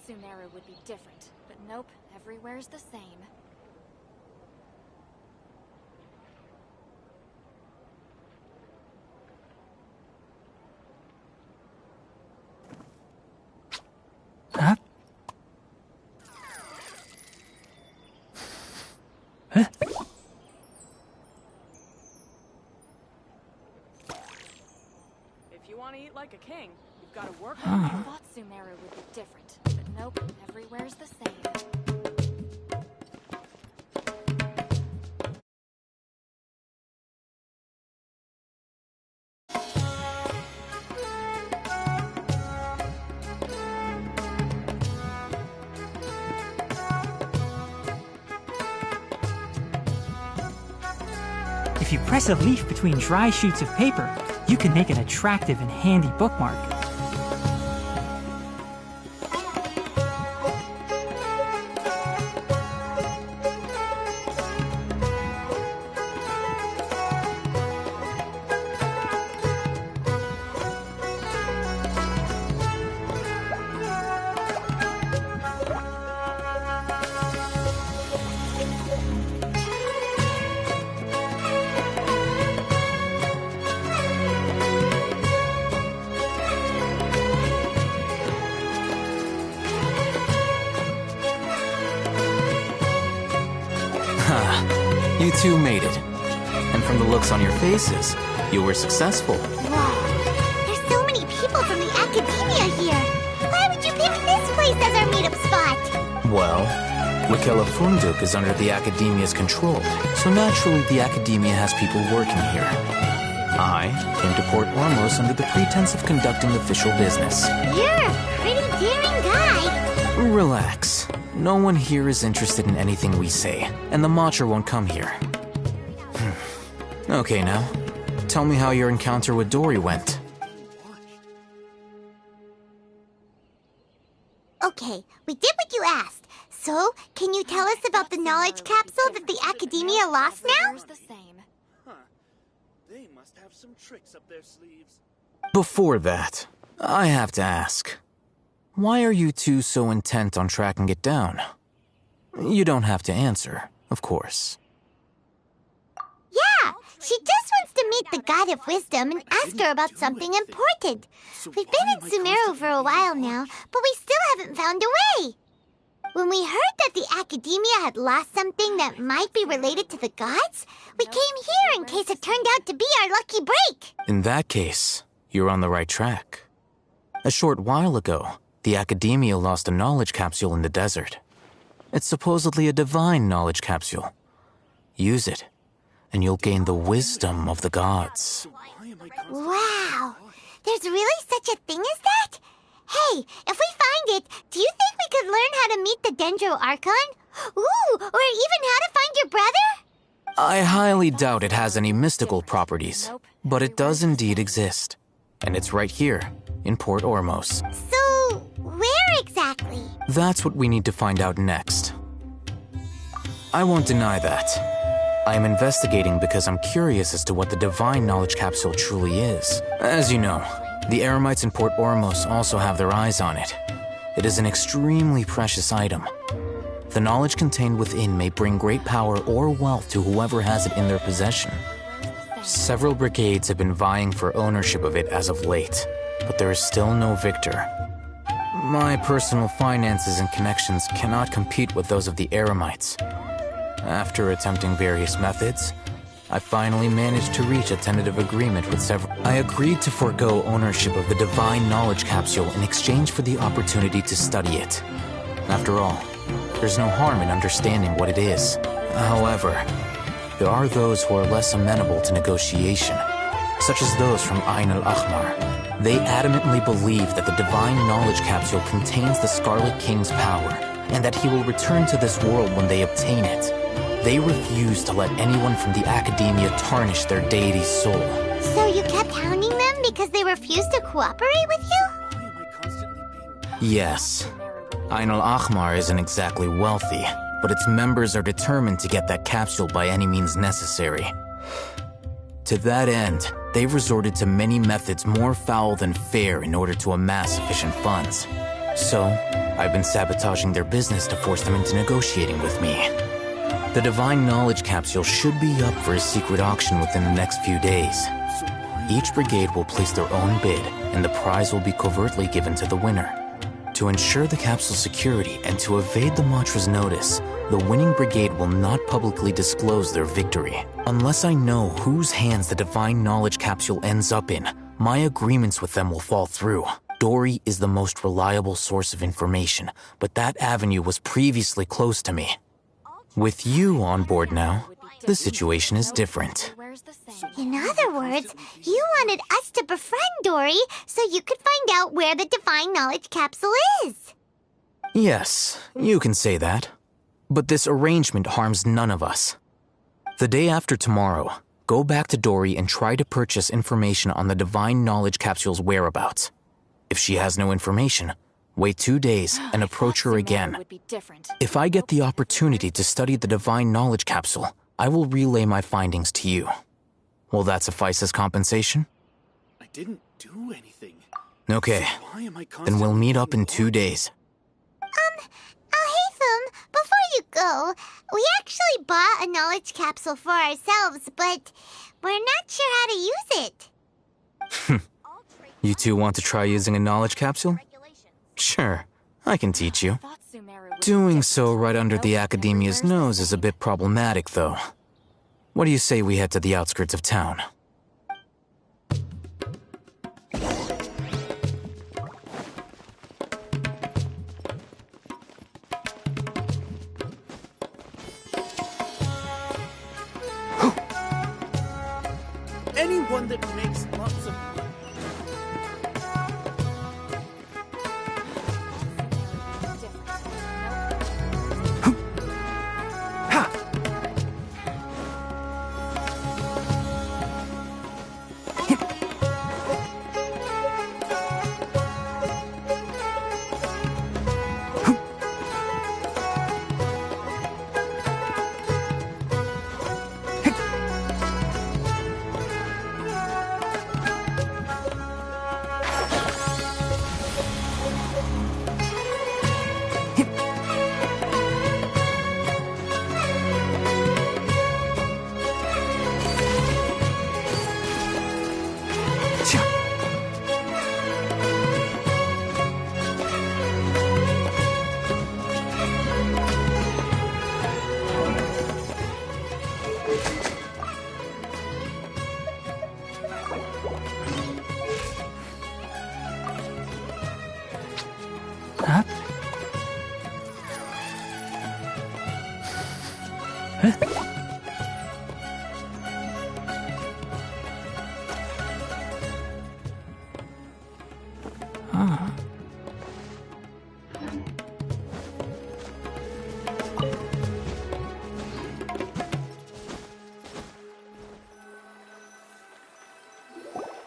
SUMERU would be different, but nope, everywhere's the same. Huh? Huh? If you want to eat like a king, you've got to work I on it. thought SUMERU would be different, but nope, everywhere's the same. If you press a leaf between dry sheets of paper, you can make an attractive and handy bookmark. You two made it. And from the looks on your faces, you were successful. Whoa. There's so many people from the academia here. Why would you pick this place as our meetup spot? Well, Wakela Funduk is under the academia's control, so naturally the academia has people working here. I came to Port Ormos under the pretense of conducting official business. You're a pretty daring guy. Relax. No one here is interested in anything we say, and the Matcher won't come here. Okay now, tell me how your encounter with Dory went. Okay, we did what you asked. So, can you tell us about the knowledge capsule that the academia lost now? Everywhere's the same. Huh. They must have some tricks up their sleeves. Before that, I have to ask. Why are you two so intent on tracking it down? You don't have to answer, of course. Yeah, she just wants to meet the God of Wisdom and ask her about something important. We've been in SUMERU for a while now, but we still haven't found a way. When we heard that the academia had lost something that might be related to the gods, we came here in case it turned out to be our lucky break. In that case, you're on the right track. A short while ago, the academia lost a knowledge capsule in the desert. It's supposedly a divine knowledge capsule. Use it, and you'll gain the wisdom of the gods. Wow, there's really such a thing as that? Hey, if we find it, do you think we could learn how to meet the Dendro Archon? Ooh, or even how to find your brother? I highly doubt it has any mystical properties, but it does indeed exist. And it's right here, in Port Ormos. So, where exactly? That's what we need to find out next. I won't deny that. I am investigating because I'm curious as to what the divine knowledge capsule truly is. As you know, the Eremites in Port Ormos also have their eyes on it. It is an extremely precious item. The knowledge contained within may bring great power or wealth to whoever has it in their possession. Several brigades have been vying for ownership of it as of late, but there is still no victor. My personal finances and connections cannot compete with those of the Eremites. After attempting various methods, I finally managed to reach a tentative agreement with several. I agreed to forego ownership of the divine knowledge capsule in exchange for the opportunity to study it. After all, there's no harm in understanding what it is. However, there are those who are less amenable to negotiation, such as those from Ain al-Ahmar. They adamantly believe that the divine knowledge capsule contains the Scarlet King's power, and that he will return to this world when they obtain it. They refuse to let anyone from the academia tarnish their deity's soul. So you kept hounding them because they refused to cooperate with you? Yes. Ain al-Ahmar isn't exactly wealthy, but its members are determined to get that capsule by any means necessary. To that end, they've resorted to many methods more foul than fair in order to amass sufficient funds. So, I've been sabotaging their business to force them into negotiating with me. The Divine Knowledge Capsule should be up for a secret auction within the next few days. Each brigade will place their own bid, and the prize will be covertly given to the winner. To ensure the capsule's security and to evade the mantra's notice, the winning brigade will not publicly disclose their victory. Unless I know whose hands the Divine Knowledge Capsule ends up in, my agreements with them will fall through. Dory is the most reliable source of information, but that avenue was previously closed to me. With you on board now, the situation is different. In other words, you wanted us to befriend Dory so you could find out where the Divine Knowledge Capsule is. Yes, you can say that. But this arrangement harms none of us. The day after tomorrow, go back to Dory and try to purchase information on the Divine Knowledge Capsule's whereabouts. If she has no information, wait 2 days and approach her again. If I get the opportunity to study the Divine Knowledge Capsule, I will relay my findings to you. Will that suffice as compensation? I didn't do anything. Okay, So why am I then we'll meet up in constantly 2 days. Alhaitham, before you go, we actually bought a knowledge capsule for ourselves, but we're not sure how to use it. You two want to try using a knowledge capsule? Sure, I can teach you. Doing so right under the Academia's nose is a bit problematic, though. What do you say we head to the outskirts of town? Anyone that makes lots of Huh?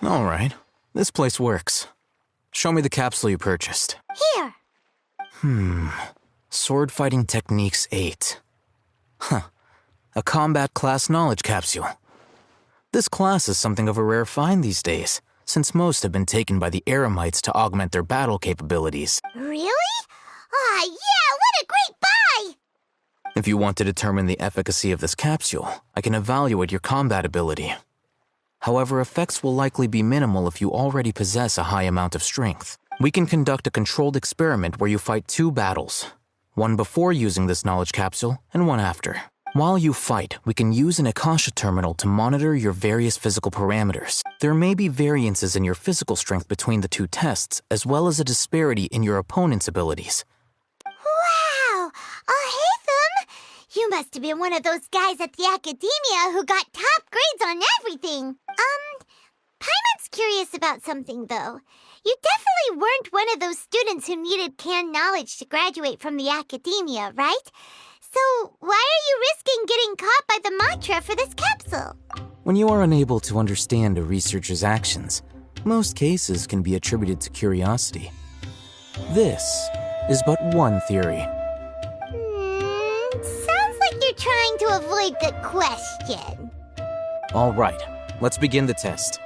All right, this place works. Show me the capsule you purchased. Here. Sword Fighting Techniques 8. Huh. A combat class knowledge capsule. This class is something of a rare find these days, since most have been taken by the Eremites to augment their battle capabilities. Really? Ah, yeah, what a great buy! If you want to determine the efficacy of this capsule, I can evaluate your combat ability. However, effects will likely be minimal if you already possess a high amount of strength. We can conduct a controlled experiment where you fight 2 battles, one before using this knowledge capsule and one after. While you fight, we can use an Akasha terminal to monitor your various physical parameters. There may be variances in your physical strength between the 2 tests, as well as a disparity in your opponent's abilities. Wow! Alhaitham! You must have been one of those guys at the Academia who got top grades on everything. Paimon's curious about something, though. You definitely weren't one of those students who needed canned knowledge to graduate from the Academia, right? So why are you risking getting caught by the mantra for this capsule? When you are unable to understand a researcher's actions, most cases can be attributed to curiosity. This is but one theory. Sounds like you're trying to avoid the question. All right, let's begin the test.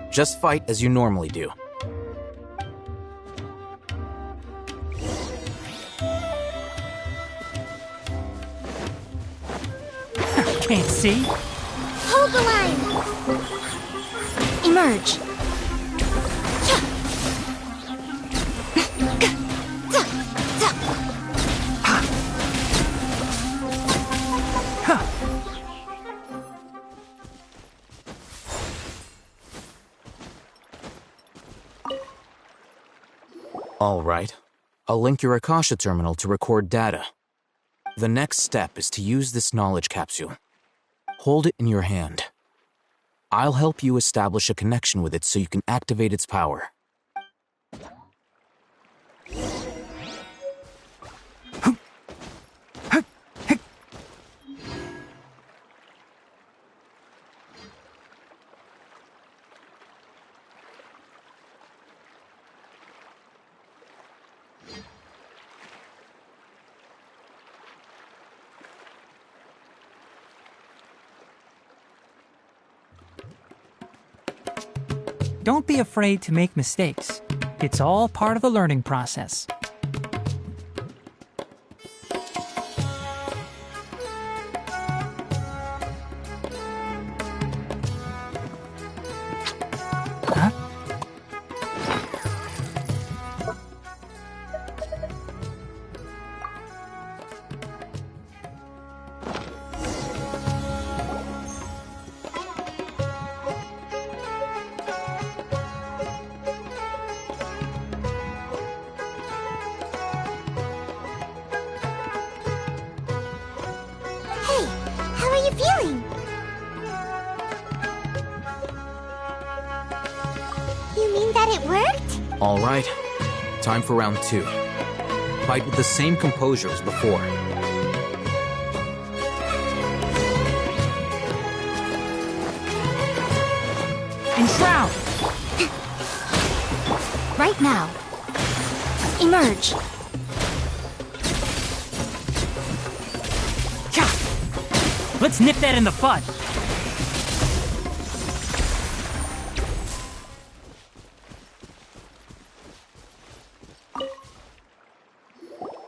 Just fight as you normally do. can't see. Hold the line. Emerge. All right. I'll link your Akasha terminal to record data. The next step is to use this knowledge capsule. Hold it in your hand. I'll help you establish a connection with it so you can activate its power. Don't be afraid to make mistakes. It's all part of the learning process. Huh? Hey, how are you feeling? You mean that it worked? All right. Time for round 2. Fight with the same composure as before. Enshroud! Right now. Emerge. Let's nip that in the bud.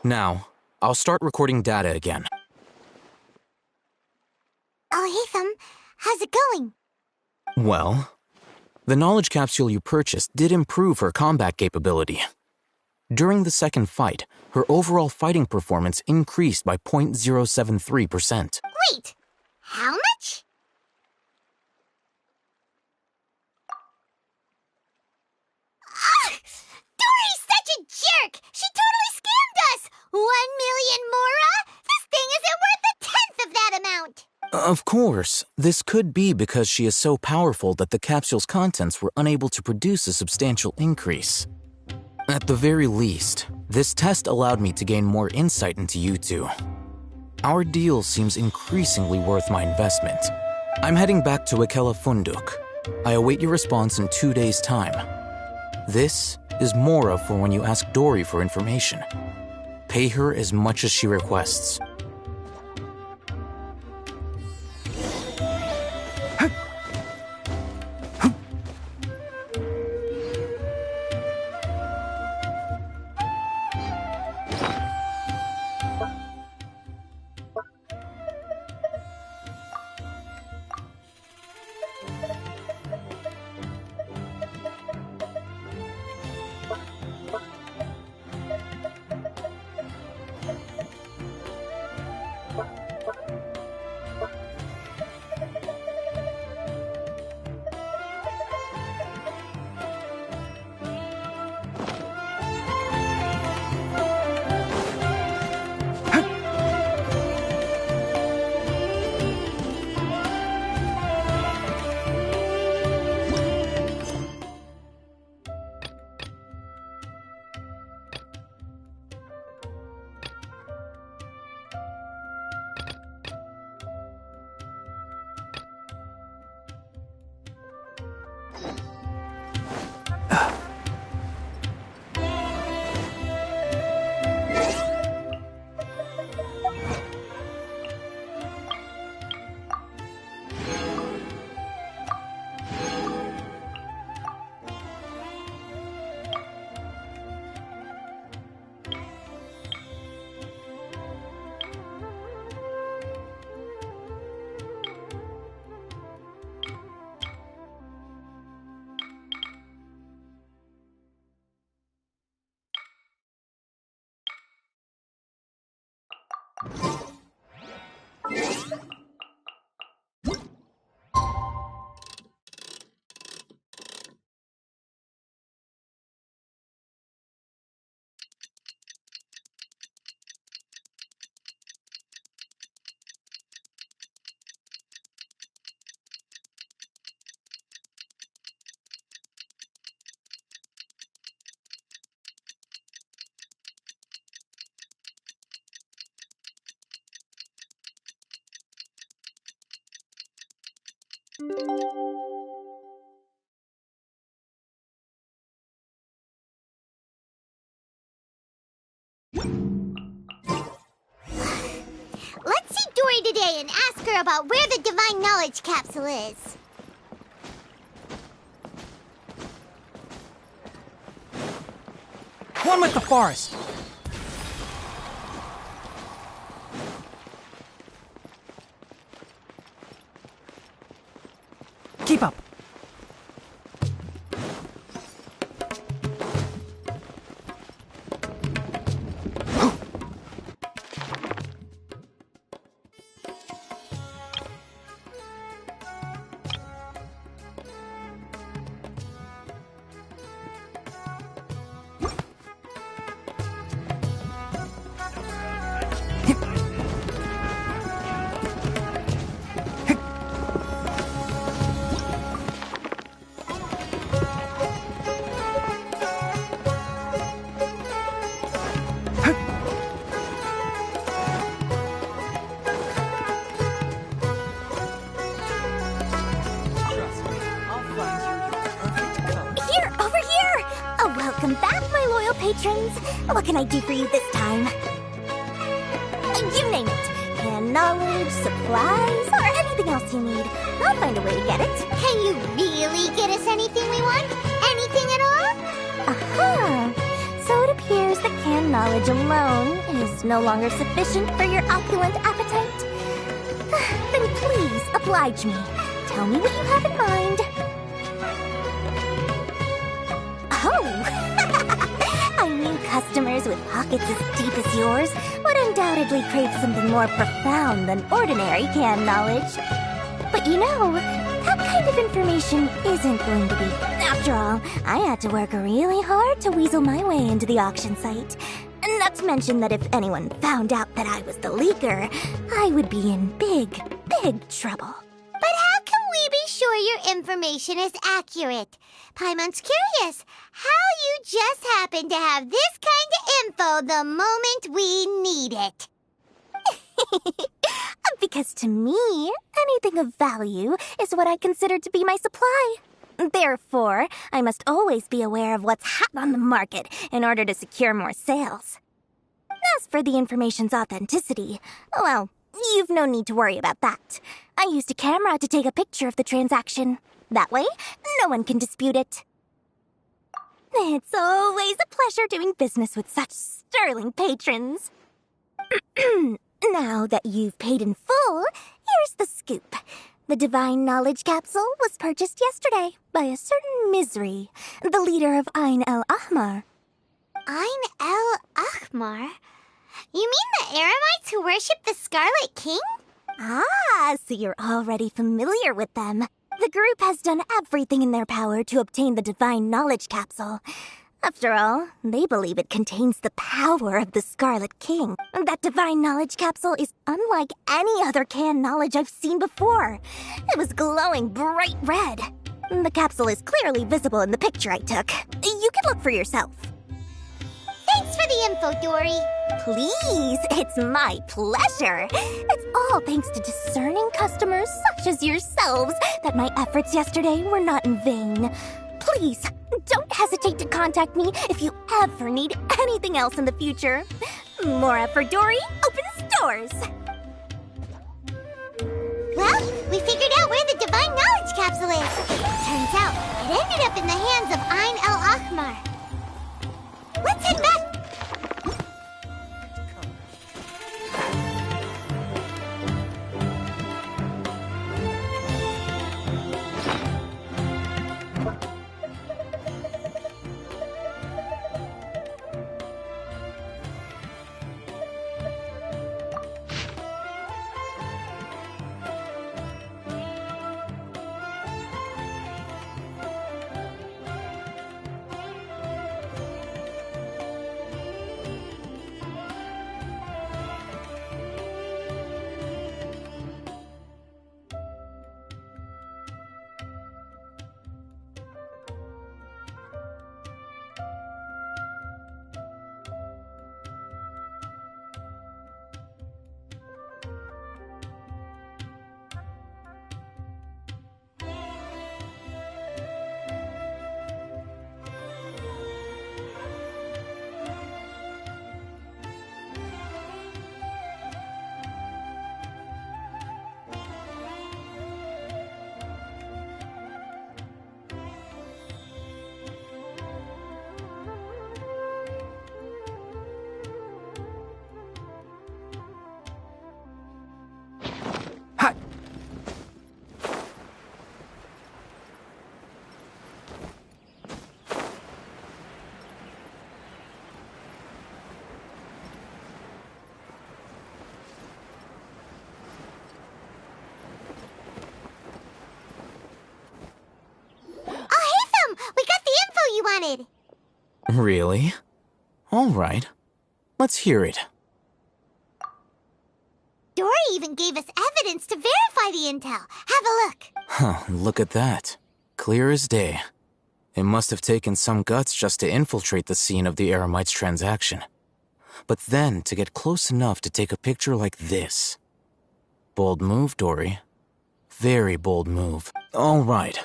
Now, I'll start recording data again. Oh, hey, Thumb. How's it going? Well, the knowledge capsule you purchased did improve her combat capability. During the second fight, her overall fighting performance increased by 0.073%. Wait, how much? Ah! Dory's such a jerk! She totally scammed us! 1 million mora? This thing isn't worth a tenth of that amount! Of course, this could be because she is so powerful that the capsule's contents were unable to produce a substantial increase. At the very least, this test allowed me to gain more insight into you two. Our deal seems increasingly worth my investment. I'm heading back to Akela Funduk. I await your response in 2 days' time. This is Mora for when you ask Dory for information. Pay her as much as she requests. Let's see Dory today and ask her about where the Divine Knowledge Capsule is. One with the forest. Keep up. Welcome back, my loyal patrons. What can I do for you this time? You name it. Canned knowledge, supplies, or anything else you need. I'll find a way to get it. Can you really get us anything we want? Anything at all? Aha! So it appears that canned knowledge alone is no longer sufficient for your opulent appetite. Then please, oblige me. Tell me what you have in mind. I knew customers with pockets as deep as yours would undoubtedly crave something more profound than ordinary canned knowledge. But you know, that kind of information isn't going to be. After all, I had to work really hard to weasel my way into the auction site. Not to mention that if anyone found out that I was the leaker, I would be in big, big trouble. But how can we be sure your information is accurate? Paimon's curious how you just happen to have this kind of info the moment we need it. Because to me, anything of value is what I consider to be my supply. Therefore, I must always be aware of what's hot on the market in order to secure more sales. As for the information's authenticity, well, you've no need to worry about that. I used a camera to take a picture of the transaction. That way, no one can dispute it. It's always a pleasure doing business with such sterling patrons. Now that you've paid in full, here's the scoop. The Divine Knowledge Capsule was purchased yesterday by a certain Misery, the leader of Ain el Ahmar. Ain el Ahmar? You mean the Eremites who worship the Scarlet King? Ah, so you're already familiar with them. The group has done everything in their power to obtain the Divine Knowledge Capsule. After all, they believe it contains the power of the Scarlet King. That Divine Knowledge Capsule is unlike any other canned knowledge I've seen before. It was glowing bright red. The capsule is clearly visible in the picture I took. You can look for yourself. Thanks for the info, Dory. Please, it's my pleasure. It's all thanks to discerning customers such as yourselves that my efforts yesterday were not in vain. Please, don't hesitate to contact me if you ever need anything else in the future. More effort, Dory, opens doors. Well, we figured out where the Divine Knowledge Capsule is. Turns out, it ended up in the hands of Ain el Ahmar. Let's head back. Really? All right. Let's hear it. Dory even gave us evidence to verify the intel. Have a look. Huh, look at that. Clear as day. It must have taken some guts just to infiltrate the scene of the Eremites transaction. But then to get close enough to take a picture like this. Bold move, Dory. Very bold move. All right.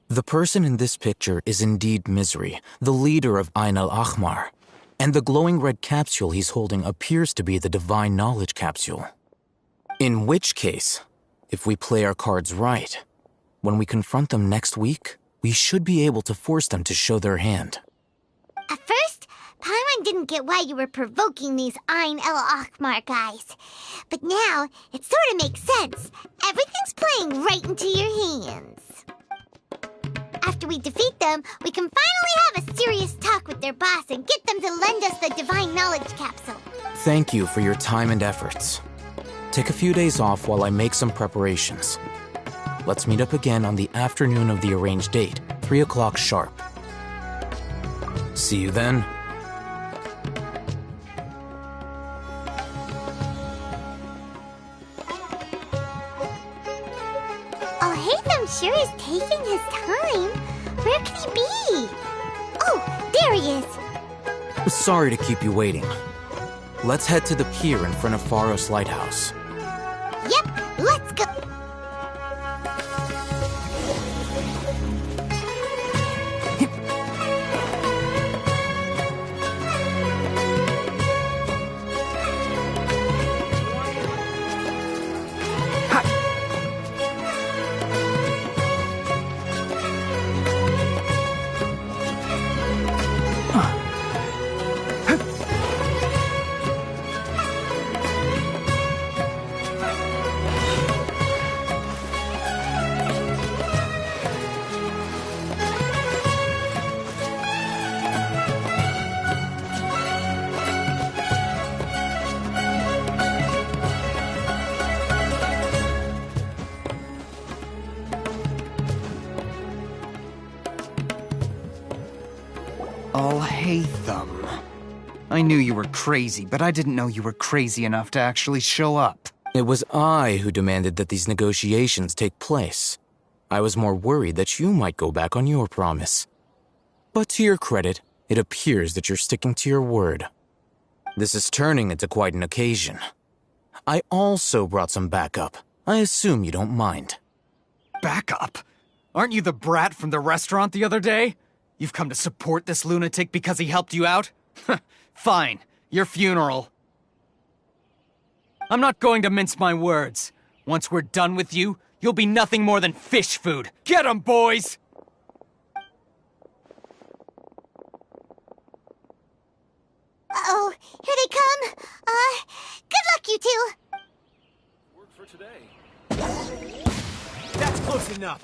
The person in this picture is indeed Misery, the leader of Ain al-Ahmar. And the glowing red capsule he's holding appears to be the Divine Knowledge Capsule. In which case, if we play our cards right, when we confront them next week, we should be able to force them to show their hand. At first, Paimon didn't get why you were provoking these Ain el-Ahmar guys. But now, it sort of makes sense. Everything's playing right into your hands. After we defeat them, we can finally have a serious talk with their boss and get them to lend us the Divine Knowledge Capsule. Thank you for your time and efforts. Take a few days off while I make some preparations. Let's meet up again on the afternoon of the arranged date, 3 o'clock sharp. See you then. Oh, Hatham sure is taking his time. Where could he be? Oh, there he is. Sorry to keep you waiting. Let's head to the pier in front of Pharos Lighthouse. Yep, let's go. I'll hate them. I knew you were crazy, but I didn't know you were crazy enough to actually show up. It was I who demanded that these negotiations take place. I was more worried that you might go back on your promise. But to your credit, it appears that you're sticking to your word. This is turning into quite an occasion. I also brought some backup. I assume you don't mind. Backup? Aren't you the brat from the restaurant the other day? You've come to support this lunatic because he helped you out? Fine, your funeral. I'm not going to mince my words. Once we're done with you, you'll be nothing more than fish food. Get 'em, boys! Uh-oh, here they come. Good luck, you two. Work for today. That's close enough.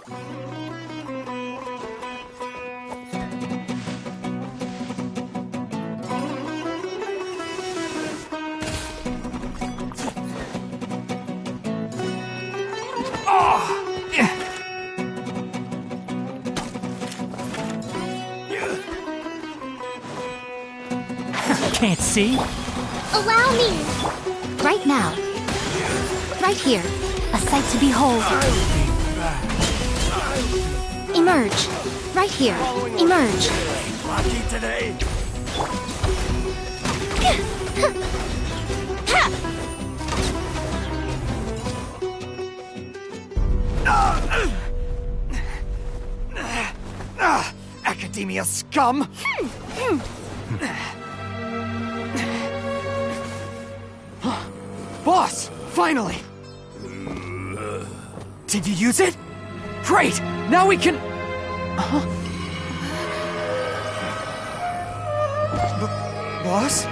Can't see? Allow me. Right now. Right here. A sight to behold. Emerge. Right here. Emerge. Lucky today. Academia scum! Boss! Finally! Did you use it? Great! Now we can... Boss?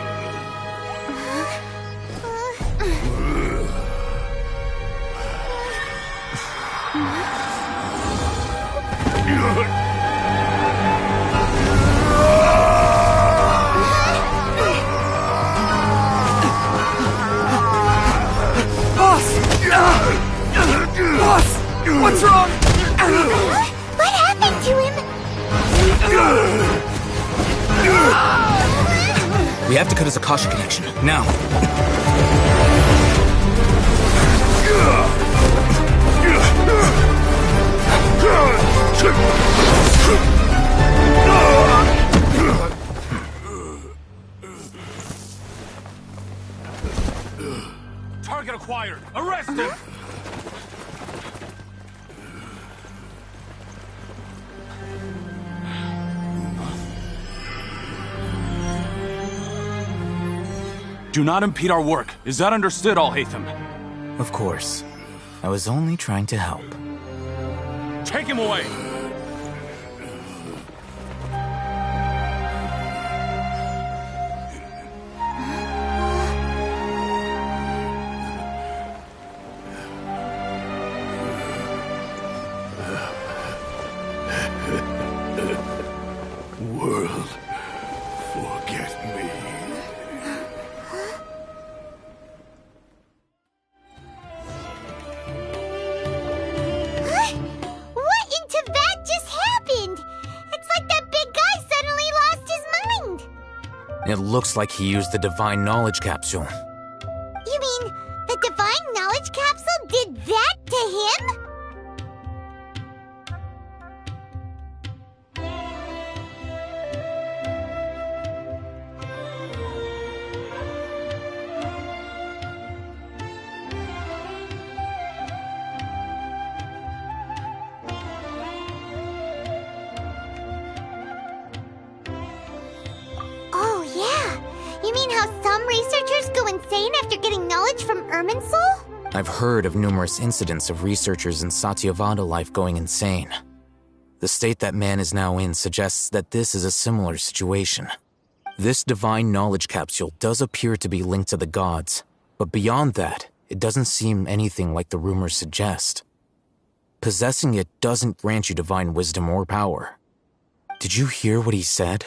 Boss! What's wrong? What happened to him? We have to cut his Akasha connection, now. Target acquired! Arrest him! Do not impede our work. Is that understood, Al-Haytham? Of course. I was only trying to help. Take him away! World, forget me. What into that just happened? It's like that big guy suddenly lost his mind. It looks like he used the Divine Knowledge Capsule. You mean the Divine Knowledge Capsule did that to him? Oh, yeah. You mean how some researchers go insane after getting knowledge from Irminsul? I've heard of numerous incidents of researchers in Satyavada life going insane. The state that man is now in suggests that this is a similar situation. This Divine Knowledge Capsule does appear to be linked to the gods, but beyond that, it doesn't seem anything like the rumors suggest. Possessing it doesn't grant you divine wisdom or power. Did you hear what he said?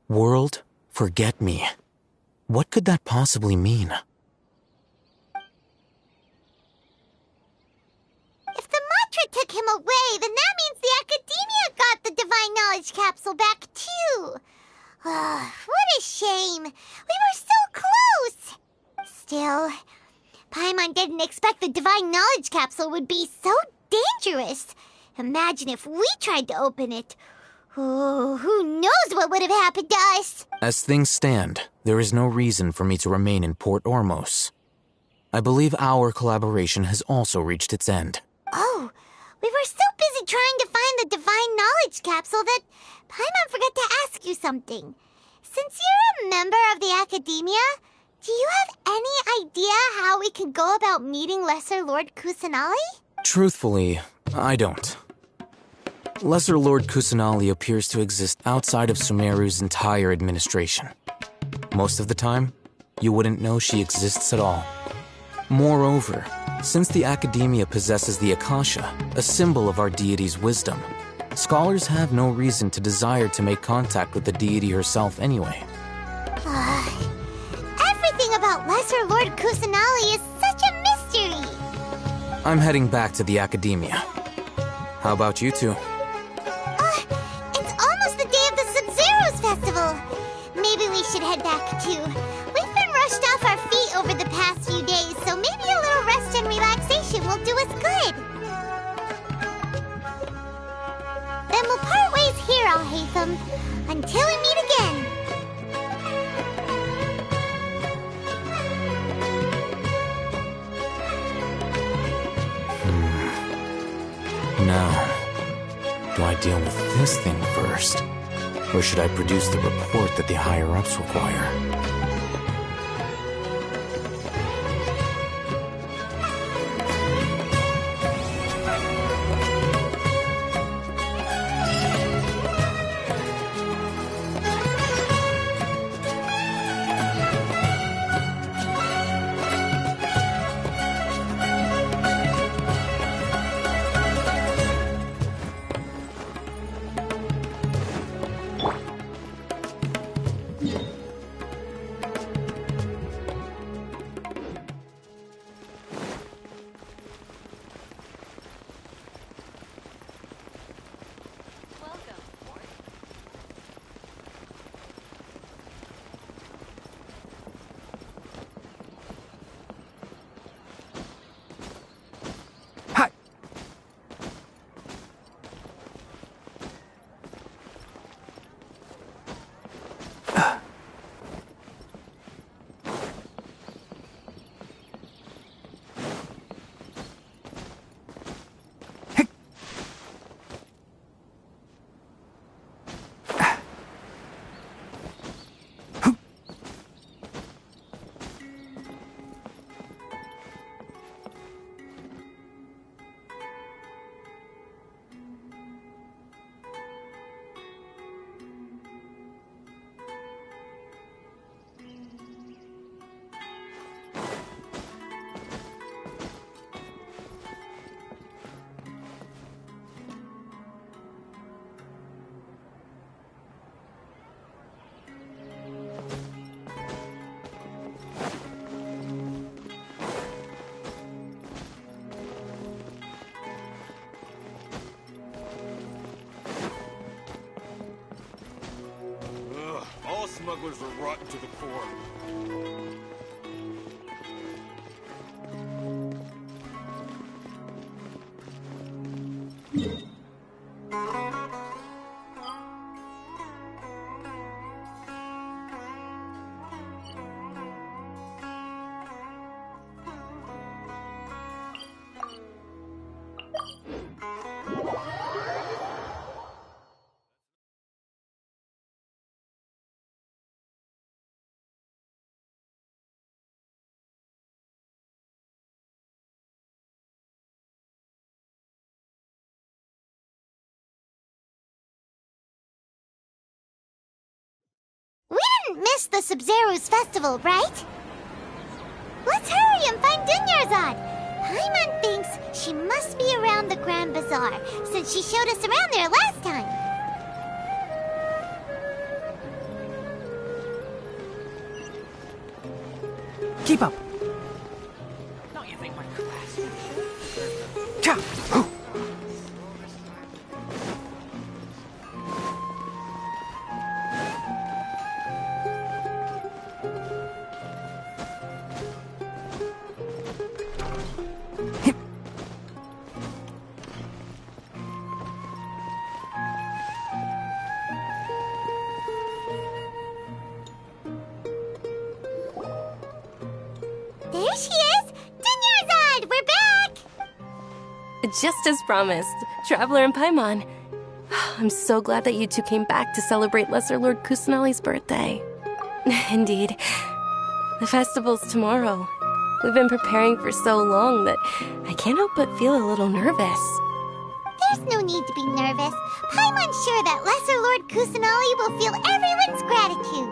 World, forget me. What could that possibly mean? If the mantra took him away, then that means the Academia got the Divine Knowledge Capsule back, too. What a shame. We were so close. Still, Paimon didn't expect the Divine Knowledge Capsule would be so dangerous. Imagine if we tried to open it. Oh, who knows what would have happened to us? As things stand, there is no reason for me to remain in Port Ormos. I believe our collaboration has also reached its end. Oh, we were so busy trying to find the Divine Knowledge Capsule that Paimon forgot to ask you something. Since you're a member of the Academia, do you have any idea how we can go about meeting Lesser Lord Kusanali? Truthfully, I don't. Lesser Lord Kusanali appears to exist outside of Sumeru's entire administration. Most of the time, you wouldn't know she exists at all. Moreover, since the Academia possesses the Akasha, a symbol of our deity's wisdom, scholars have no reason to desire to make contact with the deity herself anyway. Everything about Lesser Lord Kusanali is such a mystery. I'm heading back to the Academia. How about you two? It's almost the day of the SUMERU festival. Maybe we should head back too. We've been rushed off our feet over the past few days, so maybe a little rest and relaxation will do us good. Then we'll part ways here, Al-Haytham, until we meet again. Now, do I deal with this thing first? Or should I produce the report that the higher-ups require? smugglers are rotten to the core. We didn't miss the SUMERU's festival, right? Let's hurry and find Dunyarzad. Paimon thinks she must be around the Grand Bazaar, since she showed us around there last time. Keep up. Don't you think my class would Cha! Hoo! There she is! Dunyarzad! We're back! Just as promised, Traveler and Paimon. I'm so glad that you two came back to celebrate Lesser Lord Kusanali's birthday. Indeed. The festival's tomorrow. We've been preparing for so long that I can't help but feel a little nervous. There's no need to be nervous. Paimon's sure that Lesser Lord Kusanali will feel everyone's gratitude.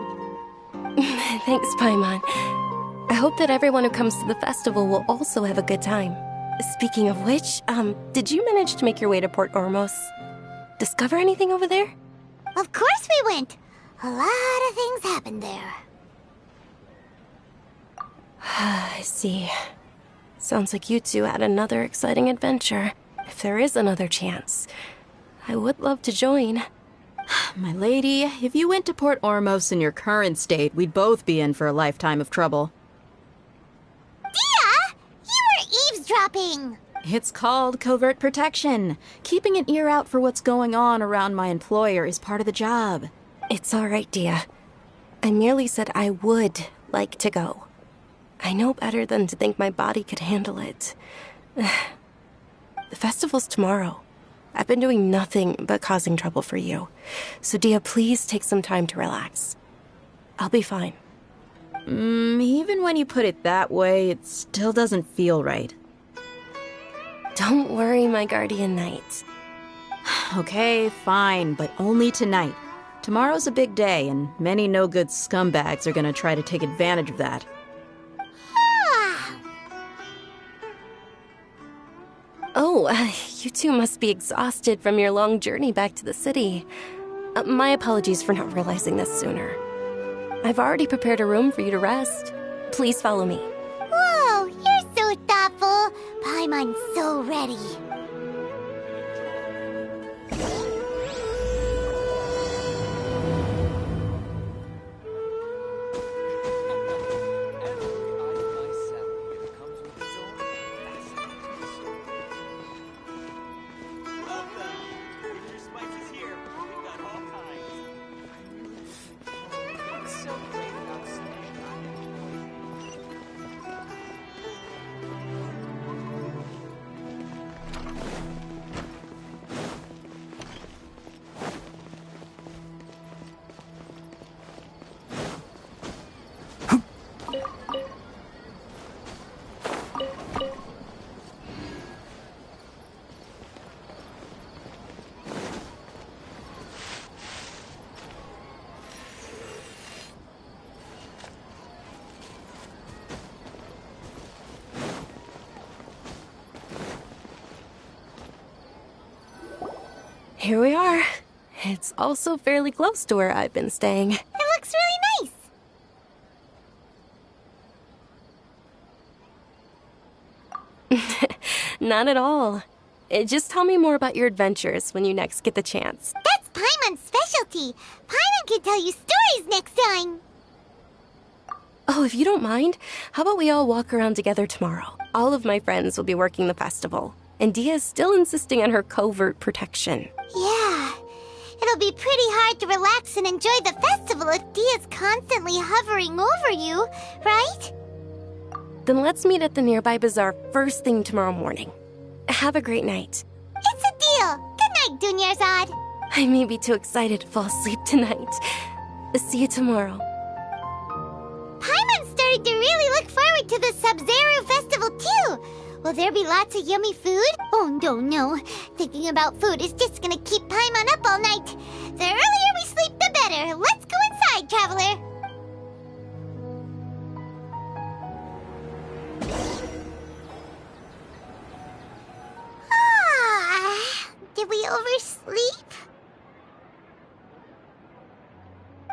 Thanks, Paimon. I hope that everyone who comes to the festival will also have a good time. Speaking of which, did you manage to make your way to Port Ormos? Discover anything over there? Of course we went. A lot of things happened there. I see. Sounds like you two had another exciting adventure. If there is another chance, I would love to join. My lady, if you went to Port Ormos in your current state, we'd both be in for a lifetime of trouble. Dia! You were eavesdropping! It's called covert protection. Keeping an ear out for what's going on around my employer is part of the job. It's all right, Dia. I merely said I would like to go. I know better than to think my body could handle it. The festival's tomorrow. I've been doing nothing but causing trouble for you. So, Dia, please take some time to relax. I'll be fine. Even when you put it that way, it still doesn't feel right. Don't worry, my guardian knight. Okay, fine, but only tonight. Tomorrow's a big day, and many no-good scumbags are gonna try to take advantage of that. Oh, you two must be exhausted from your long journey back to the city. My apologies for not realizing this sooner. I've already prepared a room for you to rest. Please follow me. Whoa, you're so thoughtful. Paimon's so ready. Here we are. It's also fairly close to where I've been staying. It looks really nice. Not at all. Just tell me more about your adventures when you next get the chance. That's Paimon's specialty. Paimon can tell you stories next time. Oh, if you don't mind, how about we all walk around together tomorrow? All of my friends will be working the festival, and Dia's still insisting on her covert protection. Yeah. It'll be pretty hard to relax and enjoy the festival if Dia's constantly hovering over you, right? Then let's meet at the nearby bazaar first thing tomorrow morning. Have a great night. It's a deal. Good night, Dunyarzad. I may be too excited to fall asleep tonight. See you tomorrow. Paimon's starting to really look forward to the SUMERU festival too. Will there be lots of yummy food? Oh, no. Thinking about food is just gonna keep Paimon up all night. The earlier we sleep, the better. Let's go inside, Traveler. Did we oversleep?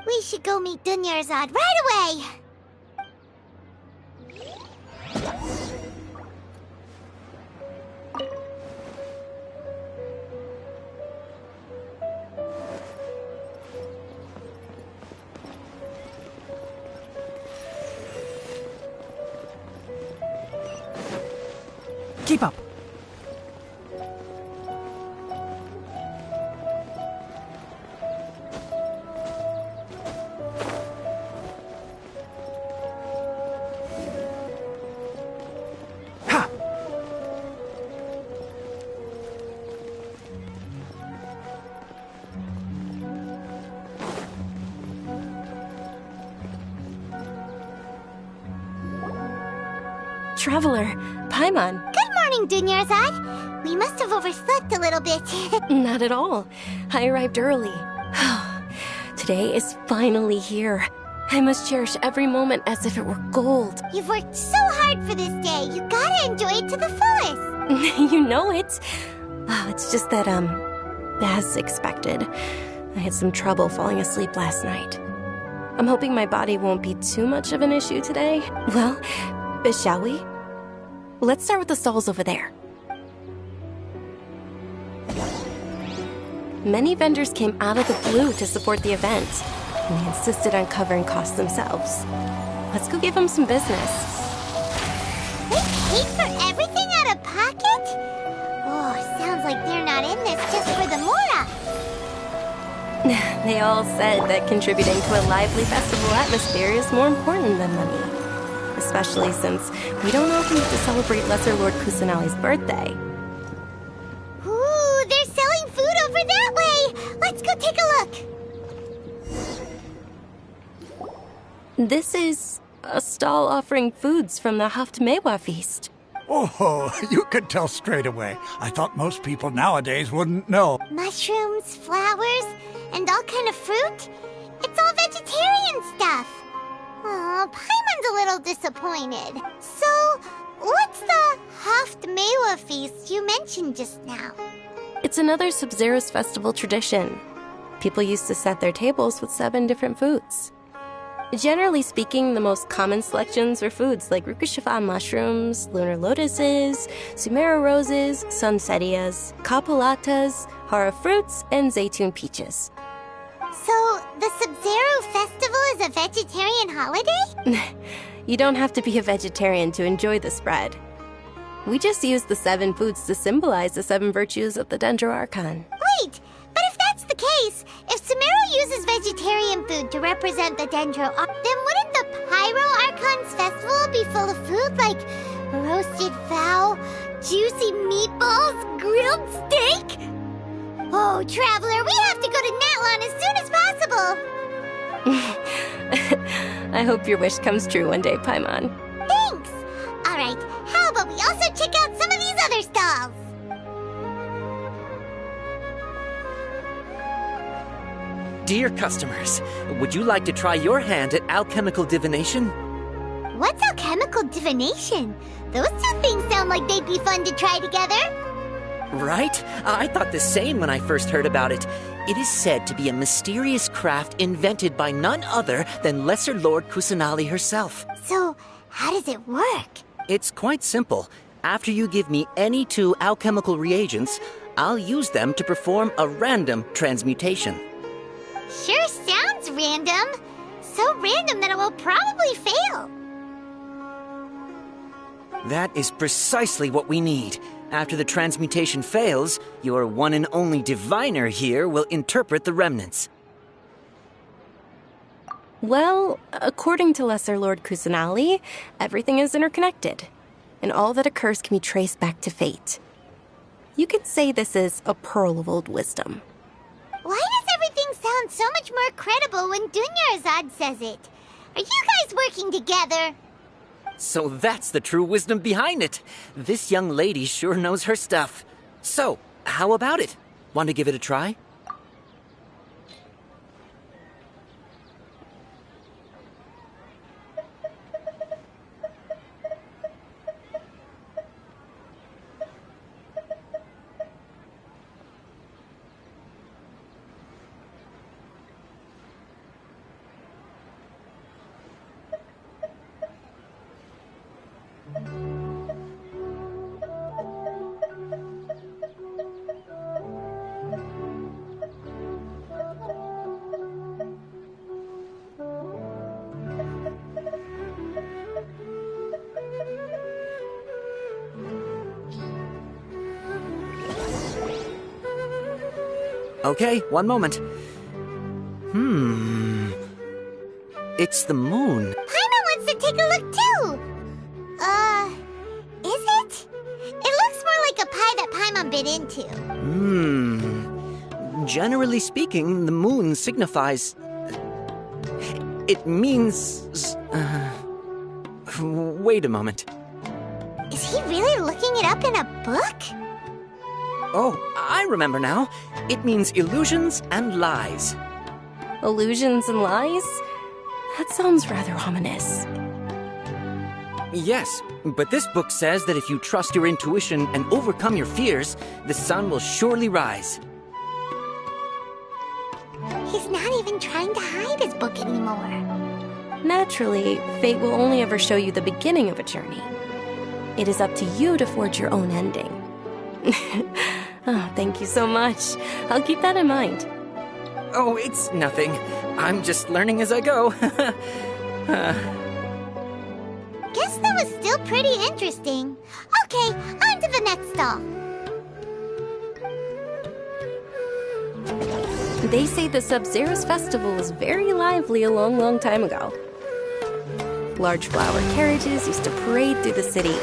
We should go meet Dunyarzad right away. Keep up. Traveler, Paimon. Good morning, Dunyarzad. We must have overslept a little bit. Not at all. I arrived early. Today is finally here. I must cherish every moment as if it were gold. You've worked so hard for this day. You gotta enjoy it to the fullest. You know it. It's just that, as expected, I had some trouble falling asleep last night. I'm hoping my body won't be too much of an issue today. Well, shall we? Let's start with the stalls over there. Many vendors came out of the blue to support the event, and they insisted on covering costs themselves. Let's go give them some business. They paid for everything out of pocket? Oh, sounds like they're not in this just for the Mora. They all said that contributing to a lively festival atmosphere is more important than money. Especially since we don't often get to celebrate Lesser Lord Kusanali's birthday. Ooh, they're selling food over that way! Let's go take a look! This is a stall offering foods from the Haftmewa feast. Oh, you could tell straight away. I thought most people nowadays wouldn't know. Mushrooms, flowers, and all kind of fruit? It's all vegetarian stuff. Aw, Paimon's a little disappointed. So, what's the Haftmewa feast you mentioned just now? It's another Sub-Zero's festival tradition. People used to set their tables with 7 different foods. Generally speaking, the most common selections were foods like Rukashifa mushrooms, lunar lotuses, SUMERU roses, sunsetias, kapulatas, hara fruits, and zaytun peaches. So, the Sub-Zero festival is a vegetarian holiday? You don't have to be a vegetarian to enjoy the spread. We just use the 7 foods to symbolize the 7 virtues of the Dendro Archon. Wait, but if that's the case, if SUMERU uses vegetarian food to represent the Dendro Archon, then wouldn't the Pyro Archon's festival be full of food like roasted fowl, juicy meatballs, grilled steak? Oh, Traveler, we have to go to Natlan as soon as possible! I hope your wish comes true one day, Paimon. Thanks! Alright, how about we also check out some of these other stalls? Dear customers, would you like to try your hand at alchemical divination? What's alchemical divination? Those two things sound like they'd be fun to try together. Right? I thought the same when I first heard about it. It is said to be a mysterious craft invented by none other than Lesser Lord Kusanali herself. So, how does it work? It's quite simple. After you give me any 2 alchemical reagents, I'll use them to perform a random transmutation. Sure sounds random. So random that it will probably fail. That is precisely what we need. After the transmutation fails, your one and only diviner here will interpret the remnants. Well, according to Lesser Lord Kusanali, everything is interconnected, and all that occurs can be traced back to fate. You could say this is a pearl of old wisdom. Why does everything sound so much more credible when Dunyarzad says it? Are you guys working together? So that's the true wisdom behind it. This young lady sure knows her stuff. So, how about it? Want to give it a try? Okay, one moment. It's the moon. Paimon wants to take a look too! Is it? It looks more like a pie that Paimon bit into. Generally speaking, the moon signifies... It means... Wait a moment. Is he really looking it up in a book? Oh, I remember now. It means illusions and lies. Illusions and lies? That sounds rather ominous. Yes, but this book says that if you trust your intuition and overcome your fears, the sun will surely rise. He's not even trying to hide his book anymore. Naturally, fate will only ever show you the beginning of a journey. It is up to you to forge your own ending. Oh, thank you so much. I'll keep that in mind. Oh, it's nothing. I'm just learning as I go. Guess that was still pretty interesting. Okay, on to the next stall. They say the Sub-Zero's festival was very lively a long time ago. Large flower carriages used to parade through the city.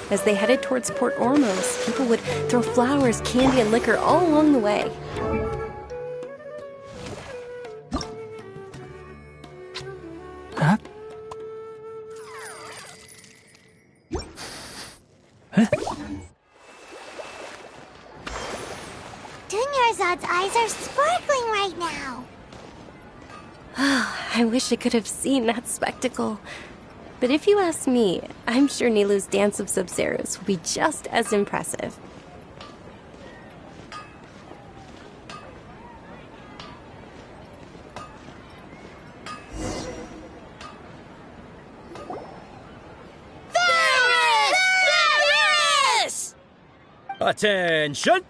As they headed towards Port Ormos, people would throw flowers, candy, and liquor all along the way. Huh? Dunyarzad's eyes are sparkling right now. I wish I could have seen that spectacle. But if you ask me, I'm sure Nilou's Dance of Sub-Zeros will be just as impressive. Ferris! Attention!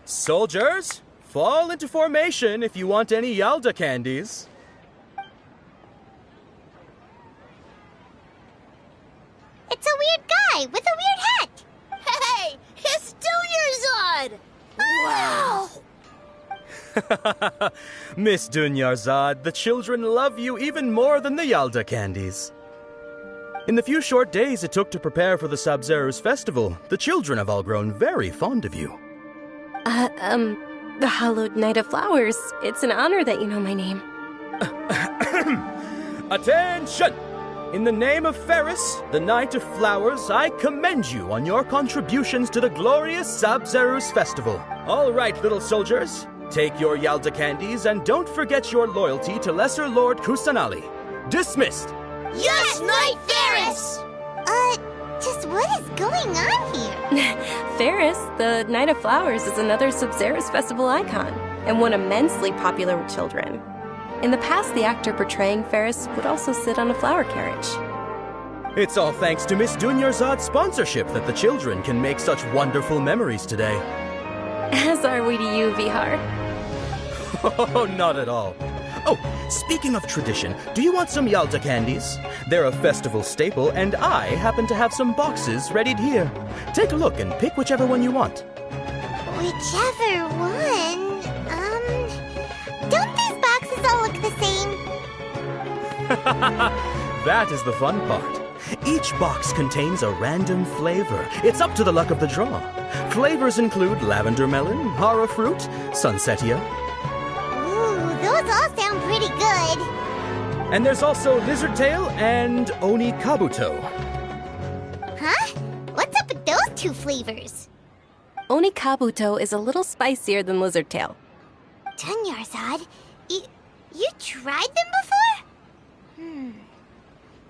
Soldiers, fall into formation if you want any Yalda candies. It's a weird guy with a weird hat. Hey, it's Dunyarzad! Wow! Miss Dunyarzad, the children love you even more than the Yalda candies. In the few short days it took to prepare for the Sub-Zero's festival, the children have all grown very fond of you. The Hallowed Knight of Flowers. It's an honor that you know my name. Attention! In the name of Ferris, the Knight of Flowers, I commend you on your contributions to the glorious Sub-Zero's festival. All right, little soldiers, take your Yalda candies and don't forget your loyalty to Lesser Lord Kusanali. Dismissed! Yes, Knight Ferris! Just what is going on here? Ferris, the Knight of Flowers, is another Sub-Zero's festival icon, and one immensely popular with children. In the past, the actor portraying Ferris would also sit on a flower carriage. It's all thanks to Miss Dunyarzad's sponsorship that the children can make such wonderful memories today. As are we to you, Vihar. Oh, not at all. Oh, speaking of tradition, do you want some Yalta candies? They're a festival staple, and I happen to have some boxes readied here. Take a look and pick whichever one you want. Whichever one? Don't these boxes all look the same? That is the fun part. Each box contains a random flavor. It's up to the luck of the draw. Flavors include lavender melon, hara fruit, sunsetia. Ooh, those all sound pretty good. And there's also lizard tail and oni kabuto. Huh? What's up with those two flavors? Oni kabuto is a little spicier than lizard tail. Dunyarzad, you tried them before?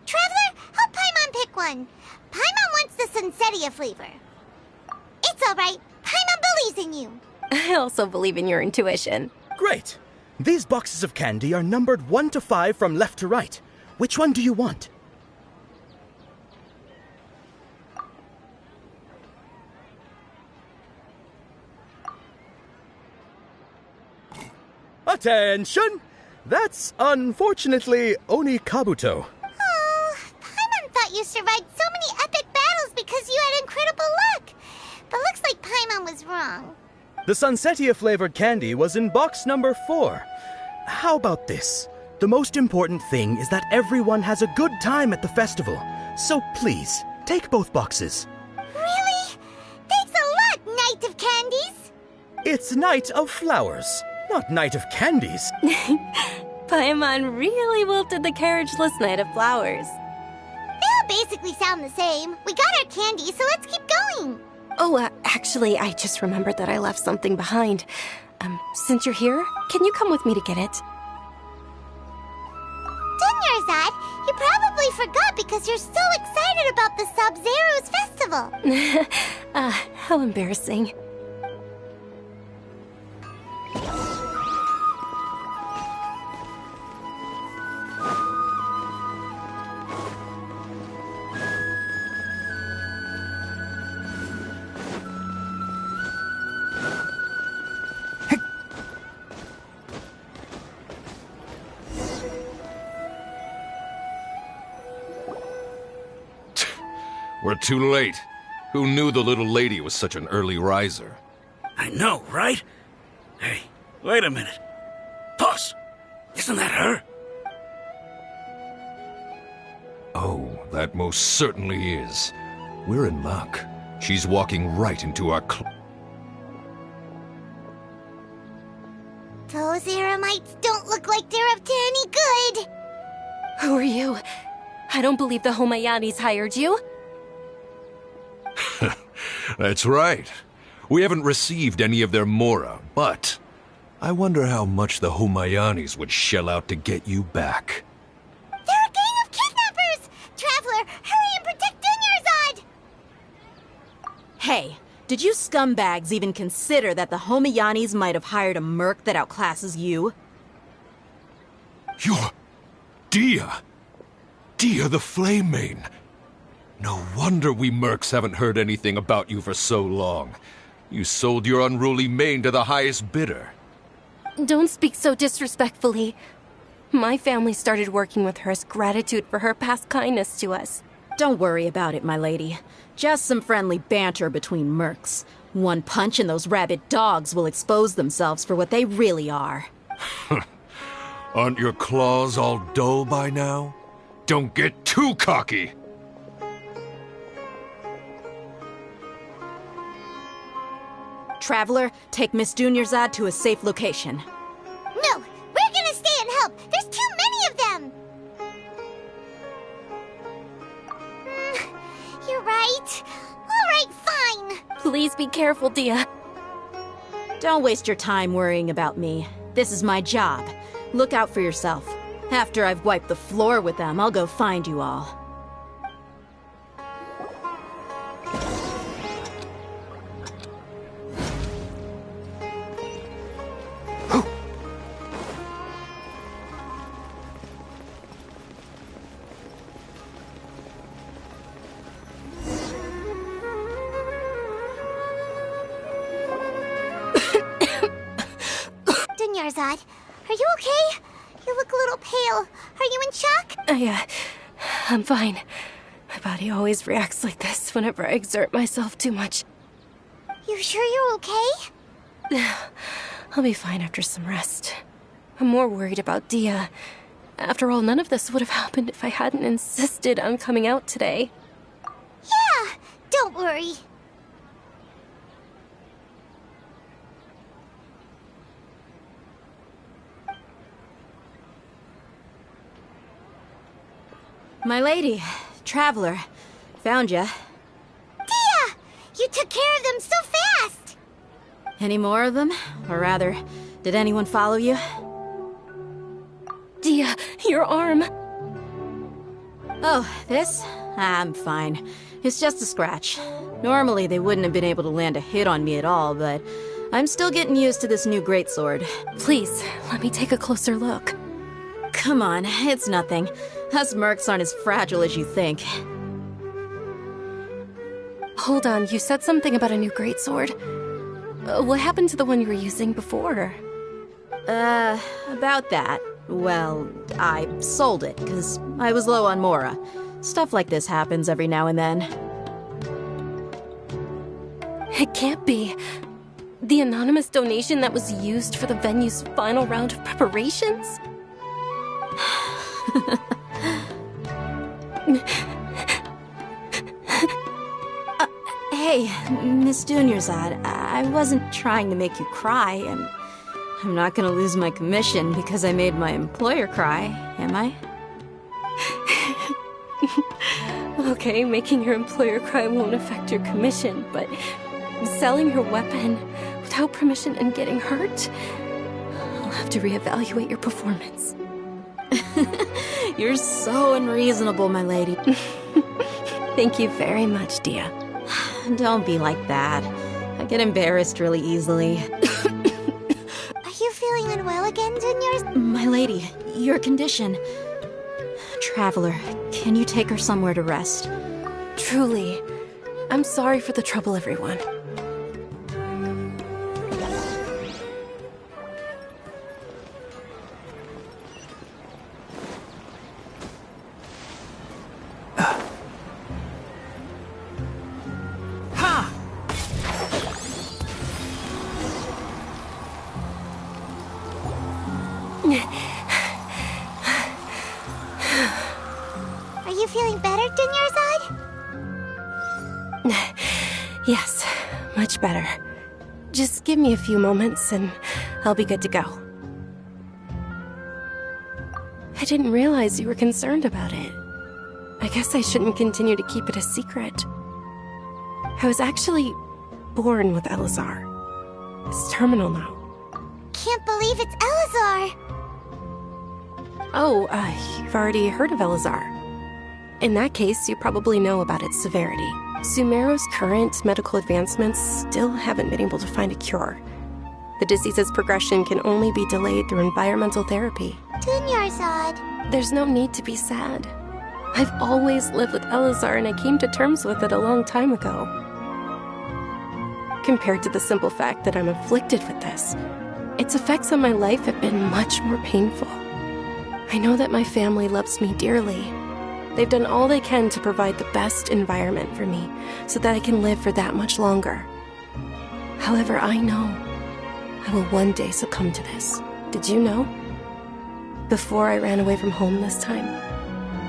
Traveler, help Paimon pick one. Paimon wants the sunsetia flavor. It's all right. Paimon believes in you. I also believe in your intuition. Great. These boxes of candy are numbered 1 to 5 from left to right. Which one do you want? Attention! That's unfortunately Oni Kabuto. Oh, Paimon thought you survived so many epic battles because you had incredible luck. But looks like Paimon was wrong. The Sunsetia flavored candy was in box number 4. How about this? The most important thing is that everyone has a good time at the festival. So please, take both boxes. Really? Thanks a lot, Knight of Candies. It's Night of Flowers, not Night of Candies. Paimon really wilted the carriageless Knight of Flowers. They all basically sound the same. We got our candy, so let's keep going. Oh, actually, I just remembered that I left something behind. Since you're here, can you come with me to get it? Dunyarzad, you probably forgot because you're so excited about the Sub-Zero's festival. How embarrassing. We're too late. Who knew the little lady was such an early riser? I know, right? Hey, wait a minute. Boss, isn't that her? Oh, that most certainly is. We're in luck. She's walking right into our Those Eremites don't look like they're up to any good. Who are you? I don't believe the Homayanis hired you. That's right. We haven't received any of their mora, but I wonder how much the Homayanis would shell out to get you back. They're a gang of kidnappers! Traveler, hurry and protect Dunyarzad! Hey, did you scumbags even consider that the Homayanis might have hired a merc that outclasses you? You're Dia! Dia the Flame Mane! No wonder we mercs haven't heard anything about you for so long. You sold your unruly mane to the highest bidder. Don't speak so disrespectfully. My family started working with her as gratitude for her past kindness to us. Don't worry about it, my lady. Just some friendly banter between mercs. One punch and those rabid dogs will expose themselves for what they really are. Aren't your claws all dull by now? Don't get too cocky! Traveler, take Miss Dunyarzad to a safe location. No, we're gonna stay and help. There's too many of them. You're right. All right, fine. Please be careful, Dia. Don't waste your time worrying about me. This is my job. Look out for yourself. After I've wiped the floor with them, I'll go find you all. Dunyarzad, are you okay? little pale. Are you in shock? I'm fine. My body always reacts like this whenever I exert myself too much. You sure you're okay? I'll be fine after some rest. I'm more worried about Dia. After all, none of this would have happened if I hadn't insisted on coming out today. Yeah, don't worry. My lady, traveler, found ya. Dia! You took care of them so fast! Any more of them? Or rather, did anyone follow you? Dia, your arm! Oh, this? I'm fine. It's just a scratch. Normally they wouldn't have been able to land a hit on me at all, but I'm still getting used to this new greatsword. Please, let me take a closer look. Come on, it's nothing. Us mercs aren't as fragile as you think. Hold on, you said something about a new greatsword. What happened to the one you were using before? About that. Well, I sold it, because I was low on Mora. Stuff like this happens every now and then. It can't be. The anonymous donation that was used for the venue's final round of preparations? Hey, Miss Dunyarzad, I wasn't trying to make you cry, and I'm not gonna lose my commission because I made my employer cry, am I? Okay, making your employer cry won't affect your commission, but selling your weapon without permission and getting hurt? I'll have to reevaluate your performance. You're so unreasonable, my lady. Thank you very much, Dia. Don't be like that. I get embarrassed really easily. Are you feeling unwell again, Dunyars? My lady, your condition. Traveler, can you take her somewhere to rest? Truly. I'm sorry for the trouble, everyone. Are you feeling better, Dunyarzad? Yes, much better. Just give me a few moments and I'll be good to go. I didn't realize you were concerned about it. I guess I shouldn't continue to keep it a secret. I was actually born with Elazar. It's terminal now. Can't believe it's Elazar! Oh, you've already heard of Elazar. In that case, you probably know about its severity. SUMERU's current medical advancements still haven't been able to find a cure. The disease's progression can only be delayed through environmental therapy. Dunyarzad. There's no need to be sad. I've always lived with Elazar and I came to terms with it a long time ago. Compared to the simple fact that I'm afflicted with this, its effects on my life have been much more painful. I know that my family loves me dearly. They've done all they can to provide the best environment for me so that I can live for that much longer. However, I know I will one day succumb to this. Did you know? Before I ran away from home this time,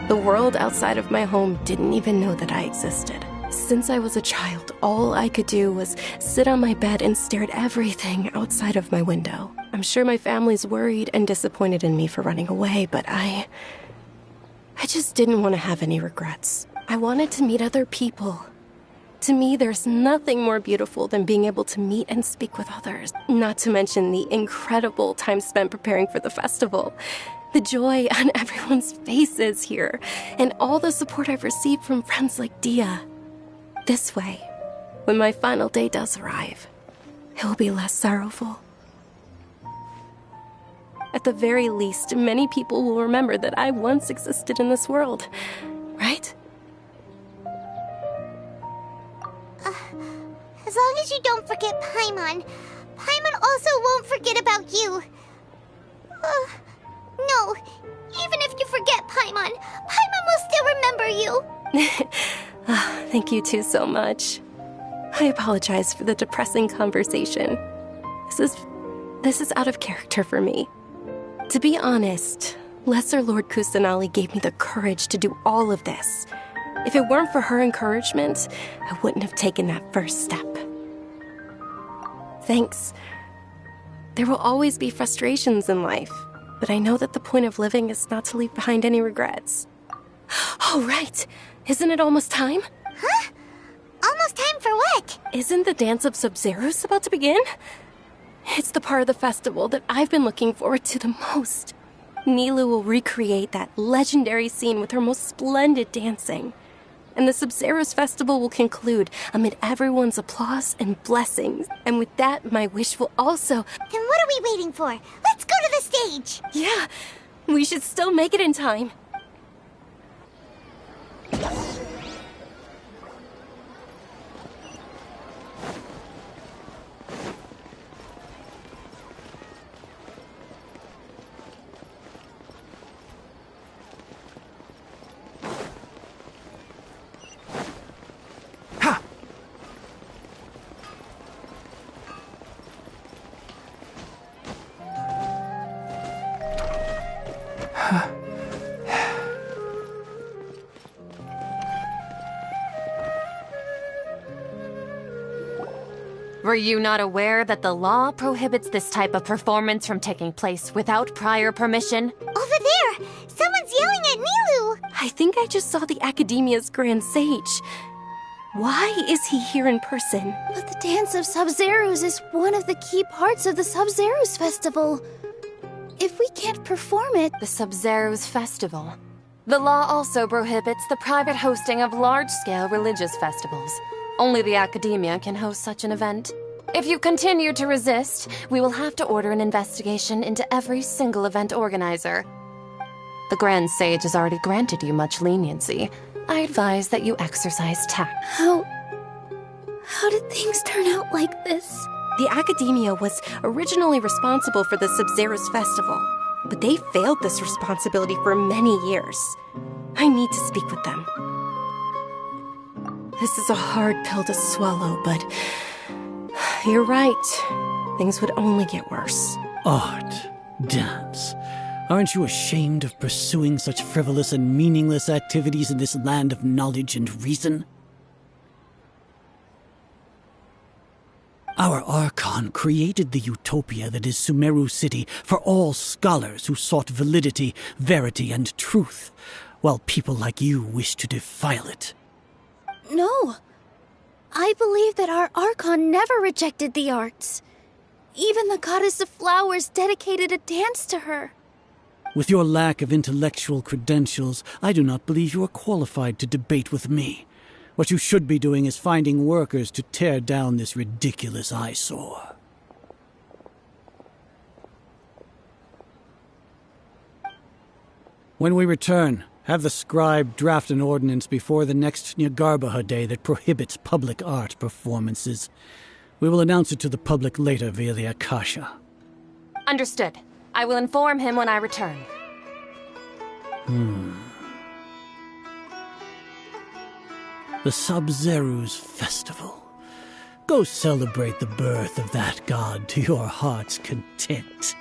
the world outside of my home didn't even know that I existed. Since I was a child, all I could do was sit on my bed and stare at everything outside of my window. I'm sure my family's worried and disappointed in me for running away, but I just didn't want to have any regrets. I wanted to meet other people. To me, there's nothing more beautiful than being able to meet and speak with others. Not to mention the incredible time spent preparing for the festival. The joy on everyone's faces here, and all the support I've received from friends like Dia. This way, when my final day does arrive, it will be less sorrowful. At the very least, many people will remember that I once existed in this world, right? As long as you don't forget Paimon. Paimon also won't forget about you. No, No! Even if you forget Paimon, Paimon will still remember you! Thank you two so much. I apologize for the depressing conversation. This is out of character for me. To be honest, Lesser Lord Kusanali gave me the courage to do all of this. If it weren't for her encouragement, I wouldn't have taken that first step. Thanks. There will always be frustrations in life, but I know that the point of living is not to leave behind any regrets. Oh, right. Isn't it almost time? Huh? Almost time for what? Isn't the Dance of Sub-Zeros about to begin? It's the part of the festival that I've been looking forward to the most. Nilou will recreate that legendary scene with her most splendid dancing. And the Sub-Zeros festival will conclude amid everyone's applause and blessings. And with that, my wish will also... Then what are we waiting for? Let's go to the stage! Yeah, we should still make it in time. Were you not aware that the law prohibits this type of performance from taking place without prior permission? Over there! Someone's yelling at Nilou! I think I just saw the Academia's Grand Sage. Why is he here in person? But the Dance of Sub-Zeros is one of the key parts of the Sub-Zeros Festival. If we can't perform it... The Sub-Zeros Festival. The law also prohibits the private hosting of large-scale religious festivals. Only the Academia can host such an event. If you continue to resist, we will have to order an investigation into every single event organizer. The Grand Sage has already granted you much leniency. I advise that you exercise tact. How did things turn out like this? The Academia was originally responsible for the Sub-Zeros Festival, but they failed this responsibility for many years. I need to speak with them. This is a hard pill to swallow, but you're right. Things would only get worse. Art, dance. Aren't you ashamed of pursuing such frivolous and meaningless activities in this land of knowledge and reason? Our Archon created the utopia that is Sumeru City for all scholars who sought validity, verity, and truth, while people like you wish to defile it. No. I believe that our Archon never rejected the arts. Even the Goddess of Flowers dedicated a dance to her. With your lack of intellectual credentials, I do not believe you are qualified to debate with me. What you should be doing is finding workers to tear down this ridiculous eyesore. When we return, have the scribe draft an ordinance before the next Nyagarbha Day that prohibits public art performances. We will announce it to the public later via the Akasha. Understood. I will inform him when I return. The Sub-Zeros Festival. Go celebrate the birth of that god to your heart's content.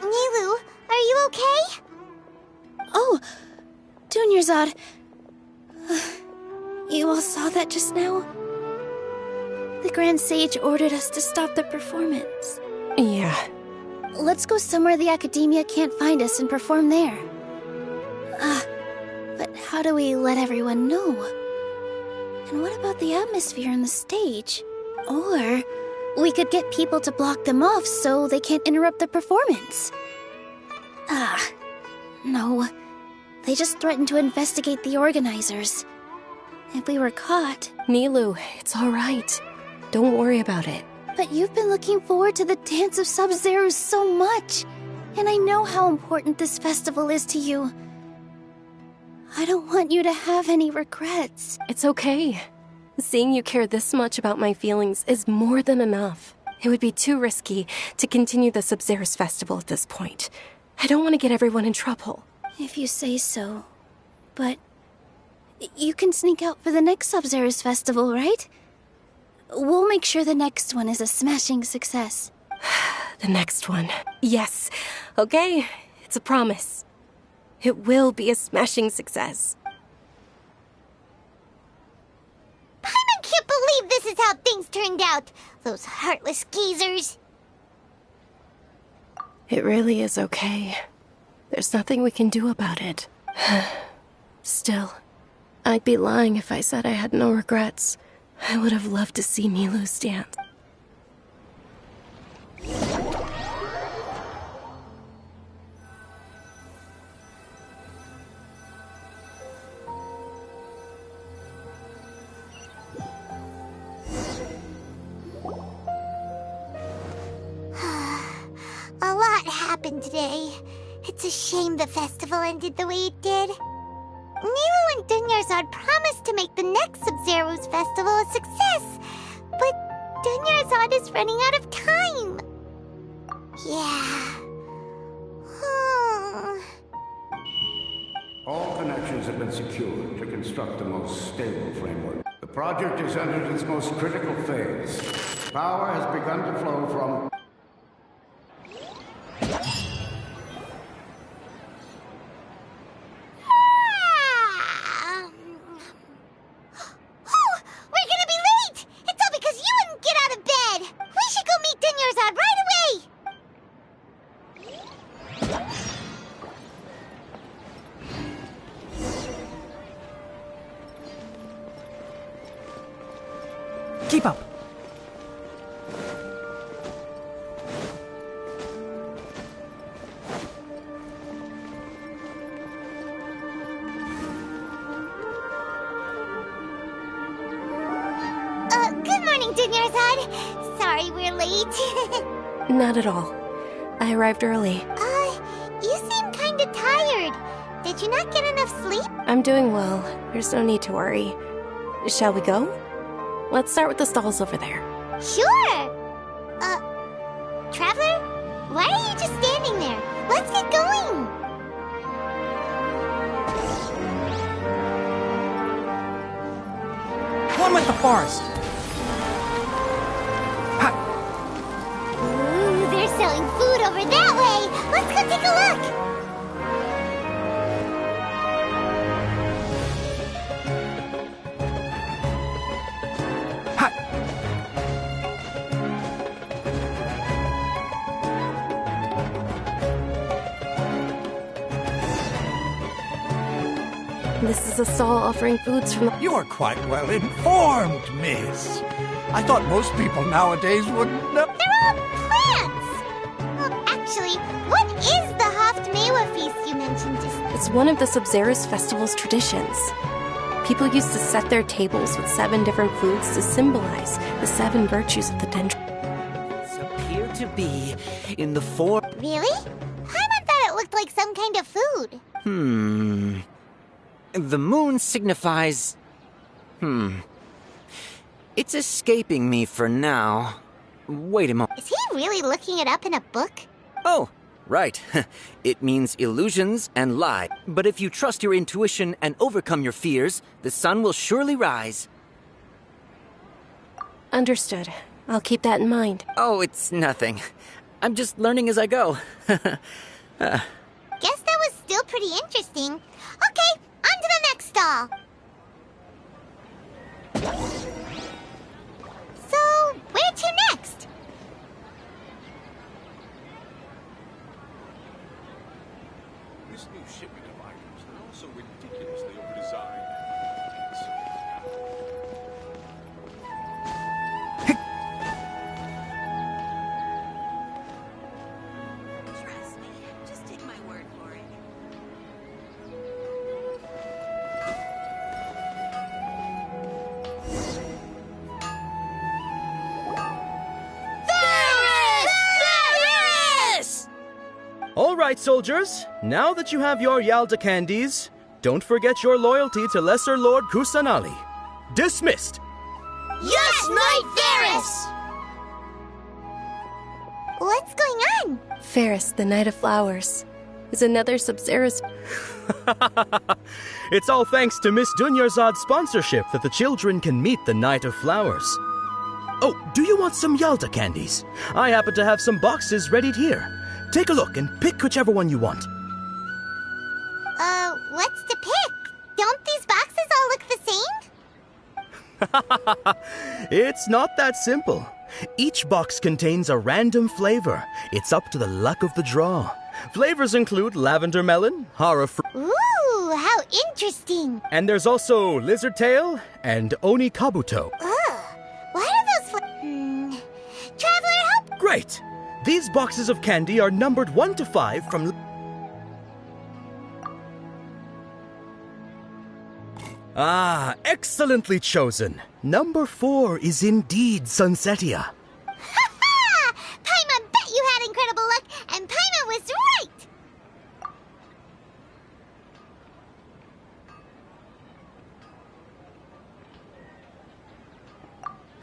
Nilou, are you okay? Oh, Dunyarzad. You all saw that just now? The Grand Sage ordered us to stop the performance. Yeah. Let's go somewhere the Academia can't find us and perform there. But how do we let everyone know? And what about the atmosphere on the stage? Or we could get people to block them off so they can't interrupt the performance. No. They just threatened to investigate the organizers. If we were caught... Nilou, it's all right. Don't worry about it. But you've been looking forward to the Dance of Sub-Zeros so much. And I know how important this festival is to you. I don't want you to have any regrets. It's okay. Seeing you care this much about my feelings is more than enough. It would be too risky to continue the Sub-Zeros Festival at this point. I don't want to get everyone in trouble. If you say so. But you can sneak out for the next Sub-Zero's festival, right? We'll make sure the next one is a smashing success. The next one. Yes. Okay, it's a promise. It will be a smashing success. Paimon can't believe this is how things turned out. Those heartless geezers. It really is okay. There's nothing we can do about it. Still, I'd be lying if I said I had no regrets. I would have loved to see Milu's dance. A lot happened today. It's a shame the festival ended the way it did. Nero and Dunyarzad promised to make the next Sub-Zero's festival a success, but Dunyarzad is running out of time. Yeah. All connections have been secured to construct the most stable framework. The project has entered its most critical phase. Power has begun to flow from... Keep up. Good morning, Dunyarzad. Sorry we're late. Not at all. I arrived early. You seem kinda tired. Did you not get enough sleep? I'm doing well. There's no need to worry. Shall we go? Let's start with the stalls over there. Sure! Traveler? Why are you just standing there? Let's get going! One with the forest. Ooh, they're selling food over that way! Let's go take a look! This is a stall offering foods from the... You are quite well informed, miss. I thought most people nowadays wouldn't... They're all plants! Well, actually, what is the Haft-Mewa feast you mentioned just... It's one of the Sub-Zero's festival's traditions. People used to set their tables with 7 different foods to symbolize the 7 virtues of the dendron. Appear to be in the form... Really? Paimon thought it looked like some kind of food. The moon signifies... It's escaping me for now. Wait a moment. Is he really looking it up in a book? Oh, right. It means illusions and lie. But if you trust your intuition and overcome your fears, the sun will surely rise. Understood. I'll keep that in mind. Oh, it's nothing. I'm just learning as I go. Guess that was still pretty interesting. Okay, on to the next stall. So, where to next? This new shipment of items, they're also ridiculously over-designed. Trust me, just take my word for it. All right, soldiers. Now that you have your Yalda candies, don't forget your loyalty to Lesser Lord Kusanali. Dismissed. Yes, Knight Varus! What's going on? Ferris, the Knight of Flowers. is another Sub-Zerus. It's all thanks to Miss Dunyarzad's sponsorship that the children can meet the Knight of Flowers. Oh, do you want some Yalta candies? I happen to have some boxes readied here. Take a look and pick whichever one you want. What's to pick? Don't these boxes all look the same? It's not that simple. Each box contains a random flavor. It's up to the luck of the draw. Flavors include lavender melon, hara fruit. Ooh, how interesting. And there's also lizard tail and oni kabuto. Ugh, why do those Traveler, help! Great! These boxes of candy are numbered 1 to 5 from... Ah, excellently chosen. Number 4 is indeed Sunsetia. Ha-ha! Paimon bet you had incredible luck, and Paimon was right!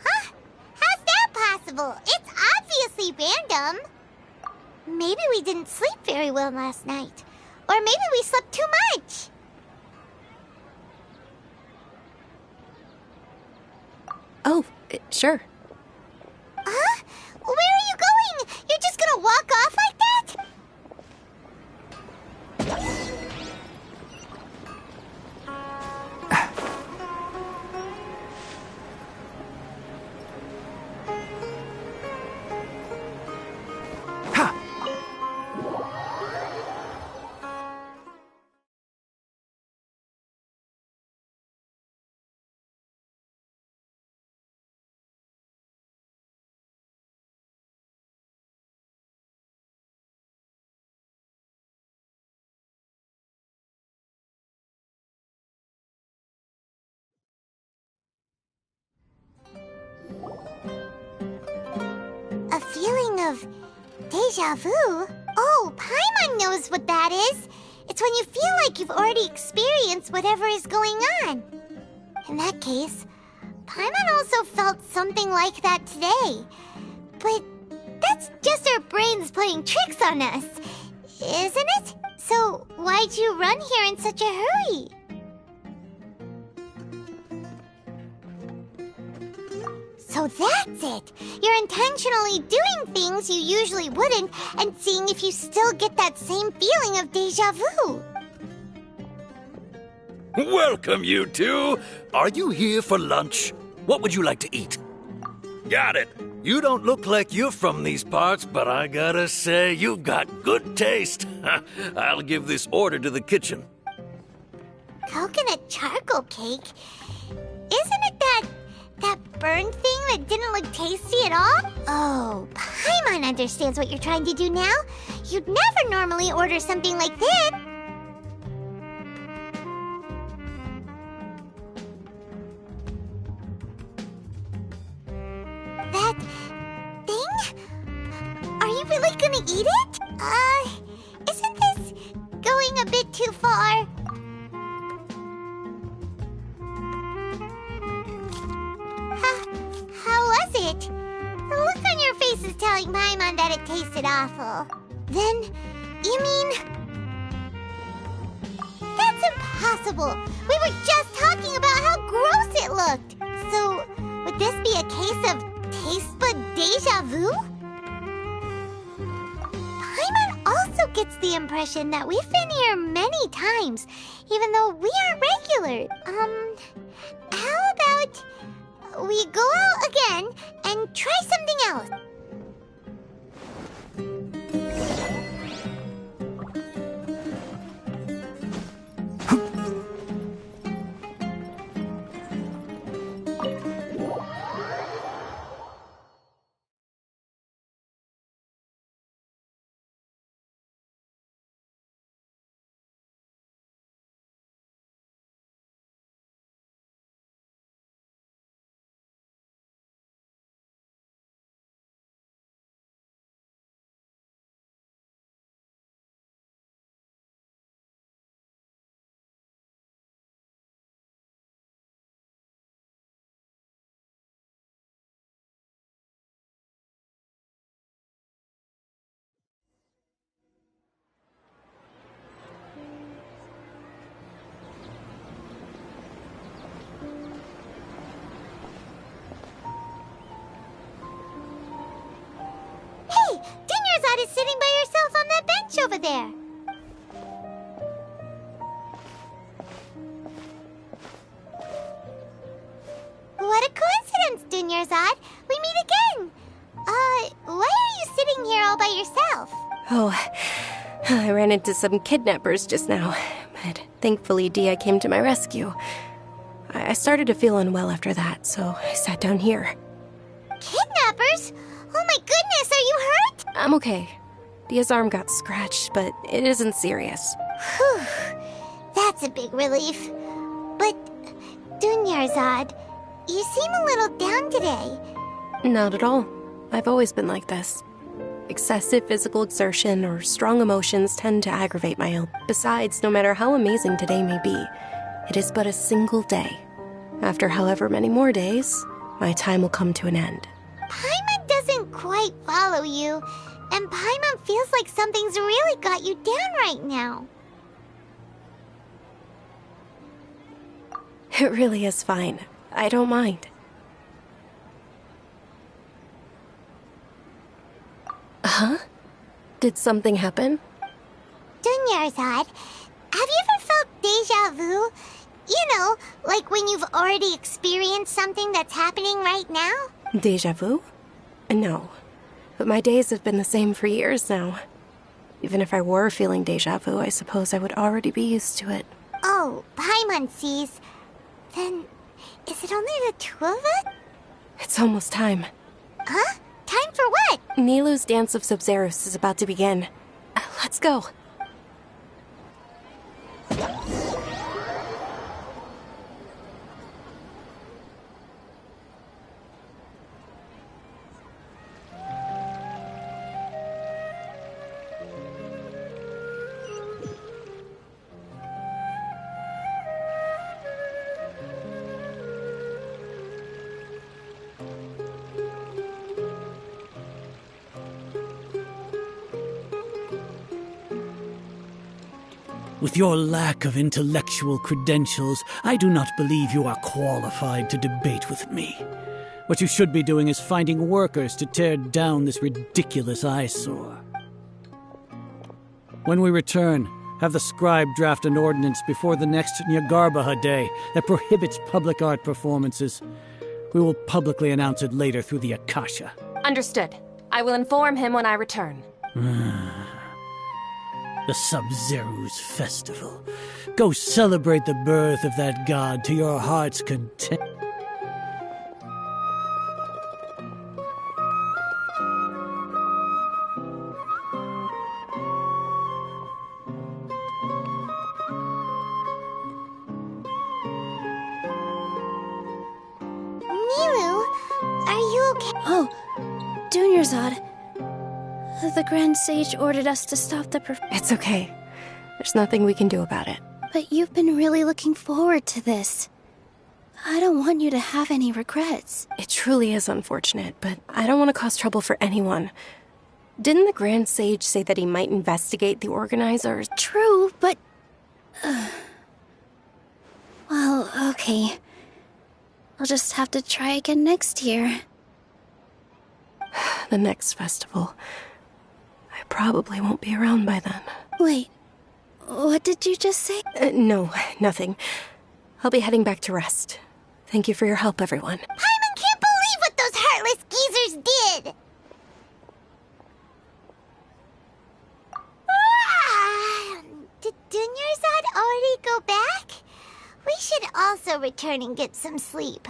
Huh? How's that possible? It's obviously random. Maybe we didn't sleep very well last night. Or maybe we slept too much. Oh, sure. Huh? Where are you going? You're just gonna walk off like that? A feeling of deja vu? Oh, Paimon knows what that is. It's when you feel like you've already experienced whatever is going on. In that case, Paimon also felt something like that today. But that's just our brains playing tricks on us, isn't it? So why'd you run here in such a hurry? So that's it! You're intentionally doing things you usually wouldn't and seeing if you still get that same feeling of deja vu. Welcome, you two! Are you here for lunch? What would you like to eat? Got it! You don't look like you're from these parts, but I gotta say, you've got good taste. I'll give this order to the kitchen. Coconut charcoal cake? Isn't it that burned thing that didn't look tasty at all? Oh, Paimon understands what you're trying to do now. You'd never normally order something like this. That thing? Are you really gonna eat it? Isn't this going a bit too far? How was it? The look on your face is telling Paimon that it tasted awful. Then, you mean... That's impossible! We were just talking about how gross it looked! So, would this be a case of taste bud deja vu? Paimon also gets the impression that we've been here many times, even though we aren't regular. How about... we go out again and try something else. Dunyarzad is sitting by yourself on that bench over there. What a coincidence, Dunyarzad. We meet again. Why are you sitting here all by yourself? Oh, I ran into some kidnappers just now, but thankfully Dia came to my rescue. I started to feel unwell after that, so I sat down here. Kidnappers? Oh my goodness, are you hurt? I'm okay. Dia's arm got scratched, but it isn't serious. Whew, that's a big relief. But, Dunyarzad, you seem a little down today. Not at all. I've always been like this. Excessive physical exertion or strong emotions tend to aggravate my ill. Besides, no matter how amazing today may be, it is but a single day. After however many more days, my time will come to an end. Paimon doesn't quite follow you, and Paimon feels like something's really got you down right now. It really is fine. I don't mind. Huh? Did something happen? Dunyarzad, have you ever felt deja vu? You know, like when you've already experienced something that's happening right now? Deja vu? No. But my days have been the same for years now. Even if I were feeling deja vu, I suppose I would already be used to it. Oh, Paimon sees. Then, is it only the two of us? It's almost time. Huh? Time for what? Nilou's Dance of Sub-Zerus is about to begin. Let's go. With your lack of intellectual credentials, I do not believe you are qualified to debate with me. What you should be doing is finding workers to tear down this ridiculous eyesore. When we return, have the scribe draft an ordinance before the next Nyagarbaha Day that prohibits public art performances. We will publicly announce it later through the Akasha. Understood. I will inform him when I return. The Sub-Zeru's festival. Go celebrate the birth of that god to your heart's content. Nilou, are you okay? Oh, Dunyarzad. The Grand Sage ordered us to stop the It's okay. There's nothing we can do about it. But you've been really looking forward to this. I don't want you to have any regrets. It truly is unfortunate, but I don't want to cause trouble for anyone. Didn't the Grand Sage say that he might investigate the organizers? True, but... well, okay. I'll just have to try again next year. The next festival. I probably won't be around by then. Wait, what did you just say? No, nothing. I'll be heading back to rest. Thank you for your help, everyone. Paimon can't believe what those heartless geezers did! Did Dunyarzad already go back? We should also return and get some sleep.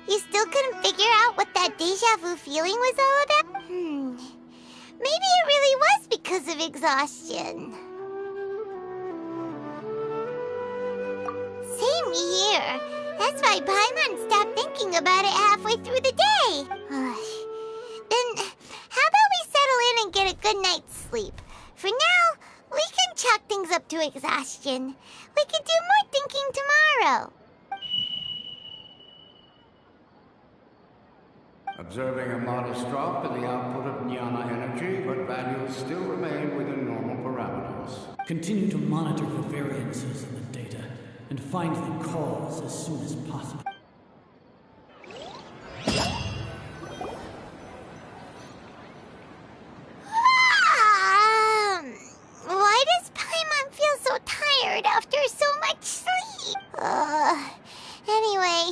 You still couldn't figure out what that deja vu feeling was all about? Maybe it really was because of exhaustion. Same here. That's why Paimon stopped thinking about it halfway through the day. Then, how about we settle in and get a good night's sleep? For now, we can chalk things up to exhaustion. We can do more thinking tomorrow. observing a modest drop in the output of jnana energy, but values still remain within normal parameters. Continue to monitor for variances in the data and find the cause as soon as possible. Why does Paimon feel so tired after so much sleep? Anyway,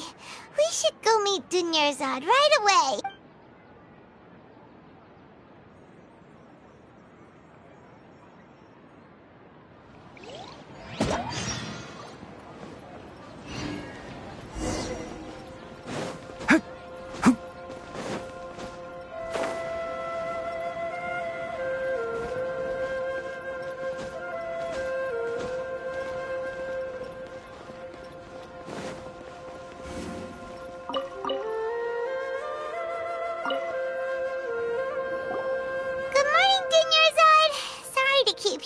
we should go meet Dunyarzad right away.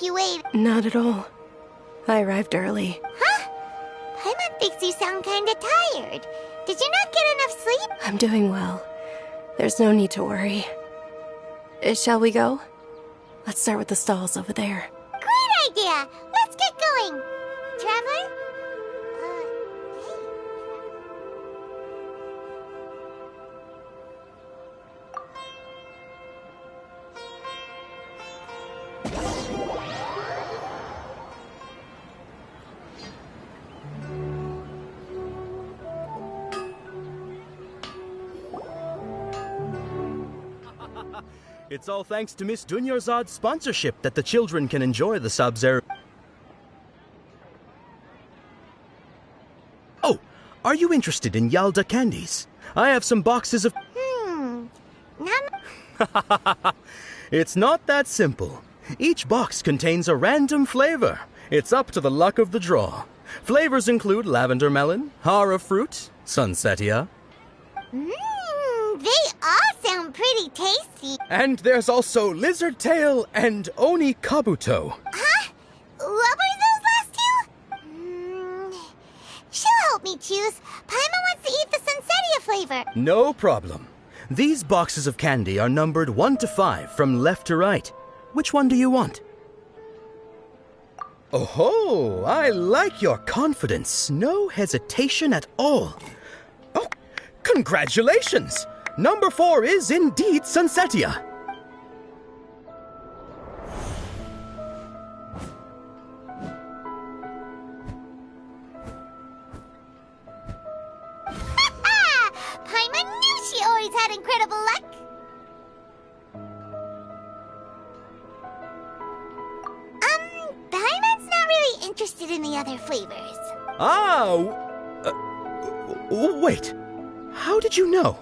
You wait. Not at all. I arrived early. Huh? Paimon thinks you sound kinda tired. Did you not get enough sleep? I'm doing well. There's no need to worry. Shall we go? Let's start with the stalls over there. Great idea! Let's get going! Traveler? It's all thanks to Miss Dunyarzad's sponsorship that the children can enjoy the Sub-Zero. Oh, are you interested in Yalda candies? I have some boxes of... It's not that simple. Each box contains a random flavor. It's up to the luck of the draw. Flavors include lavender melon, hara fruit, sunsetia. They all sound pretty tasty. And there's also lizard tail and oni kabuto. Huh? What were those last two? She'll help me choose. Paimon wants to eat the sunsetia flavor. No problem. These boxes of candy are numbered 1 to 5 from left to right. Which one do you want? Oh, I like your confidence. No hesitation at all. Oh, congratulations! Number 4 is indeed sunsetia. Paimon knew she always had incredible luck. Paimon's not really interested in the other flavors. Wait. How did you know?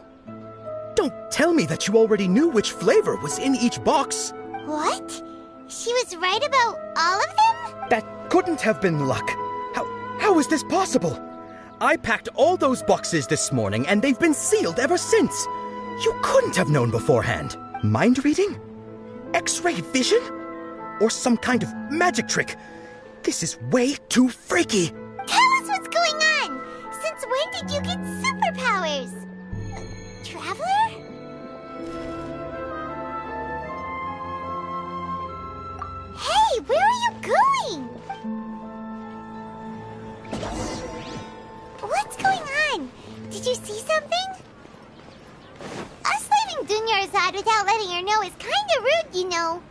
Don't tell me that you already knew which flavor was in each box. What? She was right about all of them? That couldn't have been luck. How is this possible? I packed all those boxes this morning and they've been sealed ever since. You couldn't have known beforehand. Mind reading? X-ray vision? Or some kind of magic trick? This is way too freaky. Tell us what's going on. Since when did you get superpowers? Traveler? Hey, where are you going? What's going on? Did you see something? Us leaving Dunyarzad without letting her know is kinda rude, you know.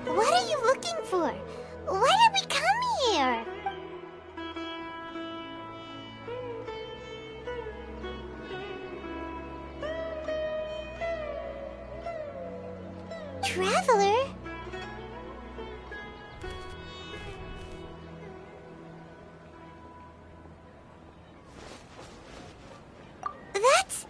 What are you looking for? Why did we come here? Traveler? That's...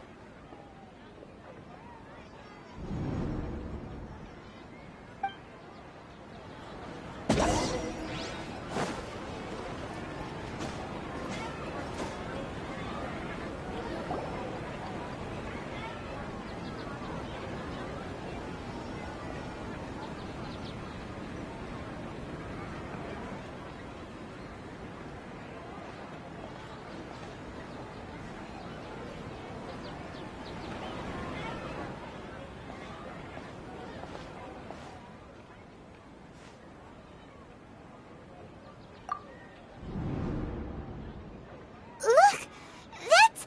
Look! That's...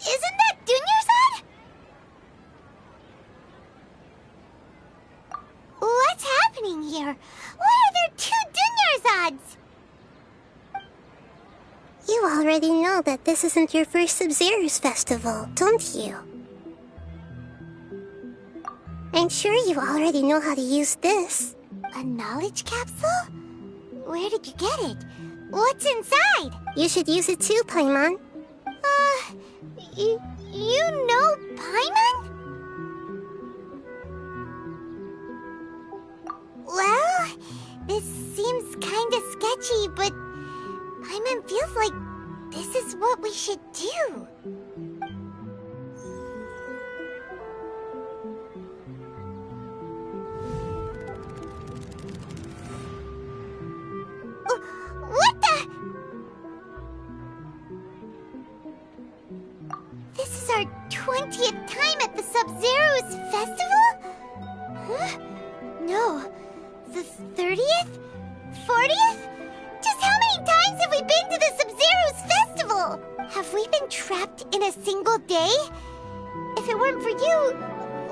Isn't that Dunyarzad? What's happening here? Why are there two Dunyarzads? You already know that this isn't your first Sub-Zero's festival, don't you? I'm sure you already know how to use this. A knowledge capsule? Where did you get it? What's inside? You should use it too, Paimon. You know Paimon? Well, this seems kinda sketchy, but Paimon feels like this is what we should do. What the? This is our 20th time at the Sub-Zero's festival? Huh? No. The 30th? 40th? Just how many times have we been to the Sub-Zero's festival? Have we been trapped in a single day? If it weren't for you,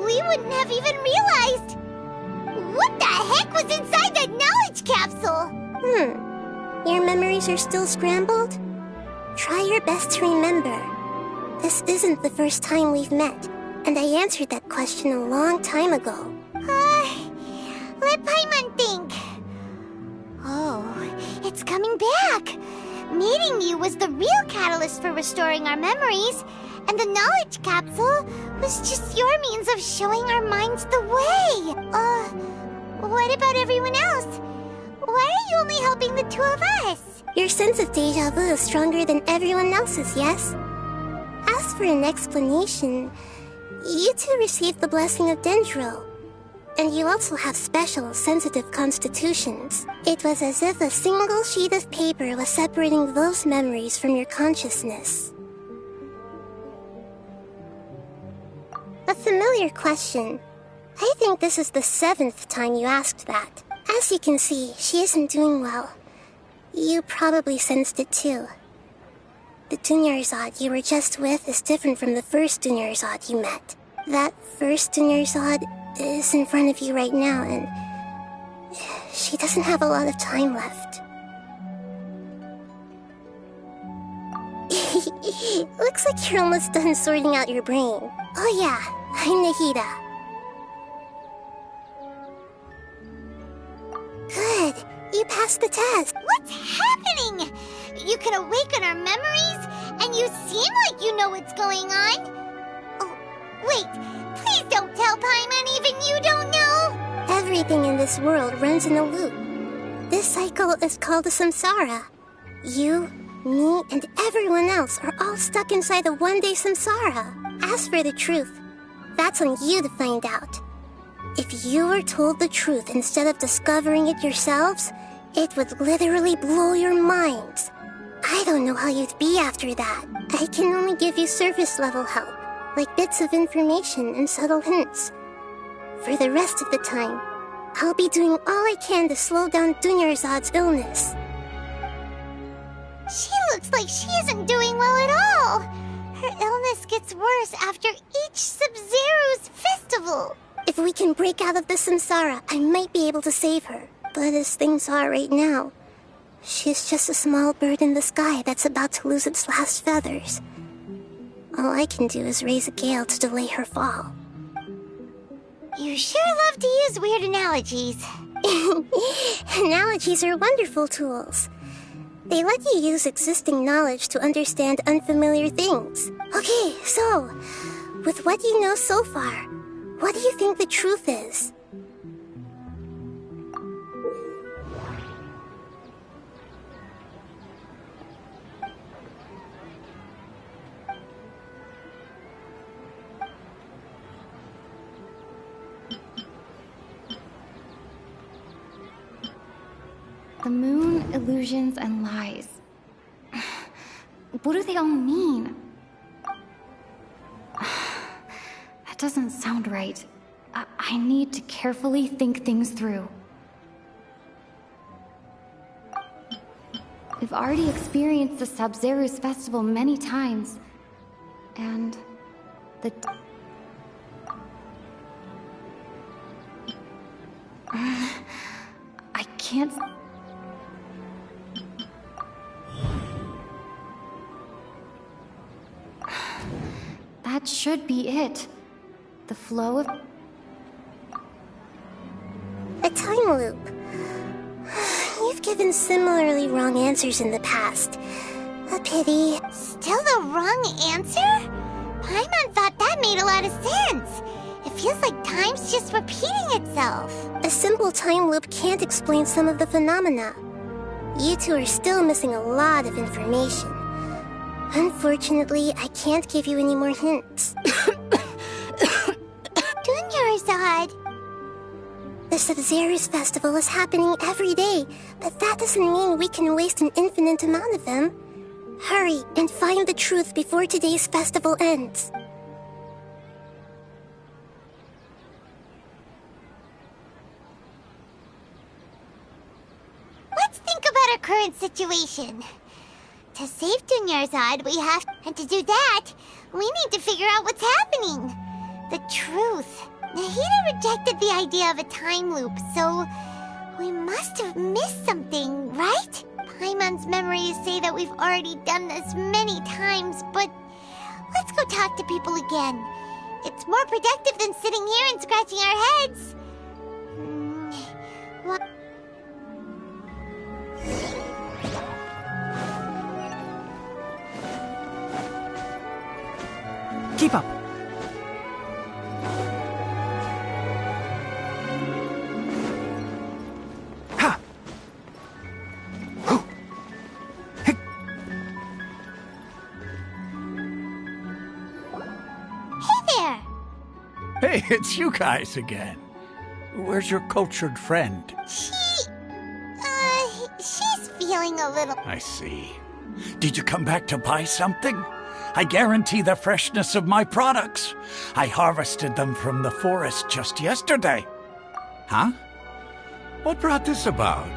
we wouldn't have even realized. What the heck was inside that knowledge capsule? Your memories are still scrambled? Try your best to remember. This isn't the first time we've met, and I answered that question a long time ago. Let Paimon think. Oh, it's coming back. Meeting you was the real catalyst for restoring our memories, and the knowledge capsule was just your means of showing our minds the way. What about everyone else? Why are you only helping the two of us? Your sense of deja vu is stronger than everyone else's, yes? As for an explanation, you two received the blessing of Dendro. And you also have special, sensitive constitutions. It was as if a single sheet of paper was separating those memories from your consciousness. A familiar question. I think this is the 7th time you asked that. As you can see, she isn't doing well. You probably sensed it too. The Dunyarzad you were just with is different from the first Dunyarzad you met. That first Dunyarzad is in front of you right now, and she doesn't have a lot of time left. Looks like you're almost done sorting out your brain. Oh yeah, I'm Nahida. Good, you passed the test. What's happening? You can awaken our memories, and you seem like you know what's going on. Oh, wait, please don't tell Paimon even you don't know. Everything in this world runs in a loop. This cycle is called a samsara. You, me, and everyone else are all stuck inside a one-day samsara. As for the truth, that's on you to find out. If you were told the truth instead of discovering it yourselves, it would literally blow your minds. I don't know how you'd be after that. I can only give you surface-level help, like bits of information and subtle hints. For the rest of the time, I'll be doing all I can to slow down Dunyarzad's illness. She looks like she isn't doing well at all. Her illness gets worse after each Sub-Zero's festival. If we can break out of the samsara, I might be able to save her. But as things are right now, she's just a small bird in the sky that's about to lose its last feathers. All I can do is raise a gale to delay her fall. You sure love to use weird analogies. Analogies are wonderful tools. They let you use existing knowledge to understand unfamiliar things. Okay, so, with what you know so far, what do you think the truth is? The moon, illusions, and lies. What do they all mean? That doesn't sound right. I need to carefully think things through. We've already experienced the Sabzeruz festival many times. And the... I can't... That should be it. The flow of... A time loop. You've given similarly wrong answers in the past. A pity. Still the wrong answer? Paimon thought that made a lot of sense. It feels like time's just repeating itself. A simple time loop can't explain some of the phenomena. You two are still missing a lot of information. Unfortunately, I can't give you any more hints. Dunyarzad! The Sabzeruz festival is happening every day, but that doesn't mean we can waste an infinite amount of them. Hurry and find the truth before today's festival ends. Let's think about our current situation. To save Dunyarzad, we have... And to do that, we need to figure out what's happening. The truth. Nahida rejected the idea of a time loop, so... we must have missed something, right? Paimon's memories say that we've already done this many times, but... let's go talk to people again. It's more productive than sitting here and scratching our heads. What? Keep up. Ha! Hey there! Hey, it's you guys again. Where's your cultured friend? She's feeling a little... I see. Did you come back to buy something? I guarantee the freshness of my products. I harvested them from the forest just yesterday. Huh? What brought this about?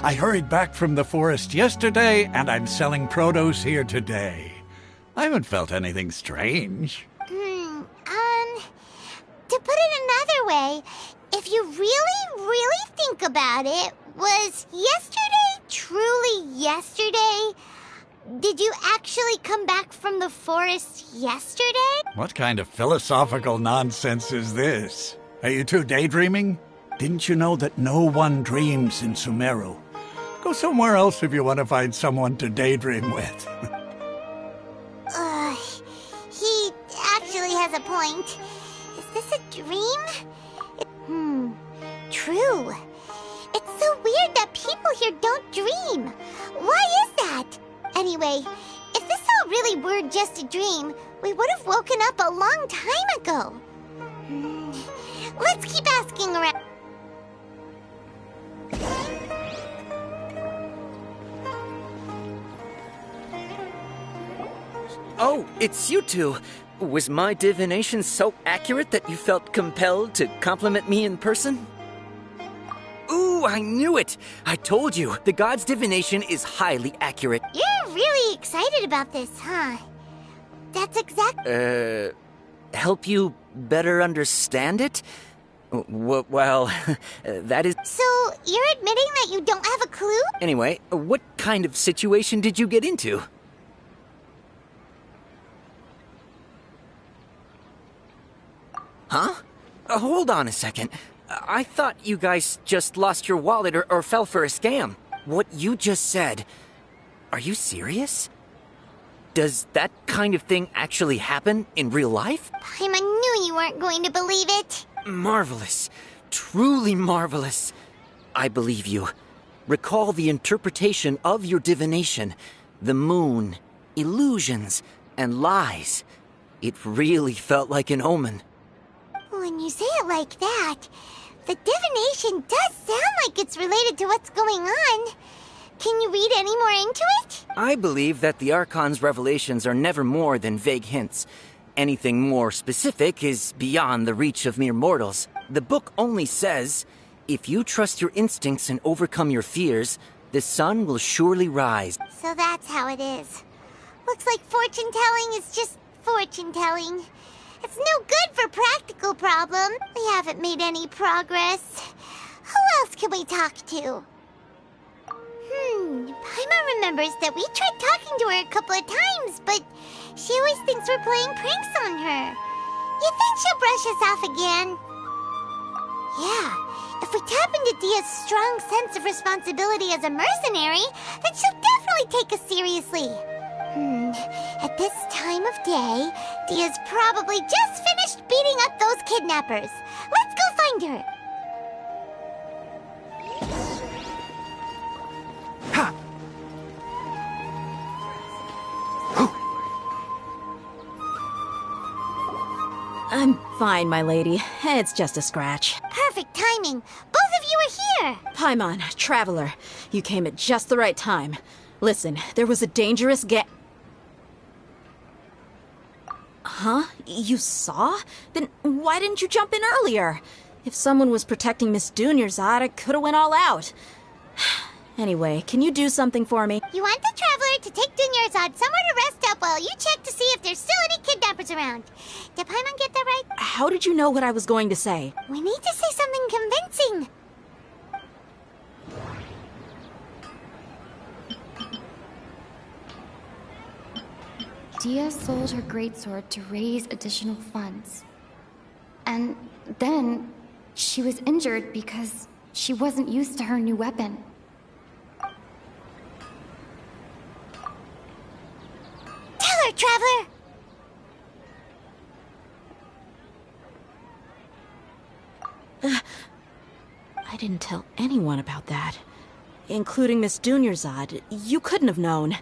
I hurried back from the forest yesterday, and I'm selling produce here today. I haven't felt anything strange. To put it another way, if you really think about it, was yesterday truly yesterday? Did you actually come back from the forest yesterday? What kind of philosophical nonsense is this? Are you two daydreaming? Didn't you know that no one dreams in Sumeru? Go somewhere else if you want to find someone to daydream with. He actually has a point. Is this a dream? True. It's so weird that people here don't dream. Why is that? Anyway, if this all really were just a dream, we would have woken up a long time ago. Let's keep asking around. Oh, it's you two. Was my divination so accurate that you felt compelled to compliment me in person? Ooh, I knew it! I told you, the god's divination is highly accurate. You're really excited about this, huh? That's exactly... Help you better understand it? Well, that is... So, you're admitting that you don't have a clue? Anyway, what kind of situation did you get into? Huh? Hold on a second. I thought you guys just lost your wallet or fell for a scam. What you just said... Are you serious? Does that kind of thing actually happen in real life? Paimon knew you weren't going to believe it. Marvelous. Truly marvelous. I believe you. Recall the interpretation of your divination. The moon, illusions, and lies. It really felt like an omen. When you say it like that, the divination does sound like it's related to what's going on. Can you read any more into it? I believe that the Archon's revelations are never more than vague hints. Anything more specific is beyond the reach of mere mortals. The book only says, if you trust your instincts and overcome your fears, the sun will surely rise. So that's how it is. Looks like fortune-telling is just fortune-telling. It's no good for practical problems. We haven't made any progress. Who else can we talk to? Paimon remembers that we tried talking to her a couple of times, but she always thinks we're playing pranks on her. You think she'll brush us off again? Yeah, if we tap into Dia's strong sense of responsibility as a mercenary, then she'll definitely take us seriously. At this time of day, Dia's probably just finished beating up those kidnappers. Let's go find her. I'm fine, my lady. It's just a scratch. Perfect timing. Both of you are here. Paimon, Traveler, you came at just the right time. Listen, there was a dangerous Huh? You saw? Then why didn't you jump in earlier? If someone was protecting Miss Dunyarzad, I could have went all out. Anyway, can you do something for me? You want the Traveler to take Dunyarzad somewhere to rest up while you check to see if there's still any kidnappers around. Did Paimon get that right? How did you know what I was going to say? We need to say something convincing. Dia sold her greatsword to raise additional funds. And then she was injured because she wasn't used to her new weapon. Tell her, Traveler! I didn't tell anyone about that. Including Miss Dunyarzad. You couldn't have known.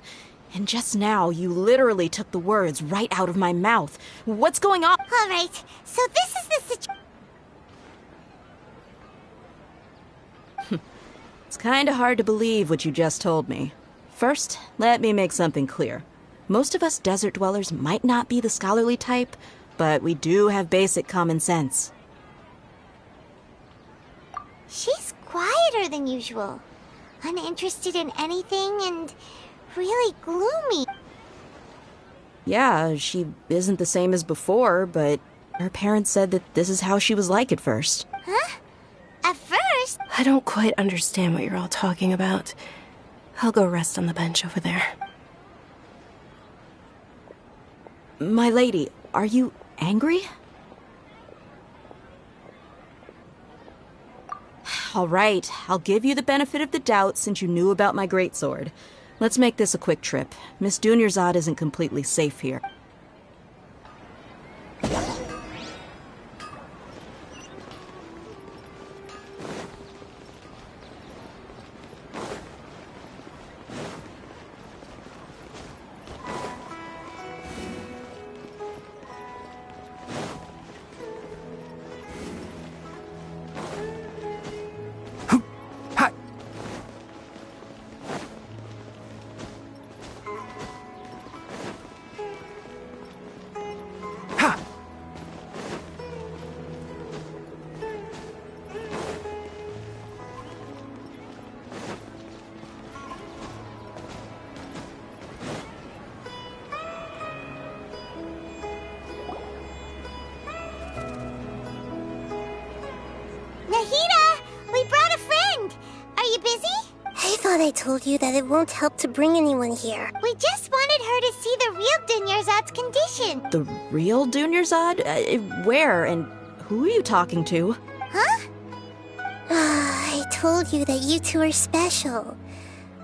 And just now, you literally took the words right out of my mouth. What's going on? All right, so this is the situation. It's kinda hard to believe what you just told me. First, let me make something clear. Most of us desert dwellers might not be the scholarly type, but we do have basic common sense. She's quieter than usual. Uninterested in anything and really gloomy. Yeah, she isn't the same as before, but her parents said that this is how she was like at first. Huh? At first? I don't quite understand what you're all talking about. I'll go rest on the bench over there. My lady, are you angry? All right, I'll give you the benefit of the doubt since you knew about my greatsword. Let's make this a quick trip. Miss Dunyarzad isn't completely safe here. thought I told you that it won't help to bring anyone here. We just wanted her to see the real Dunyarzad's condition. The real Dunyarzad? Where and who are you talking to? Huh? I told you that you two are special.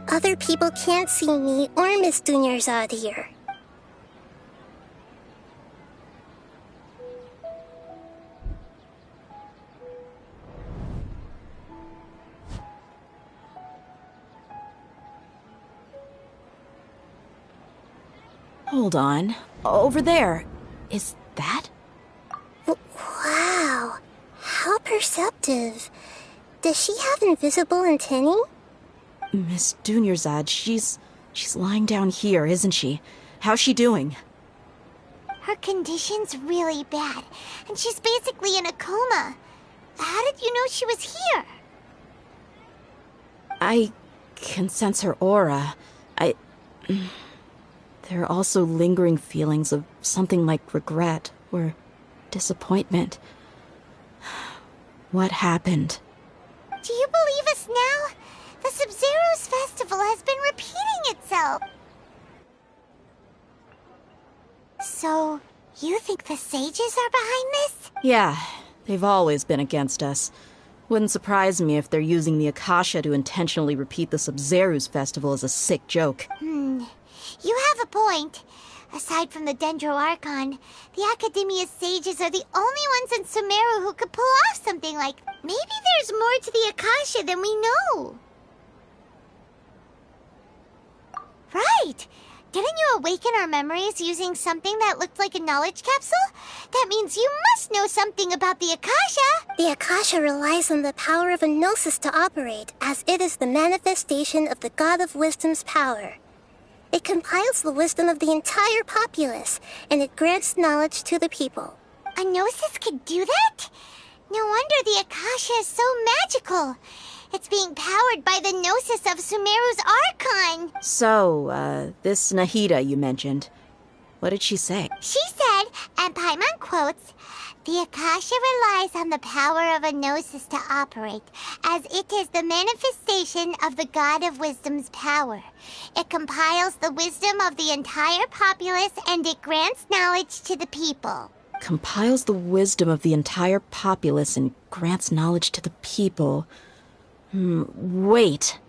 Other people can't see me or Miss Dunyarzad here. Hold on. Over there. Is that? Wow. How perceptive. Does she have invisible antennae? Miss Dunyarzad, she's lying down here, isn't she? How's she doing? Her condition's really bad, and she's basically in a coma. How did you know she was here? I can sense her aura. There are also lingering feelings of something like regret or disappointment. What happened? Do you believe us now? The SUMERU's festival has been repeating itself. So, you think the sages are behind this? Yeah, they've always been against us. Wouldn't surprise me if they're using the Akasha to intentionally repeat the SUMERU's festival as a sick joke. You have a point. Aside from the Dendro Archon, the Academia's sages are the only ones in SUMERU who could pull off something like... Maybe there's more to the Akasha than we know. Right! Didn't you awaken our memories using something that looked like a knowledge capsule? That means you must know something about the Akasha! The Akasha relies on the power of a gnosis to operate, as it is the manifestation of the God of Wisdom's power. It compiles the wisdom of the entire populace, and it grants knowledge to the people. A gnosis could do that? No wonder the Akasha is so magical. It's being powered by the gnosis of SUMERU's Archon. So, this Nahida you mentioned, what did she say? She said, and Paimon quotes, "The Akasha relies on the power of a gnosis to operate, as it is the manifestation of the God of Wisdom's power. It compiles the wisdom of the entire populace, and it grants knowledge to the people." Compiles the wisdom of the entire populace and grants knowledge to the people. Wait.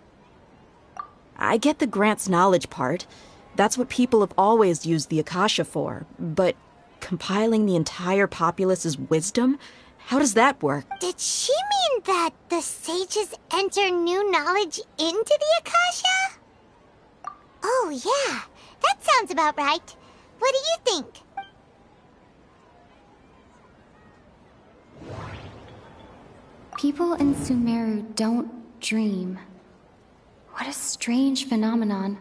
I get the grants knowledge part. That's what people have always used the Akasha for. But compiling the entire populace's wisdom? How does that work? Did she mean that the sages enter new knowledge into the Akasha? Oh, yeah. That sounds about right. What do you think? People in SUMERU don't dream. What a strange phenomenon.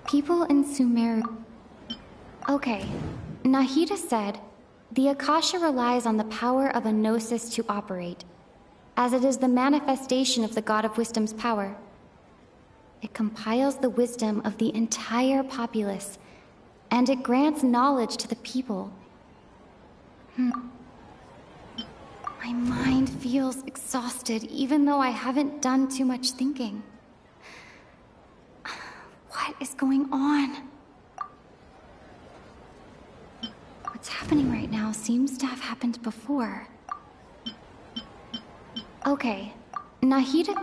People in SUMERU... Okay, Nahida said, the Akasha relies on the power of a gnosis to operate, as it is the manifestation of the God of Wisdom's power. It compiles the wisdom of the entire populace, and it grants knowledge to the people. My mind feels exhausted, even though I haven't done too much thinking. What is going on? What's happening right now seems to have happened before. Okay, Nahida...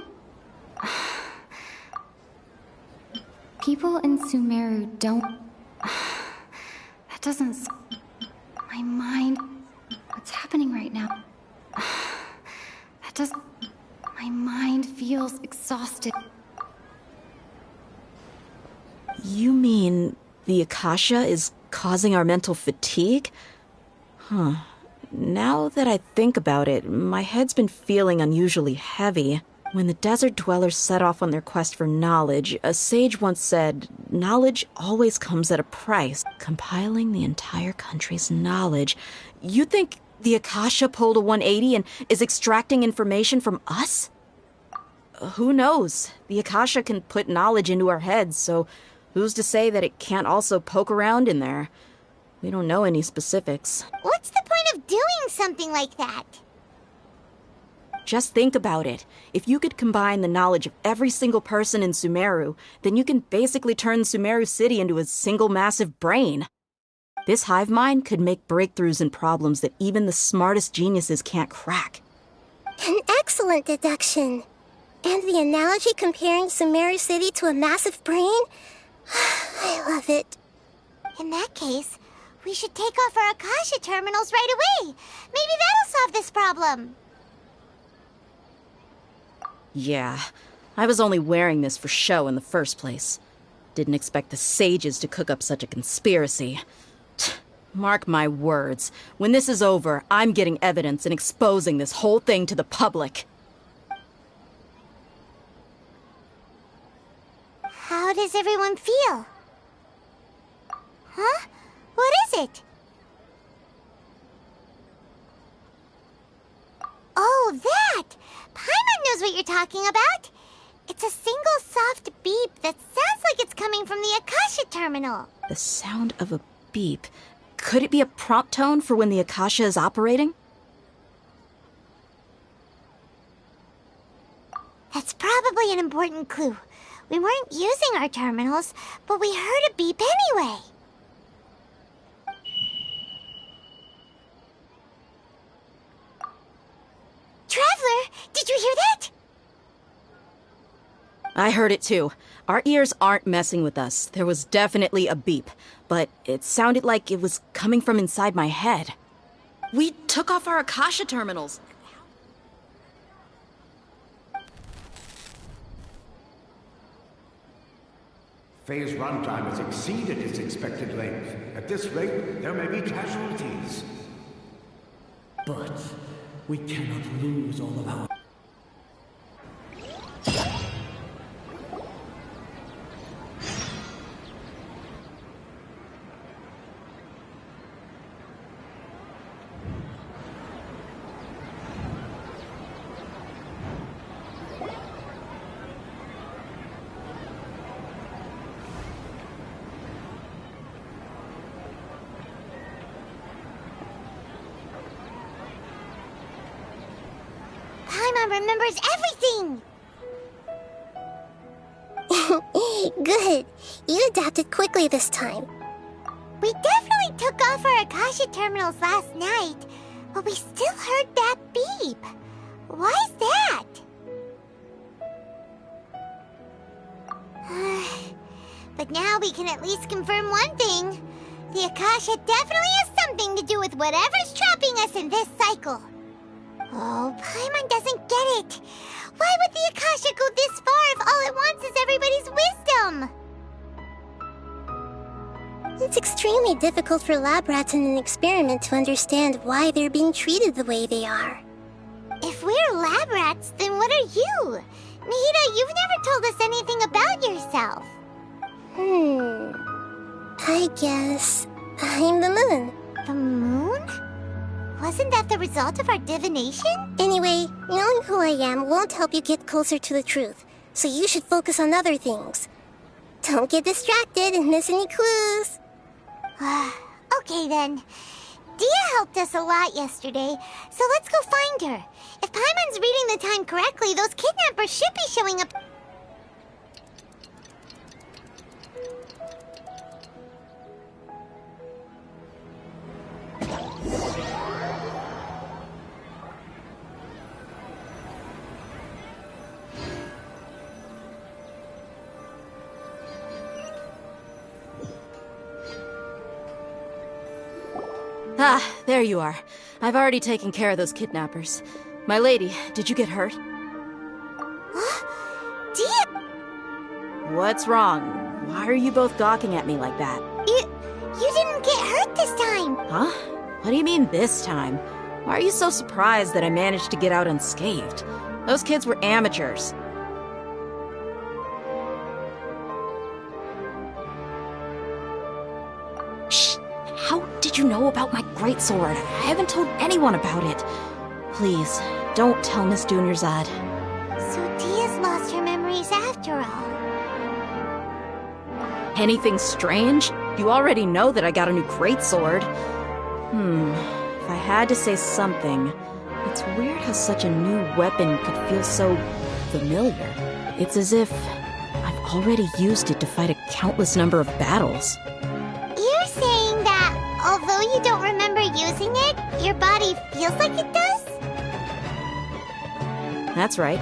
People in SUMERU don't... That doesn't... My mind... What's happening right now? That doesn't... My mind feels exhausted. You mean the Akasha is causing our mental fatigue? Huh. Now that I think about it, my head's been feeling unusually heavy. When the desert dwellers set off on their quest for knowledge, a sage once said, knowledge always comes at a price. Compiling the entire country's knowledge. You think the Akasha pulled a 180 and is extracting information from us? Who knows? The Akasha can put knowledge into our heads, so who's to say that it can't also poke around in there? We don't know any specifics. What's the point of doing something like that? Just think about it. If you could combine the knowledge of every single person in Sumeru, then you can basically turn Sumeru City into a single massive brain. This hive mind could make breakthroughs in problems that even the smartest geniuses can't crack. An excellent deduction. And the analogy comparing Sumeru City to a massive brain? I love it. In that case, we should take off our Akasha terminals right away. Maybe that'll solve this problem. Yeah, I was only wearing this for show in the first place. Didn't expect the sages to cook up such a conspiracy. Mark my words, when this is over, I'm getting evidence and exposing this whole thing to the public. How does everyone feel? Huh? What is it? Oh, that! Paimon knows what you're talking about. It's a single soft beep that sounds like it's coming from the Akasha terminal. The sound of a beep. Could it be a prompt tone for when the Akasha is operating? That's probably an important clue. We weren't using our terminals, but we heard a beep anyway. Traveler, did you hear that? I heard it too. Our ears aren't messing with us. There was definitely a beep, but it sounded like it was coming from inside my head. We took off our Akasha terminals. Phase runtime has exceeded its expected length. At this rate, there may be casualties. But we cannot lose all of our... Paimon remembers everything! Good. You adapted quickly this time. We definitely took off our Akasha terminals last night, but we still heard that beep. Why is that? But now we can at least confirm one thing. The Akasha definitely has something to do with whatever's trapping us in this cycle. Oh, Paimon doesn't get it. Why would the Akasha go this far if all it wants is everybody's wisdom? It's extremely difficult for lab rats in an experiment to understand why they're being treated the way they are. If we're lab rats, then what are you? Nahida, you've never told us anything about yourself. I guess I'm the moon. The moon? Wasn't that the result of our divination? Anyway, knowing who I am won't help you get closer to the truth, so you should focus on other things. Don't get distracted and miss any clues. Okay then. Dia helped us a lot yesterday, so let's go find her. If Paimon's reading the time correctly, those kidnappers should be showing up. Ah, there you are. I've already taken care of those kidnappers. My lady, did you get hurt? Dia! What's wrong? Why are you both gawking at me like that? You didn't get hurt this time! Huh? What do you mean this time? Why are you so surprised that I managed to get out unscathed? Those kids were amateurs. Shh! How did you know about my greatsword? I haven't told anyone about it. Please, don't tell Miss Dunyarzad. So Dia's lost her memories after all. Anything strange? You already know that I got a new greatsword. If I had to say something, It's weird how such a new weapon could feel so familiar. It's as if I've already used it to fight a countless number of battles. You're saying that although you don't remember using it, your body feels like it does? That's right.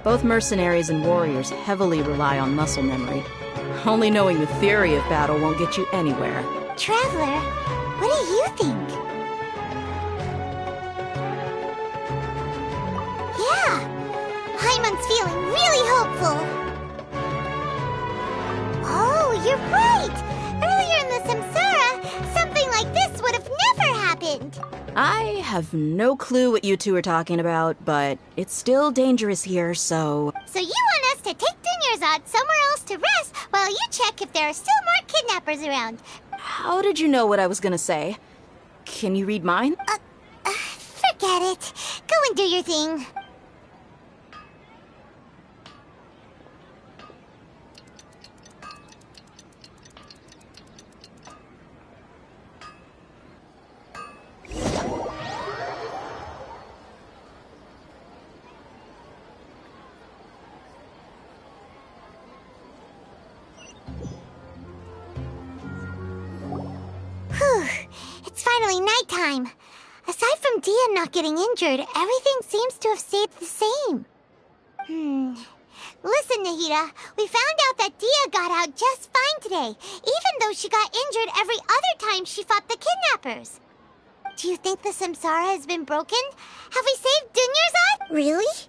Both mercenaries and warriors heavily rely on muscle memory. Only knowing the theory of battle won't get you anywhere. Traveler, what do you think? Yeah, Paimon's feeling really hopeful. Oh, you're right! Earlier in the Samsara, something like this would have never happened. I have no clue what you two are talking about, but it's still dangerous here, so... So you want us to take Dunyarzad somewhere else to rest while you check if there are still more kidnappers around? How did you know what I was gonna say? Can you read mine? Forget it. Go and do your thing. It's finally nighttime. Aside from Dia not getting injured, everything seems to have stayed the same. Listen, Nahida, we found out that Dia got out just fine today, even though she got injured every other time she fought the kidnappers. Do you think the Samsara has been broken? Have we saved Dunyarzad? Really?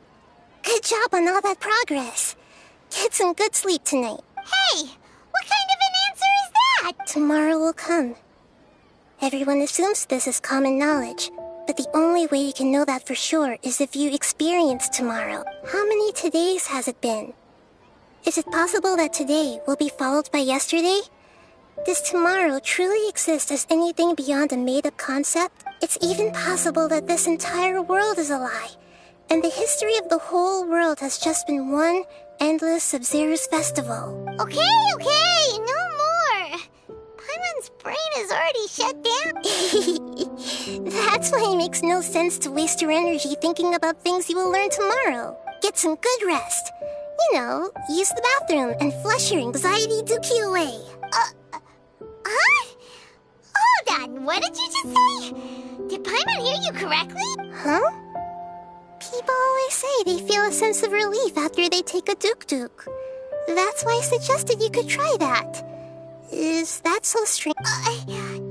Good job on all that progress. Get some good sleep tonight. Hey, what kind of an answer is that? Tomorrow will come. Everyone assumes this is common knowledge, but the only way you can know that for sure is if you experience tomorrow. How many todays has it been? Is it possible that today will be followed by yesterday? Does tomorrow truly exist as anything beyond a made-up concept? It's even possible that this entire world is a lie, and the history of the whole world has just been one endless Sub-Zero's festival. Okay, no more. Paimon's brain is already shut down. That's why it makes no sense to waste your energy thinking about things you will learn tomorrow. Get some good rest. You know, use the bathroom and flush your anxiety dookie away. Huh? Hold on, what did you just say? Did Paimon hear you correctly? Huh? People always say they feel a sense of relief after they take a duk-duk. That's why I suggested you could try that. Is that so strange?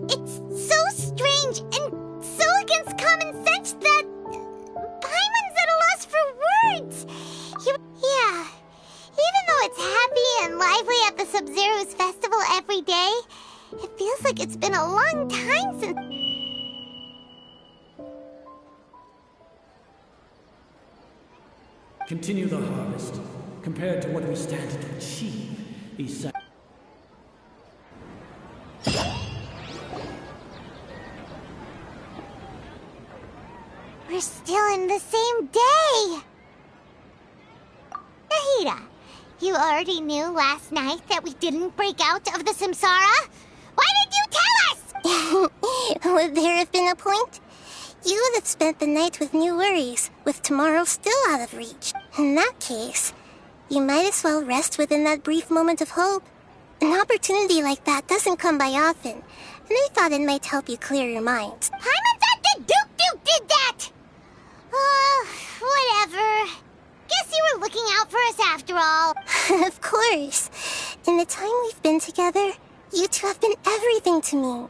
It's so strange and so against common sense that Paimon's at a loss for words. Yeah, even though it's happy and lively at the Sub-Zero's festival every day, it feels like it's been a long time since... Continue the harvest. Compared to what we stand to achieve, these... We're still in the same day! Nahida, you already knew last night that we didn't break out of the Samsara? Why did you tell us? Would there have been a point? You would have spent the night with new worries, with tomorrow still out of reach. In that case, you might as well rest within that brief moment of hope. An opportunity like that doesn't come by often, and I thought it might help you clear your mind. Paimon thought the Duke did that! Whatever. Guess you were looking out for us after all. Of course. In the time we've been together, you two have been everything to me.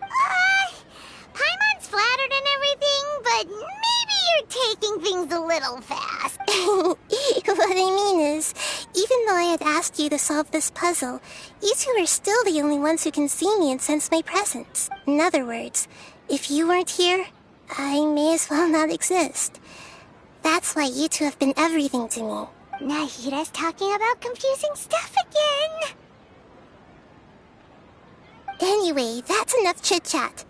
Paimon's flattered and everything, but maybe you're taking things a little fast. What I mean is, even though I had asked you to solve this puzzle, you two are still the only ones who can see me and sense my presence. In other words, if you weren't here, I may as well not exist. That's why you two have been everything to me. Nahida's talking about confusing stuff again. Anyway, that's enough chit-chat.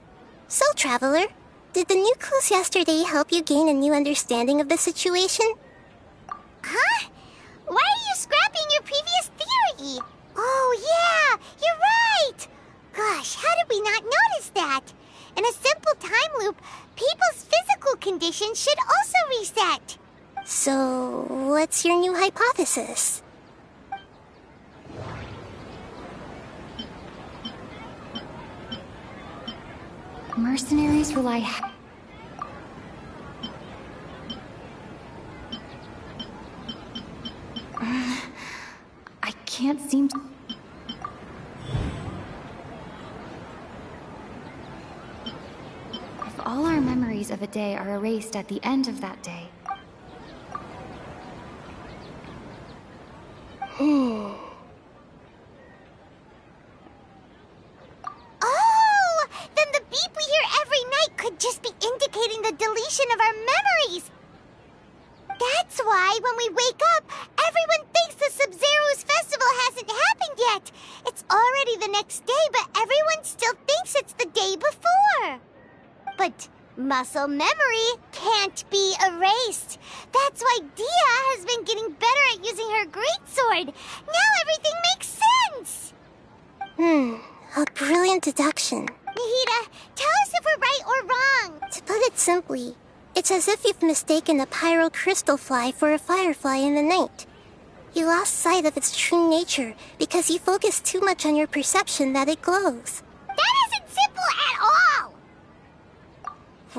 So, Traveler, did the new clues yesterday help you gain a new understanding of the situation? Huh? Why are you scrapping your previous theory? Oh, yeah, you're right! Gosh, how did we not notice that? In a simple time loop, people's physical conditions should also reset. So, what's your new hypothesis? Mercenaries rely I can't seem to... If all our memories of a day are erased at the end of that day... Oh! Then the beep we hear every night could just be indicating the deletion of our memories! That's why, when we wake up, everyone thinks the Sub-Zero's festival hasn't happened yet. It's already the next day, but everyone still thinks it's the day before. But muscle memory can't be erased. That's why Dia has been getting better at using her greatsword. Now everything makes sense. A brilliant deduction. Nahida, tell us if we're right or wrong. To put it simply, it's as if you've mistaken a pyro crystal fly for a firefly in the night. You lost sight of its true nature because you focused too much on your perception that it glows. That isn't simple at all!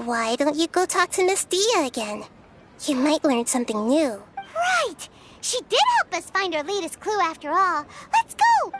Why don't you go talk to Miss Dia again? You might learn something new. Right! She did help us find our latest clue after all. Let's go!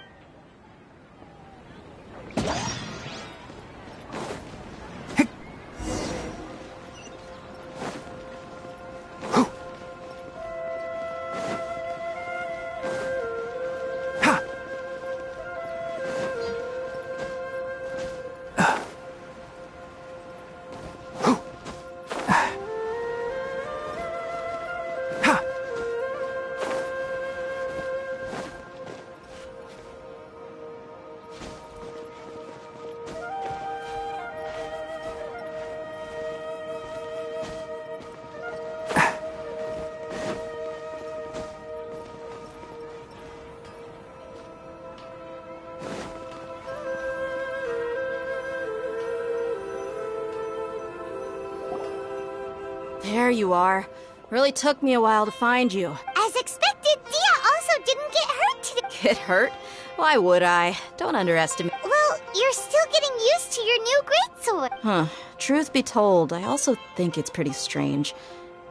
There you are. Really took me a while to find you. As expected, Dia also didn't get hurt today. Get hurt? Why would I? Don't underestimate. Well, you're still getting used to your new greatsword. Huh. Truth be told, I also think it's pretty strange.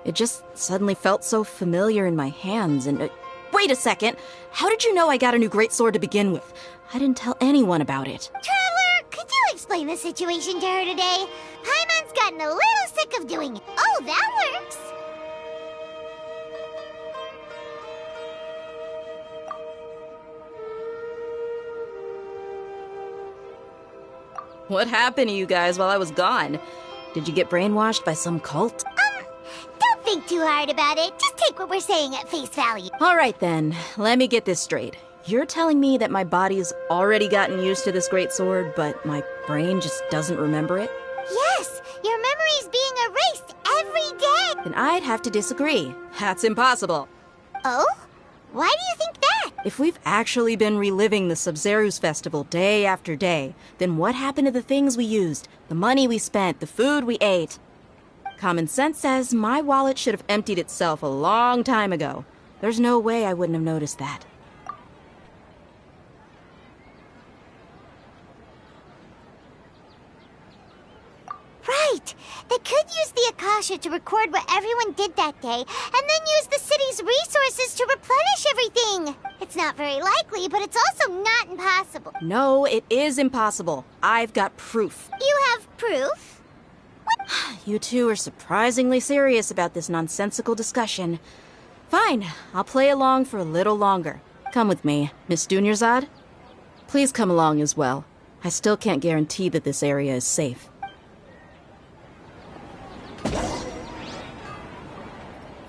It just suddenly felt so familiar in my hands and... wait a second! How did you know I got a new greatsword to begin with? I didn't tell anyone about it. Traveler, could you explain the situation to her today? Paimon's gotten a little sick of doing it. Oh, that works! What happened to you guys while I was gone? Did you get brainwashed by some cult? Don't think too hard about it. Just take what we're saying at face value. Alright then, let me get this straight. You're telling me that my body's already gotten used to this greatsword, but my brain just doesn't remember it? Yes, your memory's being erased every day. Then I'd have to disagree. That's impossible. Oh? Why do you think that? If we've actually been reliving the Sub-Zeru's festival day after day, then what happened to the things we used, the money we spent, the food we ate? Common sense says my wallet should have emptied itself a long time ago. There's no way I wouldn't have noticed that. Right! They could use the Akasha to record what everyone did that day, and then use the city's resources to replenish everything! It's not very likely, but it's also not impossible. No, it is impossible. I've got proof. You have proof? You two are surprisingly serious about this nonsensical discussion. Fine, I'll play along for a little longer. Come with me, Miss Dunyarzad. Please come along as well. I still can't guarantee that this area is safe.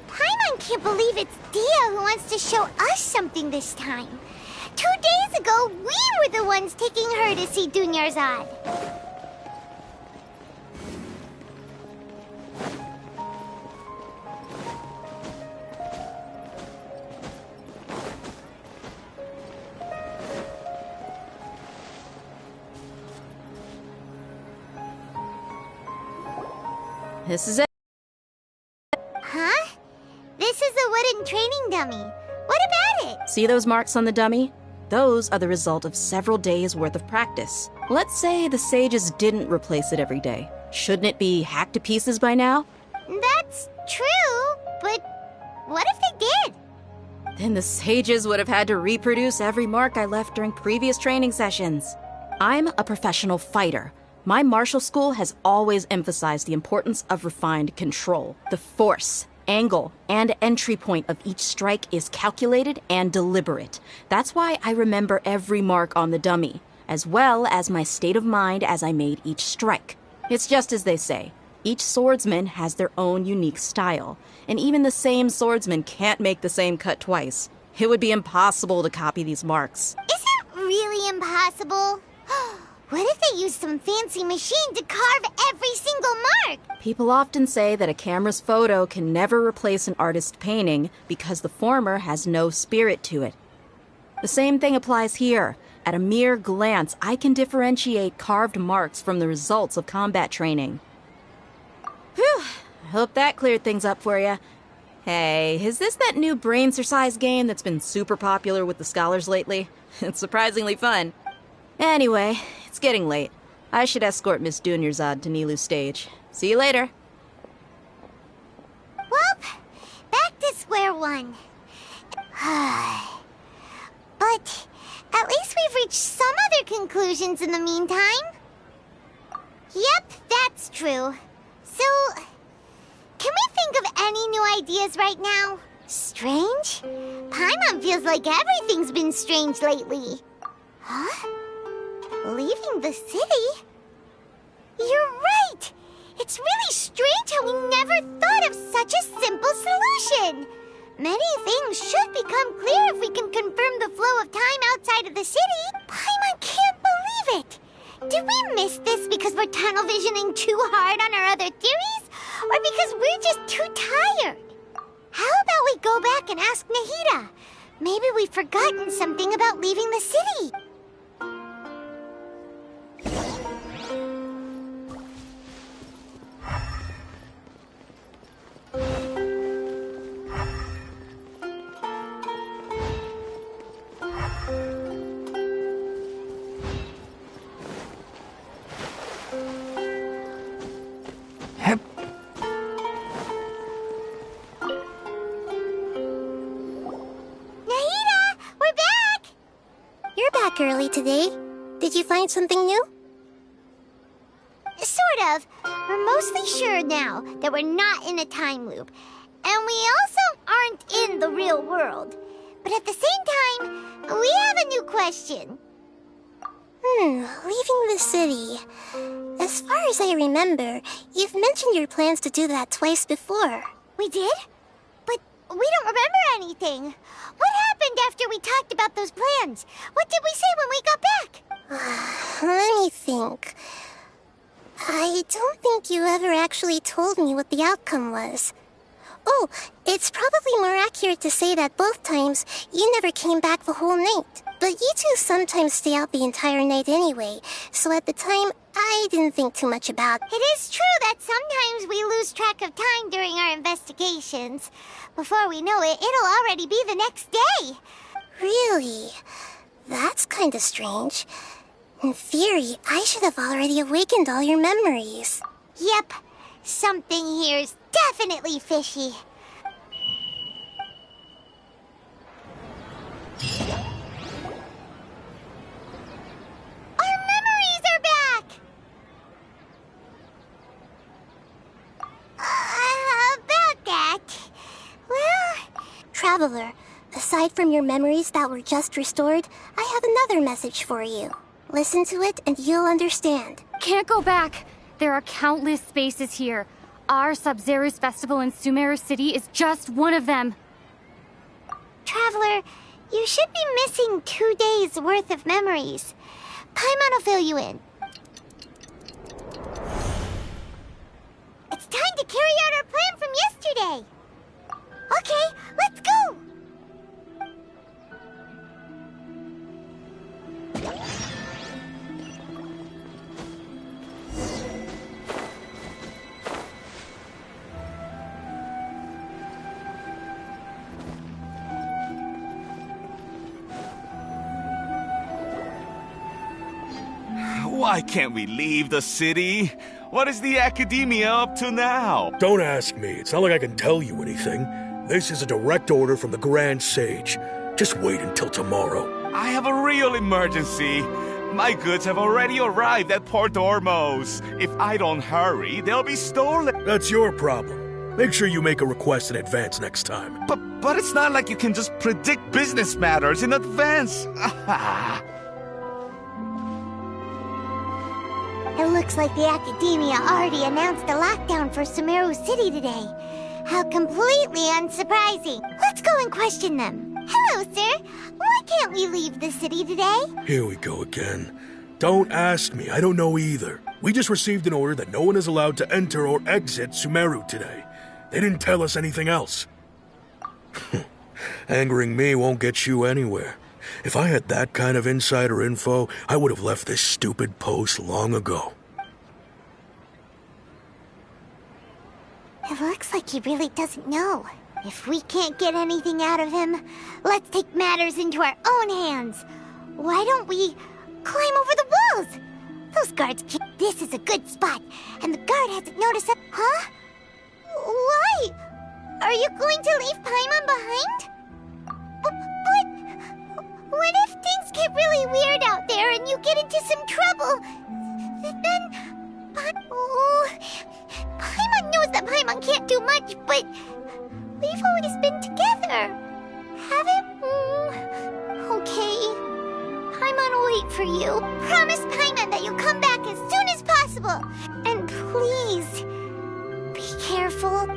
Paimon can't believe it's Dia who wants to show us something this time. 2 days ago, we were the ones taking her to see Dunyarzad. This is it. wooden training dummy. What about it? See those marks on the dummy? Those are the result of several days' worth of practice. Let's say the sages didn't replace it every day. Shouldn't it be hacked to pieces by now? That's true, but what if they did? Then the sages would have had to reproduce every mark I left during previous training sessions. I'm a professional fighter. My martial school has always emphasized the importance of refined control. The force, angle, and entry point of each strike is calculated and deliberate. That's why I remember every mark on the dummy, as well as my state of mind as I made each strike. It's just as they say. Each swordsman has their own unique style, and even the same swordsman can't make the same cut twice. It would be impossible to copy these marks. Is it really impossible? What if they used some fancy machine to carve every single mark? People often say that a camera's photo can never replace an artist's painting because the former has no spirit to it. The same thing applies here. At a mere glance, I can differentiate carved marks from the results of combat training. Whew, I hope that cleared things up for you. Hey, is this that new brain exercise game that's been super popular with the scholars lately? It's surprisingly fun. Anyway, it's getting late. I should escort Miss Dunyarzad to Nilu's stage. See you later. Well, back to square one. But at least we've reached some other conclusions in the meantime. Yep, that's true. So, can we think of any new ideas right now? Strange? Paimon feels like everything's been strange lately. Huh? Leaving the city? You're right! It's really strange how we never thought of such a simple solution! Many things should become clear if we can confirm the flow of time outside of the city. Paimon can't believe it! Did we miss this because we're tunnel visioning too hard on our other theories? Or because we're just too tired? How about we go back and ask Nahida? Maybe we've forgotten something about leaving the city. Early today. Did you find something new? Sort of. We're mostly sure now that we're not in a time loop. And we also aren't in the real world. But at the same time, we have a new question. Leaving the city. As far as I remember, you've mentioned your plans to do that twice before. We did? But we don't remember anything. What happened after we talked about those plans? What did we say when we got back? Let me think. I don't think you ever actually told me what the outcome was. Oh, it's probably more accurate to say that both times you never came back the whole night. But you two sometimes stay out the entire night anyway, so at the time, I didn't think too much about it. It is true that sometimes we lose track of time during our investigations. Before we know it, it'll already be the next day. Really? That's kinda strange. In theory, I should have already awakened all your memories. Yep. Something here's definitely fishy. Our memories are back! About that... Well... Traveler, aside from your memories that were just restored, I have another message for you. Listen to it and you'll understand. Can't go back. There are countless spaces here. Our Sub-Zero's festival in Sumeru City is just one of them. Traveler, you should be missing 2 days' worth of memories. Paimon will fill you in. It's time to carry out our plan from yesterday. Okay, let's go! Why can't we leave the city? What is the academia up to now? Don't ask me. It's not like I can tell you anything. This is a direct order from the Grand Sage. Just wait until tomorrow. I have a real emergency. My goods have already arrived at Port Ormos. If I don't hurry, they'll be stolen. That's your problem. Make sure you make a request in advance next time. But it's not like you can just predict business matters in advance. It looks like the Academia already announced a lockdown for SUMERU City today. How completely unsurprising. Let's go and question them. Hello, sir. Why can't we leave the city today? Here we go again. Don't ask me. I don't know either. We just received an order that no one is allowed to enter or exit SUMERU today. They didn't tell us anything else. Angering me won't get you anywhere. If I had that kind of insider info, I would have left this stupid post long ago. It looks like he really doesn't know. If we can't get anything out of him, let's take matters into our own hands. Why don't we climb over the walls? Those guards can't. This is a good spot, and the guard hasn't noticed us. Huh? Why? Are you going to leave Paimon behind? But what if things get really weird out there and you get into some trouble? Then... Paimon knows that Paimon can't do much, but... we've always been together. Haven't... Okay. Paimon will wait for you. Promise Paimon that you'll come back as soon as possible. And please... be careful.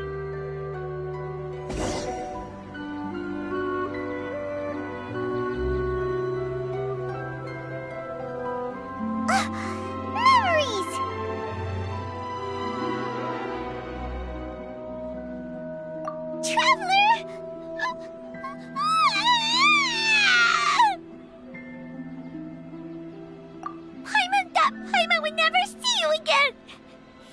Memories! Traveler! Paimon thought Paimon would never see you again.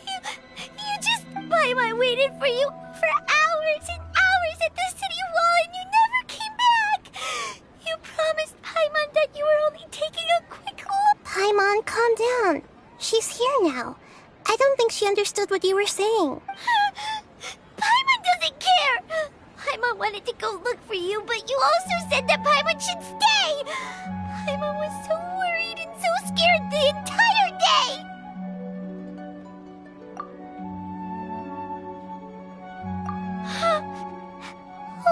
You just... Paimon waited for you for hours and hours at the city wall and you never came back. You promised Paimon that you were only taking a quick look. Paimon, calm down. She's here now. I don't think she understood what you were saying. Paimon doesn't care! Paimon wanted to go look for you, but you also said that Paimon should stay! Paimon was so worried and so scared the entire day!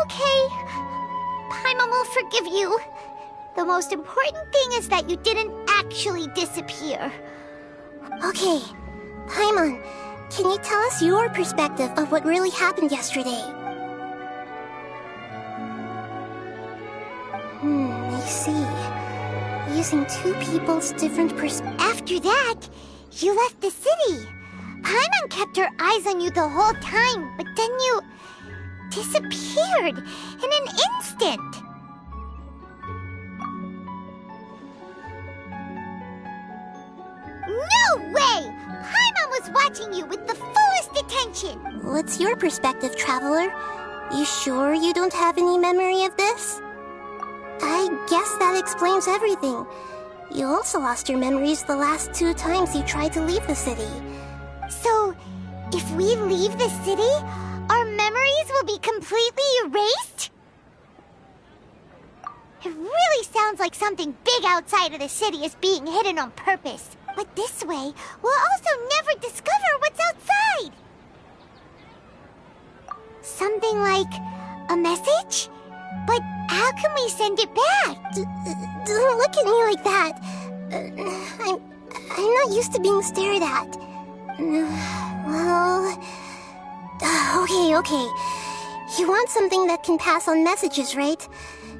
Okay. Paimon will forgive you. The most important thing is that you didn't actually disappear. Okay. Paimon, can you tell us your perspective of what really happened yesterday? I see. Using two people's different After that, you left the city. Paimon kept her eyes on you the whole time, but then you... disappeared in an instant. No way! Paimon was watching you with the fullest attention. What's your perspective, Traveler? You sure you don't have any memory of this? I guess that explains everything. You also lost your memories the last 2 times you tried to leave the city. So, if we leave the city, our memories will be completely erased? It really sounds like something big outside of the city is being hidden on purpose. But this way, we'll also never discover what's outside. Something like a message? But how can we send it back? Don't look at me like that. I'm not used to being stared at. Well... Okay. You want something that can pass on messages, right?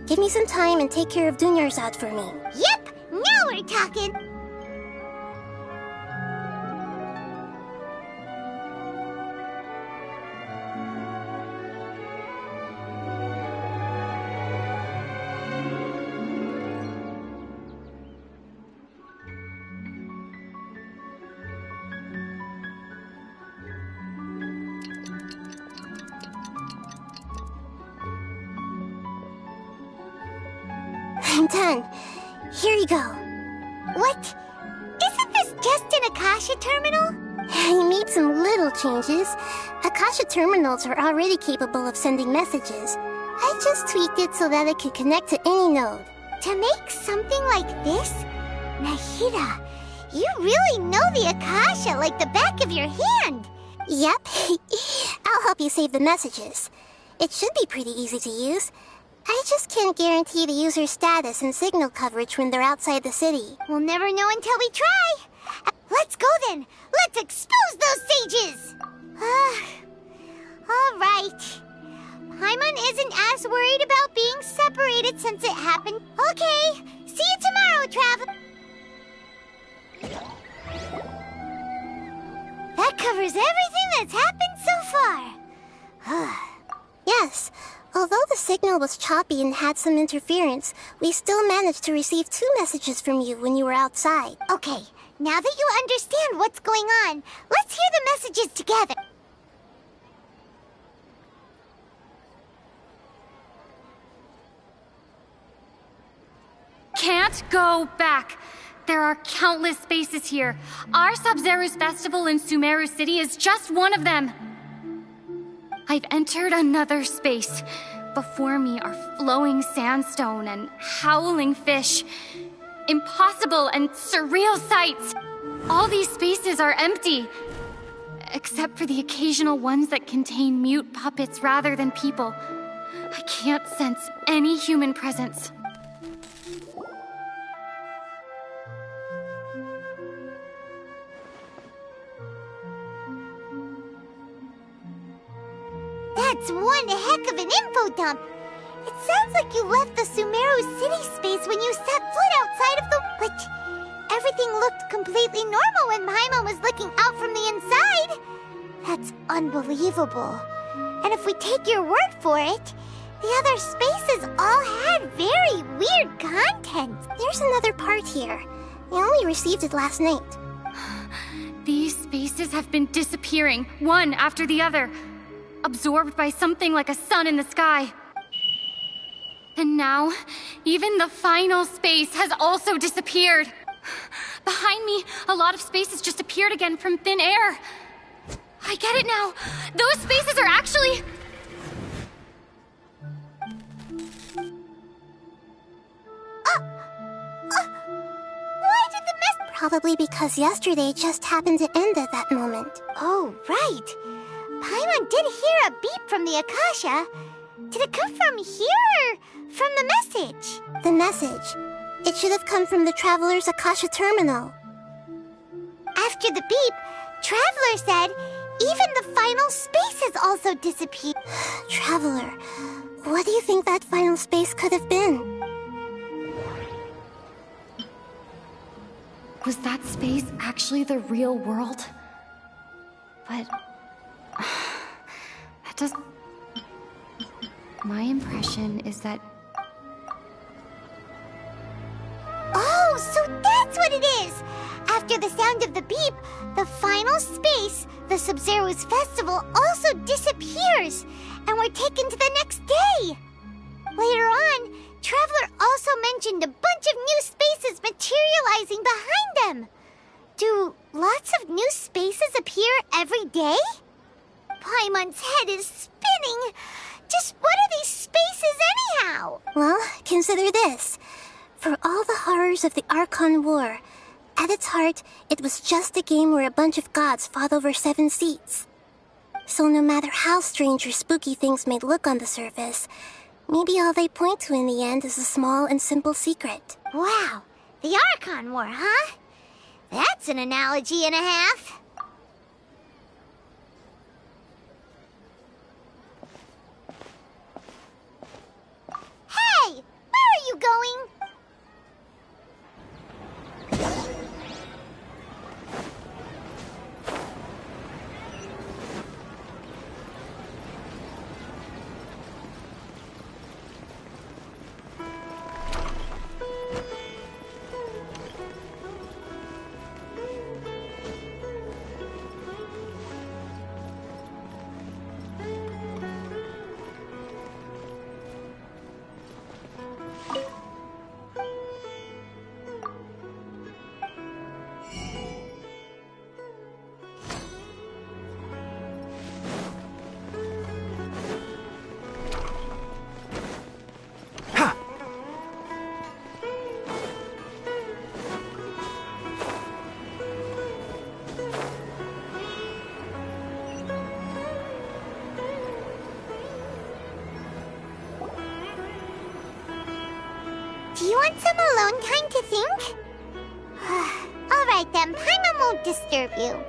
Give me some time and take care of Dunyarzad for me. Yep! Now we're talking! I'm done. Here you go. What? Isn't this Akasha terminal? He made some little changes. Akasha terminals are already capable of sending messages. I just tweaked it so that it could connect to any node. To make something like this? Nahida, you really know the Akasha like the back of your hand. Yep. I'll help you save the messages. It should be pretty easy to use. I just can't guarantee the user's status and signal coverage when they're outside the city. We'll never know until we try. Let's go then. Let's expose those sages. All right. Paimon isn't as worried about being separated since it happened. Okay. See you tomorrow, Traveler. That covers everything that's happened so far. Yes. Although the signal was choppy and had some interference, we still managed to receive 2 messages from you when you were outside. Okay, now that you understand what's going on, let's hear the messages together. Can't go back. There are countless spaces here. Our Sub-Zeru's festival in Sumeru City is just one of them. I've entered another space. Before me are flowing sandstone and howling fish. Impossible and surreal sights. All these spaces are empty. Except for the occasional ones that contain mute puppets rather than people. I can't sense any human presence. That's one heck of an info dump. It sounds like you left the Sumeru city space when you set foot outside of the... But everything looked completely normal when Paimon was looking out from the inside. That's unbelievable. And if we take your word for it, the other spaces all had very weird content. There's another part here. I only received it last night. These spaces have been disappearing, one after the other. Absorbed by something like a sun in the sky. And now, even the final space has also disappeared. Behind me, a lot of spaces just appeared again from thin air. I get it now. Those spaces are actually... Why did the mess... Probably because yesterday just happened to end at that moment. Oh, right. Paimon did hear a beep from the Akasha. Did it come from here or from the message? The message. It should have come from the Traveler's Akasha terminal. After the beep, Traveler said even the final space has also disappeared. Traveler, what do you think that final space could have been? Was that space actually the real world? But... that doesn't... My impression is that... Oh, so that's what it is! After the sound of the beep, the final space, the Sub-Zeru's festival, also disappears, and we're taken to the next day! Later on, Traveler also mentioned a bunch of new spaces materializing behind them! Do lots of new spaces appear every day? Paimon's head is spinning! Just what are these spaces anyhow? Well, consider this. For all the horrors of the Archon War, at its heart, it was just a game where a bunch of gods fought over 7 seats. So no matter how strange or spooky things may look on the surface, maybe all they point to in the end is a small and simple secret. Wow, the Archon War, huh? That's an analogy and a half. Hey, where are you going? want some alone time to think? Alright then, Paimon won't disturb you.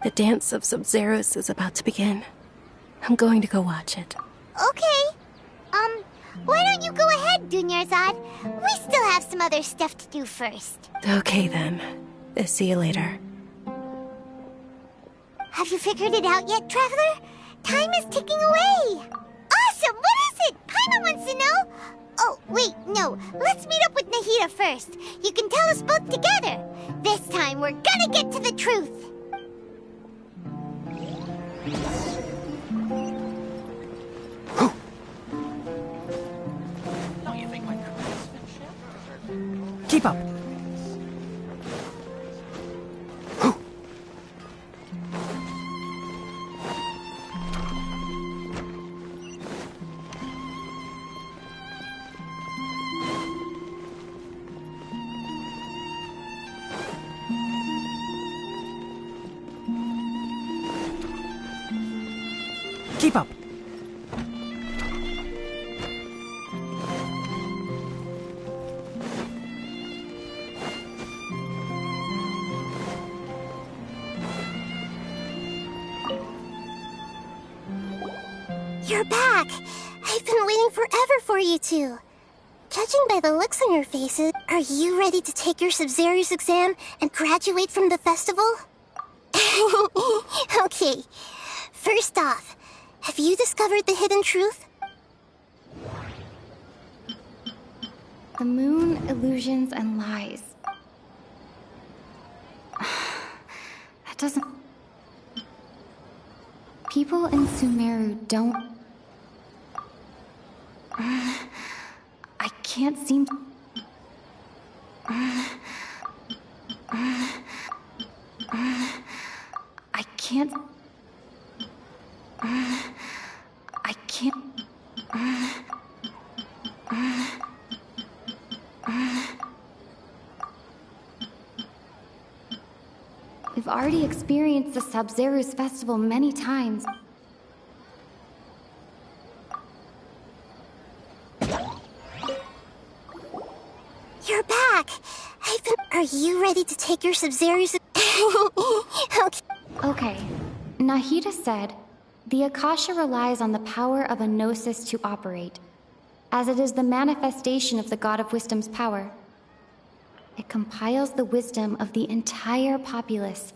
The dance of Sub-Zeros is about to begin. I'm going to go watch it. Okay. Why don't you go ahead, Dunyarzad? We still have some other stuff to do first. Okay then. See you later. Have you figured it out yet, Traveler? Time is ticking away. Awesome! What is it? Paimon wants to know. Oh, wait, no. Let's meet up with Nahida first. You can tell us both together. This time, we're gonna get to the truth. Keep up. Keep up. You're back! I've been waiting forever for you two. Judging by the looks on your faces, are you ready to take your Sub-Zero's exam and graduate from the festival? Okay, first off, have you discovered the hidden truth? The moon, illusions, and lies. That doesn't... People in Sumeru don't... I can't seem... I can't... I can't... We've already experienced the Sub-Zero's festival many times. You're back! Are you ready to take your Sub-Zero's... Okay. Okay. Nahida said, the Akasha relies on the power of a gnosis to operate, as it is the manifestation of the God of Wisdom's power. It compiles the wisdom of the entire populace,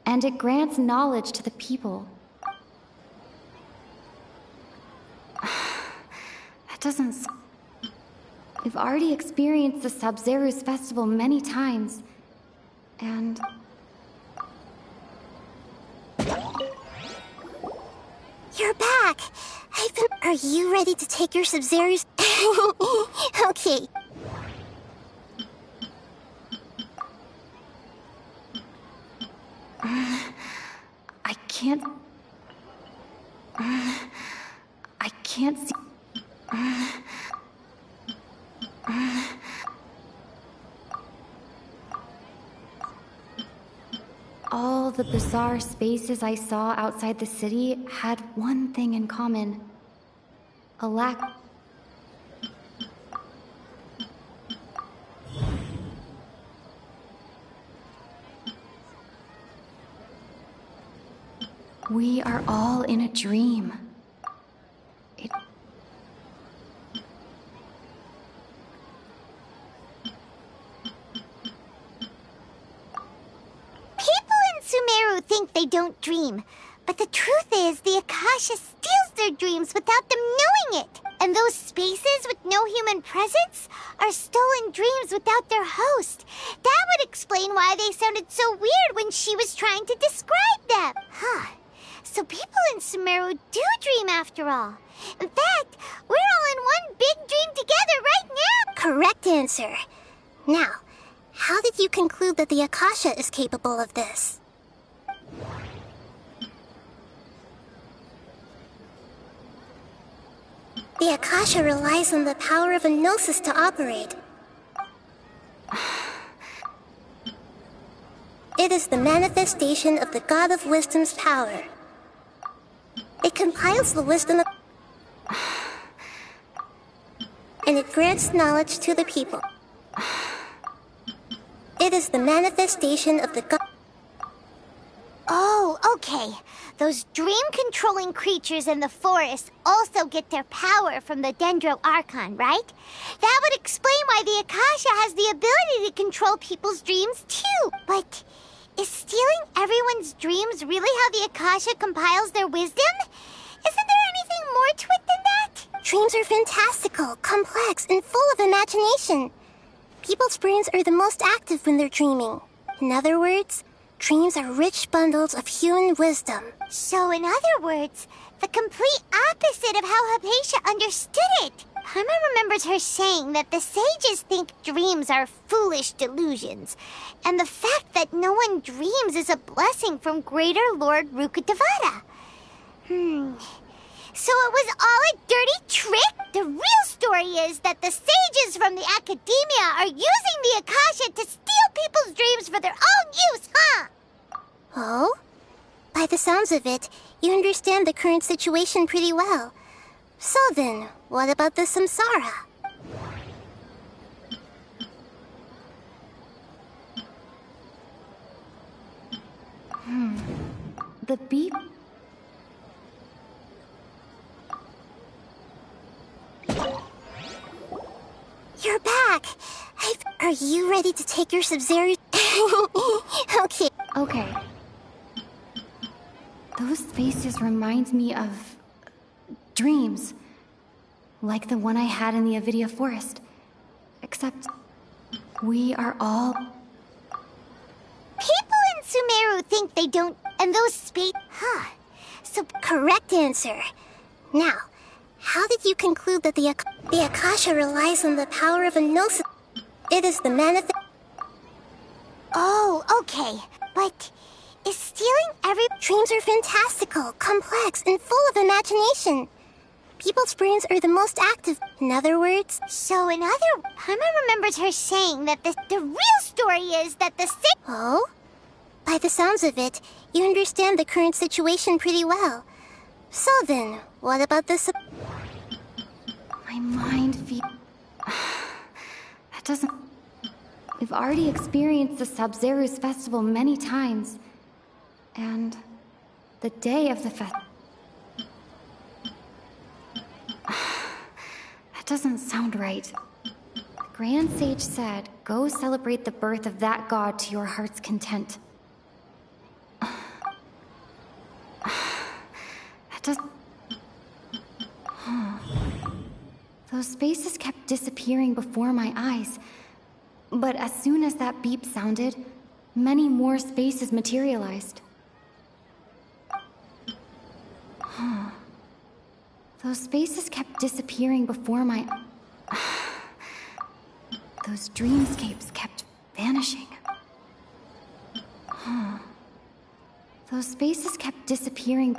and it grants knowledge to the people. That doesn't... We've already experienced the Sub-Zero's festival many times, and... You're back! Are you ready to take your Sub-Zero's... Okay. I can't... I can't see... All the bizarre spaces I saw outside the city had one thing in common. A lack... We are all in a dream. Sumeru think they don't dream, but the truth is the Akasha steals their dreams without them knowing it. And those spaces with no human presence are stolen dreams without their host. That would explain why they sounded so weird when she was trying to describe them. Huh. So people in Sumeru do dream after all. In fact, we're all in one big dream together right now. Correct answer. Now, how did you conclude that the Akasha is capable of this? The Akasha relies on the power of a gnosis to operate, is the manifestation of the God of Wisdom's power. It compiles the wisdom of... and it grants knowledge to the people. It is the manifestation of the God... Oh, okay. Those dream-controlling creatures in the forest also get their power from the Dendro Archon, right? That would explain why the Akasha has the ability to control people's dreams, too. But is stealing everyone's dreams really how the Akasha compiles their wisdom? Isn't there anything more to it than that? Dreams are fantastical, complex, and full of imagination. People's brains are the most active when they're dreaming. In other words, dreams are rich bundles of human wisdom. So in other words, the complete opposite of how Hypatia understood it. Paimon remembers her saying that the sages think dreams are foolish delusions, and the fact that no one dreams is a blessing from Greater Lord Rukkhadevata. So it was all a dirty trick? The real story is that the sages from the academia are using the Akasha to steal people's dreams for their own use, huh? Oh? By the sounds of it, you understand the current situation pretty well. So then, what about the samsara? The beep? You're back! Are you ready to take your Sub-Zero? Okay. Okay. Those faces remind me of... dreams. Like the one I had in the Avidia forest. Except... we are all... People in Sumeru think they don't... and those Huh. So, correct answer. Now, how did you conclude that the Akasha relies on the power of a gnosis? It is the manifest... Oh, okay. But is stealing every... Dreams are fantastical, complex, and full of imagination. People's brains are the most active. In other words... So in other... Paimon remembers her saying that the real story is that the... Oh? By the sounds of it, you understand the current situation pretty well. So then, what about the... My mind That doesn't... We've already experienced the Sub-Zeru's festival many times. And... the day of the That doesn't sound right. The Grand Sage said, go celebrate the birth of that god to your heart's content. That doesn't... Those spaces kept disappearing before my eyes. But as soon as that beep sounded, many more spaces materialized. Those spaces kept disappearing before my... Those dreamscapes kept vanishing. Those spaces kept disappearing...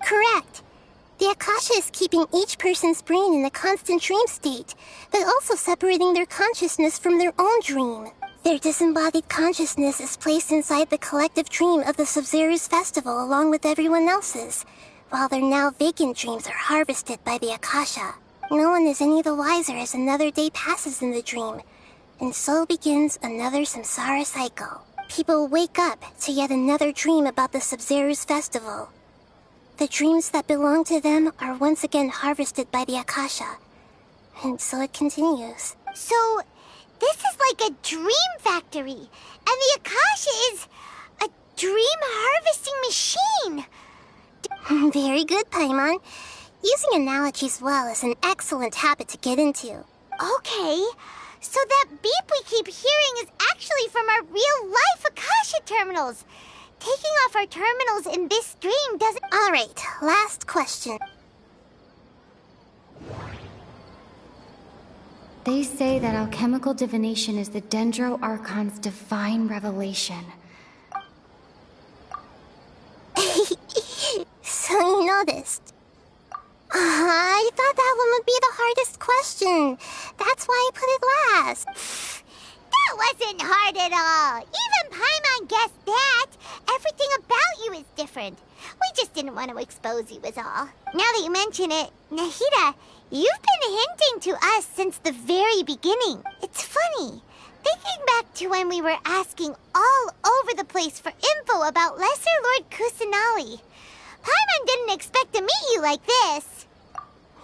Correct. The Akasha is keeping each person's brain in a constant dream state, but also separating their consciousness from their own dream. Their disembodied consciousness is placed inside the collective dream of the Sub-Zeru's festival along with everyone else's, while their now vacant dreams are harvested by the Akasha. No one is any the wiser as another day passes in the dream, and so begins another samsara cycle. People wake up to yet another dream about the Sub-Zeru's festival. The dreams that belong to them are once again harvested by the Akasha. And so it continues. So, this is like a dream factory, and the Akasha is a dream harvesting machine. Very good, Paimon. Using analogies well is an excellent habit to get into. Okay, so that beep we keep hearing is actually from our real-life Akasha terminals. Taking off our terminals in this dream doesn't... Alright, last question. They say that alchemical divination is the Dendro Archon's divine revelation. So you noticed. I thought that one would be the hardest question. That's why I put it last. That wasn't hard at all. Even Paimon guessed that. Everything about you is different. We just didn't want to expose you is all. Now that you mention it, Nahida, you've been hinting to us since the very beginning. It's funny. Thinking back to when we were asking all over the place for info about Lesser Lord Kusanali. Paimon didn't expect to meet you like this.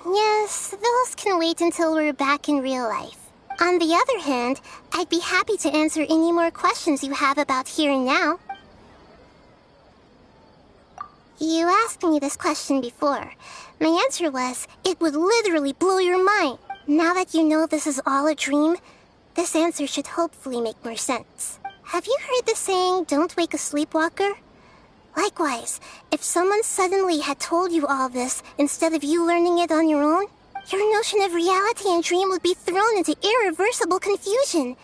Yes, those can wait until we're back in real life. On the other hand, I'd be happy to answer any more questions you have about here and now. You asked me this question before. My answer was, it would literally blow your mind. Now that you know this is all a dream, this answer should hopefully make more sense. Have you heard the saying, don't wake a sleepwalker? Likewise, if someone suddenly had told you all this instead of you learning it on your own, your notion of reality and dream would be thrown into irreversible confusion.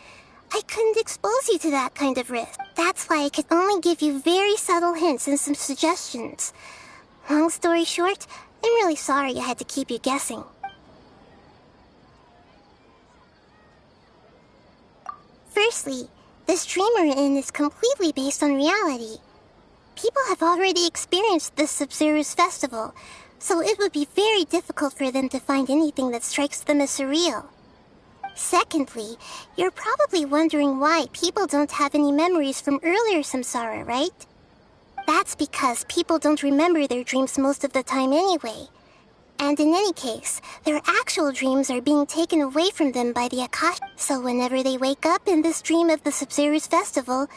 I couldn't expose you to that kind of risk. That's why I could only give you very subtle hints and some suggestions. Long story short, I'm really sorry I had to keep you guessing. Firstly, this dream we're in is completely based on reality. People have already experienced this Sub-Zero's festival, so it would be very difficult for them to find anything that strikes them as surreal. Secondly, you're probably wondering why people don't have any memories from earlier samsara, right? That's because people don't remember their dreams most of the time anyway. And in any case, their actual dreams are being taken away from them by the Akash. So whenever they wake up in this dream of the Sub-Zero's festival,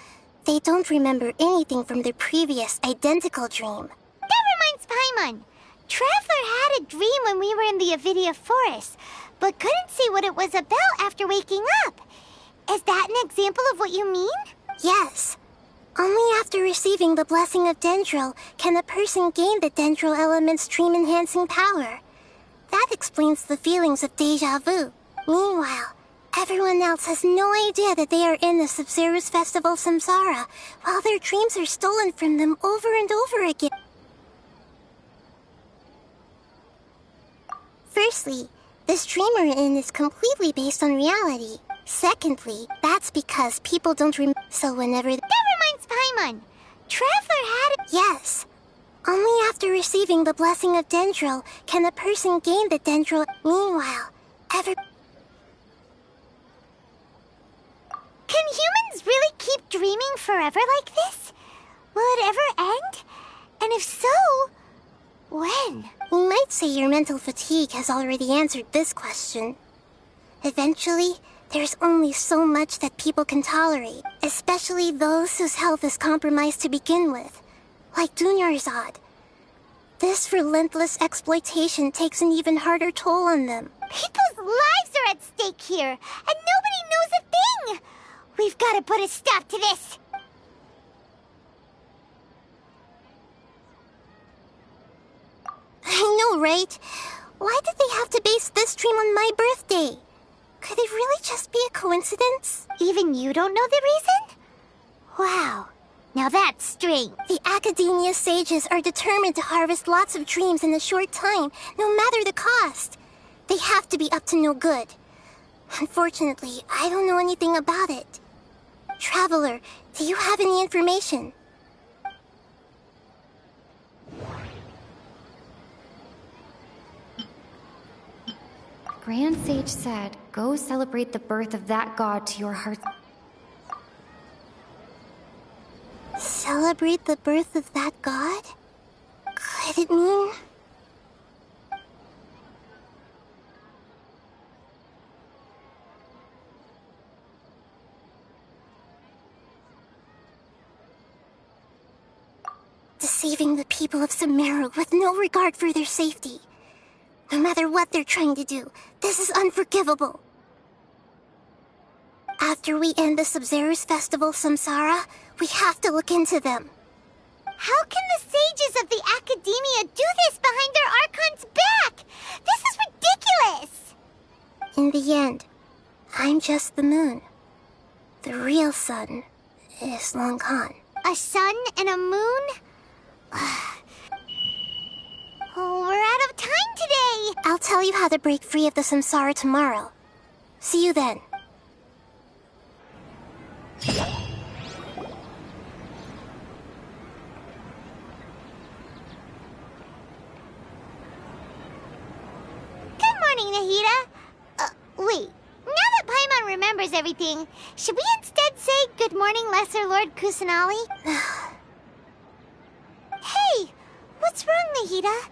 they don't remember anything from their previous identical dream. That reminds Paimon. Traveler had a dream when we were in the Avidia Forest, but couldn't see what it was about after waking up. Is that an example of what you mean? Yes. Only after receiving the blessing of Dendro can a person gain the Dendro element's dream-enhancing power. That explains the feelings of deja vu. Meanwhile, everyone else has no idea that they are in the Sub-Zero's festival samsara, while their dreams are stolen from them over and over again. Firstly, this dream we're in is completely based on reality. Secondly, that's because people don't remember. So whenever... That reminds Paimon. Traveler had... Yes. Only after receiving the blessing of Dendro can a person gain the Dendro... Meanwhile, Can humans really keep dreaming forever like this? Will it ever end? And if so, when? You might say your mental fatigue has already answered this question. Eventually, there's only so much that people can tolerate, especially those whose health is compromised to begin with, like Dunyarzad. This relentless exploitation takes an even harder toll on them. People's lives are at stake here, and nobody knows a thing! We've got to put a stop to this! I know, right? Why did they have to base this dream on my birthday? Could it really just be a coincidence? Even you don't know the reason? Wow. Now that's strange. The Academia sages are determined to harvest lots of dreams in a short time, no matter the cost. They have to be up to no good. Unfortunately, I don't know anything about it. Traveler, do you have any information? Grand Sage said, go celebrate the birth of that god to your heart. Celebrate the birth of that god? Could it mean... deceiving the people of SUMERU with no regard for their safety. No matter what they're trying to do, this is unforgivable. After we end the Sub-Zero's festival samsara, we have to look into them. How can the sages of the Academia do this behind their Archon's back? This is ridiculous! In the end, I'm just the moon. The real sun is long gone. A sun and a moon? Oh, we're out of time today! I'll tell you how to break free of the samsara tomorrow. See you then. Good morning, Nahida. Wait. Now that Paimon remembers everything, should we instead say good morning, Lesser Lord Kusanali? Hey! What's wrong, Nahida?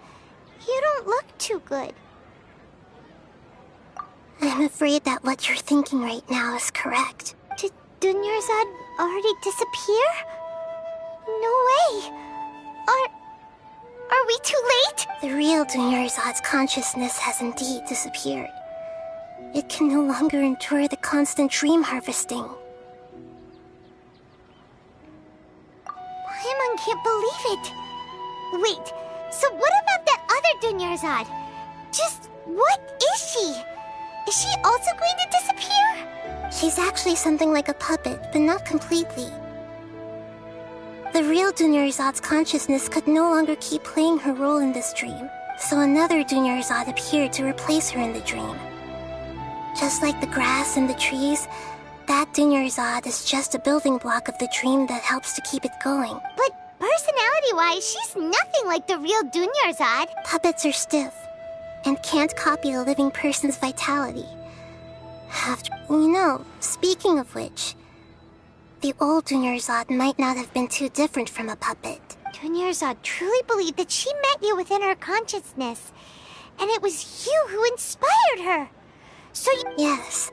You don't look too good. I'm afraid that what you're thinking right now is correct. Did Dunyarzad already disappear? No way! Are we too late? The real Dunyarzad's consciousness has indeed disappeared. It can no longer endure the constant dream harvesting. Paimon can't believe it. Wait, so what about that other Dunyarzad? Just what is she? Is she also going to disappear? She's actually something like a puppet, but not completely. The real Dunyarzad's consciousness could no longer keep playing her role in this dream, so another Dunyarzad appeared to replace her in the dream. Just like the grass and the trees, that Dunyarzad is just a building block of the dream that helps to keep it going. But personality-wise, she's nothing like the real Dunyarzad. Puppets are stiff and can't copy a living person's vitality. Speaking of which, the old Dunyarzad might not have been too different from a puppet. Dunyarzad truly believed that she met you within her consciousness, and it was you who inspired her. So Yes.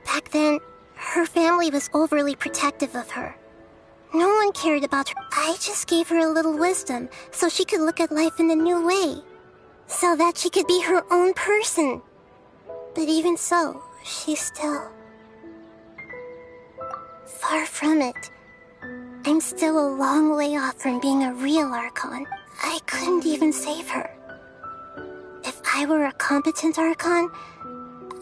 Back then, her family was overly protective of her. No one cared about her. I just gave her a little wisdom so she could look at life in a new way. So that she could be her own person. But even so, she's still... far from it. I'm still a long way off from being a real Archon. I couldn't even save her. If I were a competent Archon,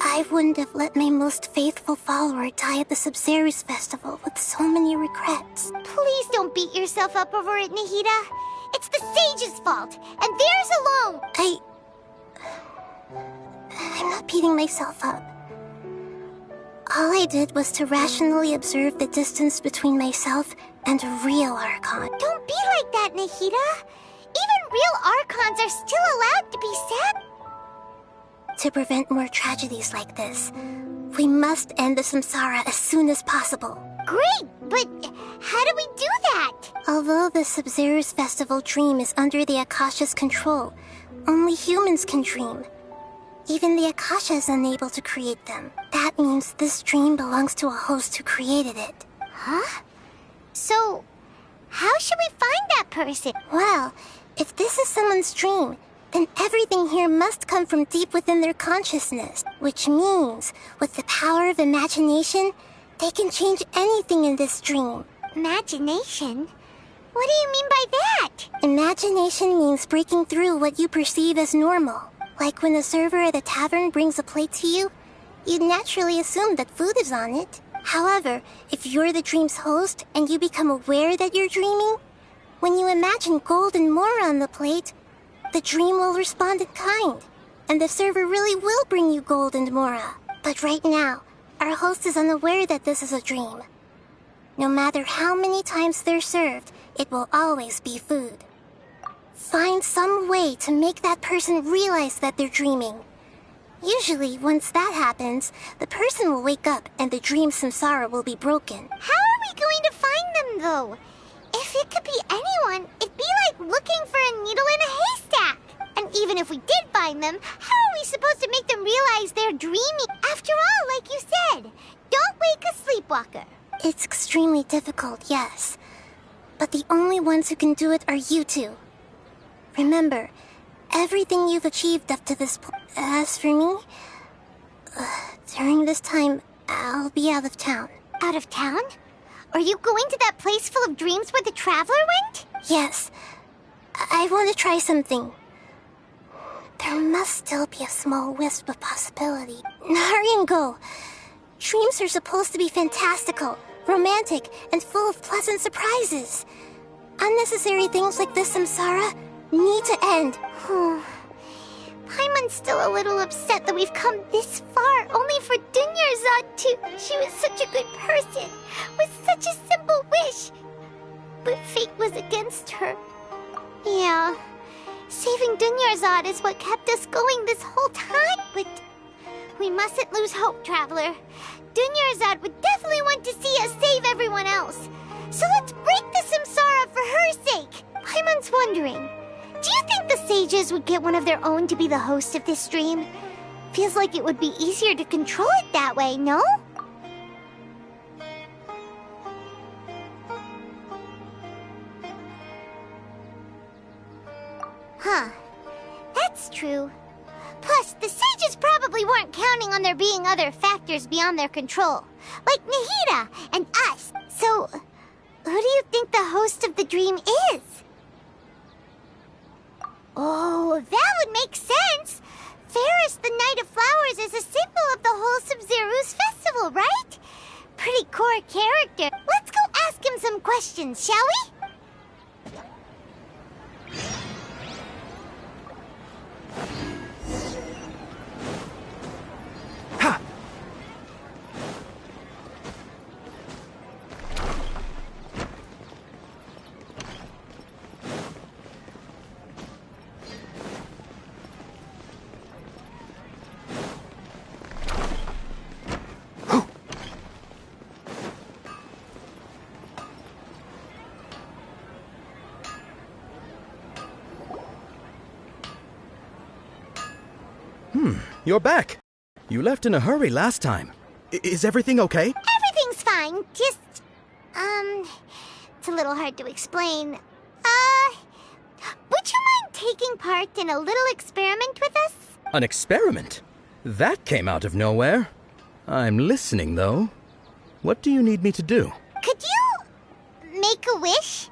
I wouldn't have let my most faithful follower die at the SUMERU festival with so many regrets. Please don't beat yourself up over it, Nahida. It's the sage's fault, and theirs alone. I'm not beating myself up. All I did was to rationally observe the distance between myself and a real Archon. Don't be like that, Nahida. Even real Archons are still allowed to be sad. To prevent more tragedies like this, we must end the samsara as soon as possible. Great, but how do we do that? Although the SUMERU festival dream is under the Akasha's control, only humans can dream. Even the Akasha is unable to create them. That means this dream belongs to a host who created it. Huh? So, how should we find that person? Well, if this is someone's dream, then everything here must come from deep within their consciousness. Which means, with the power of imagination, they can change anything in this dream. Imagination? What do you mean by that? Imagination means breaking through what you perceive as normal. Like when a server at a tavern brings a plate to you, you'd naturally assume that food is on it. However, if you're the dream's host and you become aware that you're dreaming, when you imagine gold and more on the plate, the dream will respond in kind, and the server really will bring you gold and mora. But right now, our host is unaware that this is a dream. No matter how many times they're served, it will always be food. Find some way to make that person realize that they're dreaming. Usually, once that happens, the person will wake up and the dream samsara will be broken. How are we going to find them, though? If it could be anyone, it'd be like looking for a needle in a haystack. And even if we did find them, how are we supposed to make them realize they're dreaming? After all, like you said, don't wake a sleepwalker. It's extremely difficult, yes. But the only ones who can do it are you two. Remember, everything you've achieved up to this point. As for me, during this time, I'll be out of town. Out of town? Are you going to that place full of dreams where the traveler went? Yes. I want to try something. There must still be a small wisp of possibility. Hurry and go. Dreams are supposed to be fantastical, romantic, and full of pleasant surprises. Unnecessary things like this samsara need to end. Paimon's still a little upset that we've come this far, only for Dunyarzad to... She was such a good person, with such a simple wish. But fate was against her. Yeah, saving Dunyarzad is what kept us going this whole time, but... We mustn't lose hope, Traveler. Dunyarzad would definitely want to see us save everyone else. So let's break the samsara for her sake. Paimon's wondering, do you think the sages would get one of their own to be the host of this stream? Feels like it would be easier to control it that way, no? Huh. That's true. Plus, the sages probably weren't counting on there being other factors beyond their control, like Nahida and us. So, who do you think the host of the dream is? Oh, that would make sense. Ferris, the Knight of Flowers, is a symbol of the whole SUMERU's festival, right? Pretty core character. Let's go ask him some questions, shall we? You're back. You left in a hurry last time. Is everything okay? Everything's fine. Just, it's a little hard to explain. Would you mind taking part in a little experiment with us? An experiment? That came out of nowhere. I'm listening, though. What do you need me to do? Could you make a wish?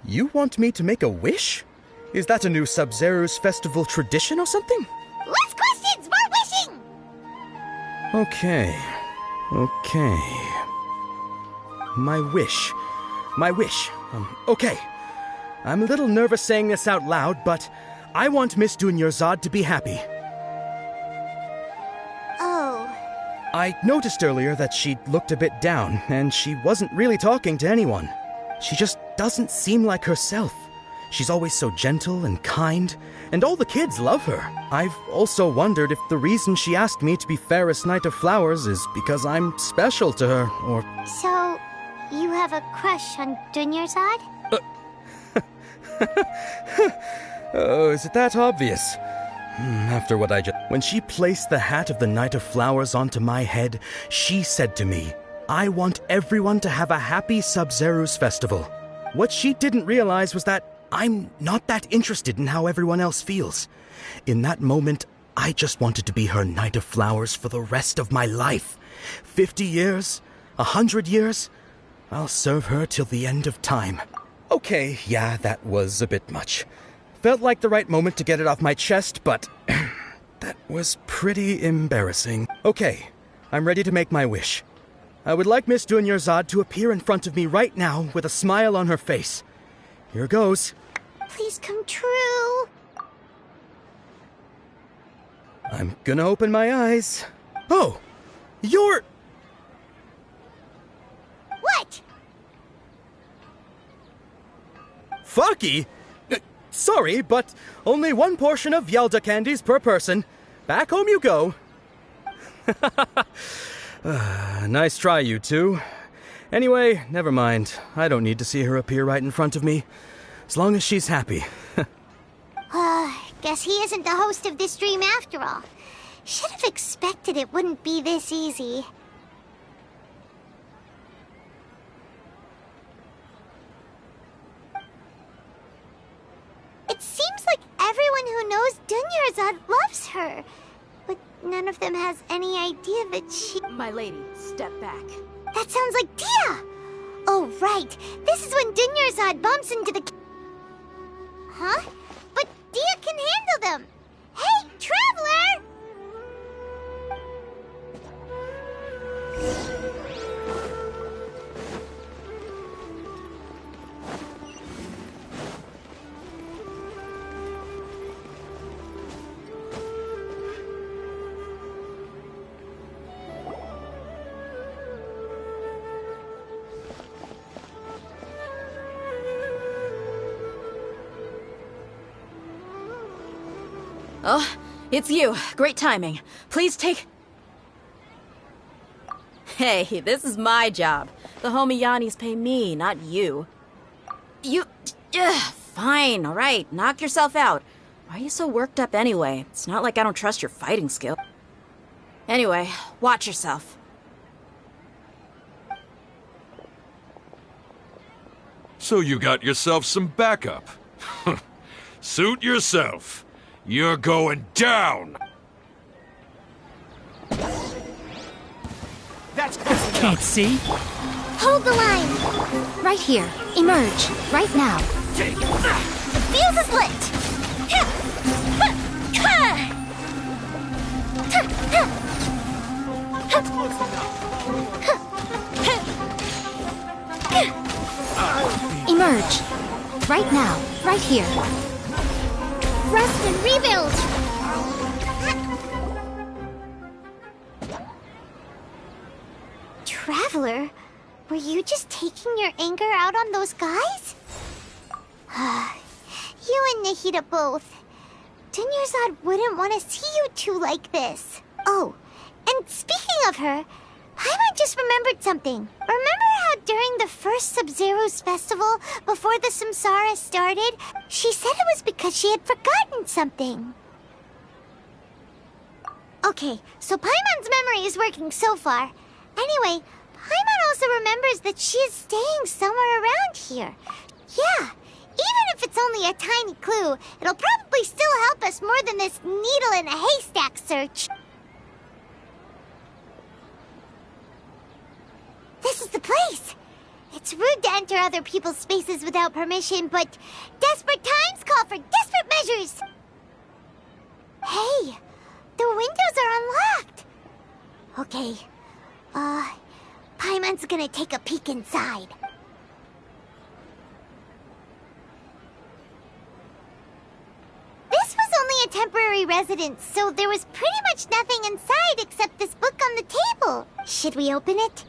You want me to make a wish? Is that a new Sub-Zero's festival tradition or something? Less questions! More wishing! Okay. My wish. Okay. I'm a little nervous saying this out loud, but I want Miss Dunyarzad to be happy. Oh. I noticed earlier that she looked a bit down, and she wasn't really talking to anyone. She just doesn't seem like herself. She's always so gentle and kind, and all the kids love her. I've also wondered if the reason she asked me to be Fairest Knight of Flowers is because I'm special to her, or... So, you have a crush on Dunyarzad? Oh, is it that obvious? After what I just... When she placed the hat of the Knight of Flowers onto my head, she said to me, I want everyone to have a happy Sub-Zero's festival. What she didn't realize was that I'm not that interested in how everyone else feels. In that moment, I just wanted to be her Knight of Flowers for the rest of my life. 50 years? 100 years? I'll serve her till the end of time. Okay, yeah, that was a bit much. Felt like the right moment to get it off my chest, but that was pretty embarrassing. Okay, I'm ready to make my wish. I would like Miss Dunyarzad to appear in front of me right now with a smile on her face. Here goes. Please come true. I'm gonna open my eyes. Oh, you're... What? Faki? Sorry, but only one portion of Yelda candies per person. Back home you go. Nice try, you two. Anyway, never mind. I don't need to see her appear right in front of me. As long as she's happy. Guess he isn't the host of this dream after all. Should have expected it wouldn't be this easy. It seems like everyone who knows Dunyarzad loves her. But none of them has any idea that she... My lady, step back. That sounds like Dia! Oh, right. This is when Dunyarzad bumps into the... Huh? But Dia can handle them! Hey, Traveler! Oh, it's you. Great timing. Please take... Hey, this is my job. The homie Yannis pay me, not you. You... fine, alright. Knock yourself out. Why are you so worked up anyway? It's not like I don't trust your fighting skill. Anyway, watch yourself. So you got yourself some backup. Suit yourself. You're going down! That's close enough. Can't see? Hold the line! Right here. Emerge. Right now. The fuse is lit! That's close enough. Emerge. Right now. Right here. Rest and rebuild! Traveler, were you just taking your anger out on those guys? You and Nahida both. Dunyarzad wouldn't want to see you two like this. Oh, and speaking of her, Paimon just remembered something. Remember how during the first Sub-Zero's festival, before the Samsara started, she said it was because she had forgotten something? Okay, so Paimon's memory is working so far. Anyway, Paimon also remembers that she is staying somewhere around here. Yeah, even if it's only a tiny clue, it'll probably still help us more than this needle in a haystack search. This is the place! It's rude to enter other people's spaces without permission, but desperate times call for desperate measures! Hey, the windows are unlocked! Okay, Paimon's gonna take a peek inside. This was only a temporary residence, so there was pretty much nothing inside except this book on the table. Should we open it?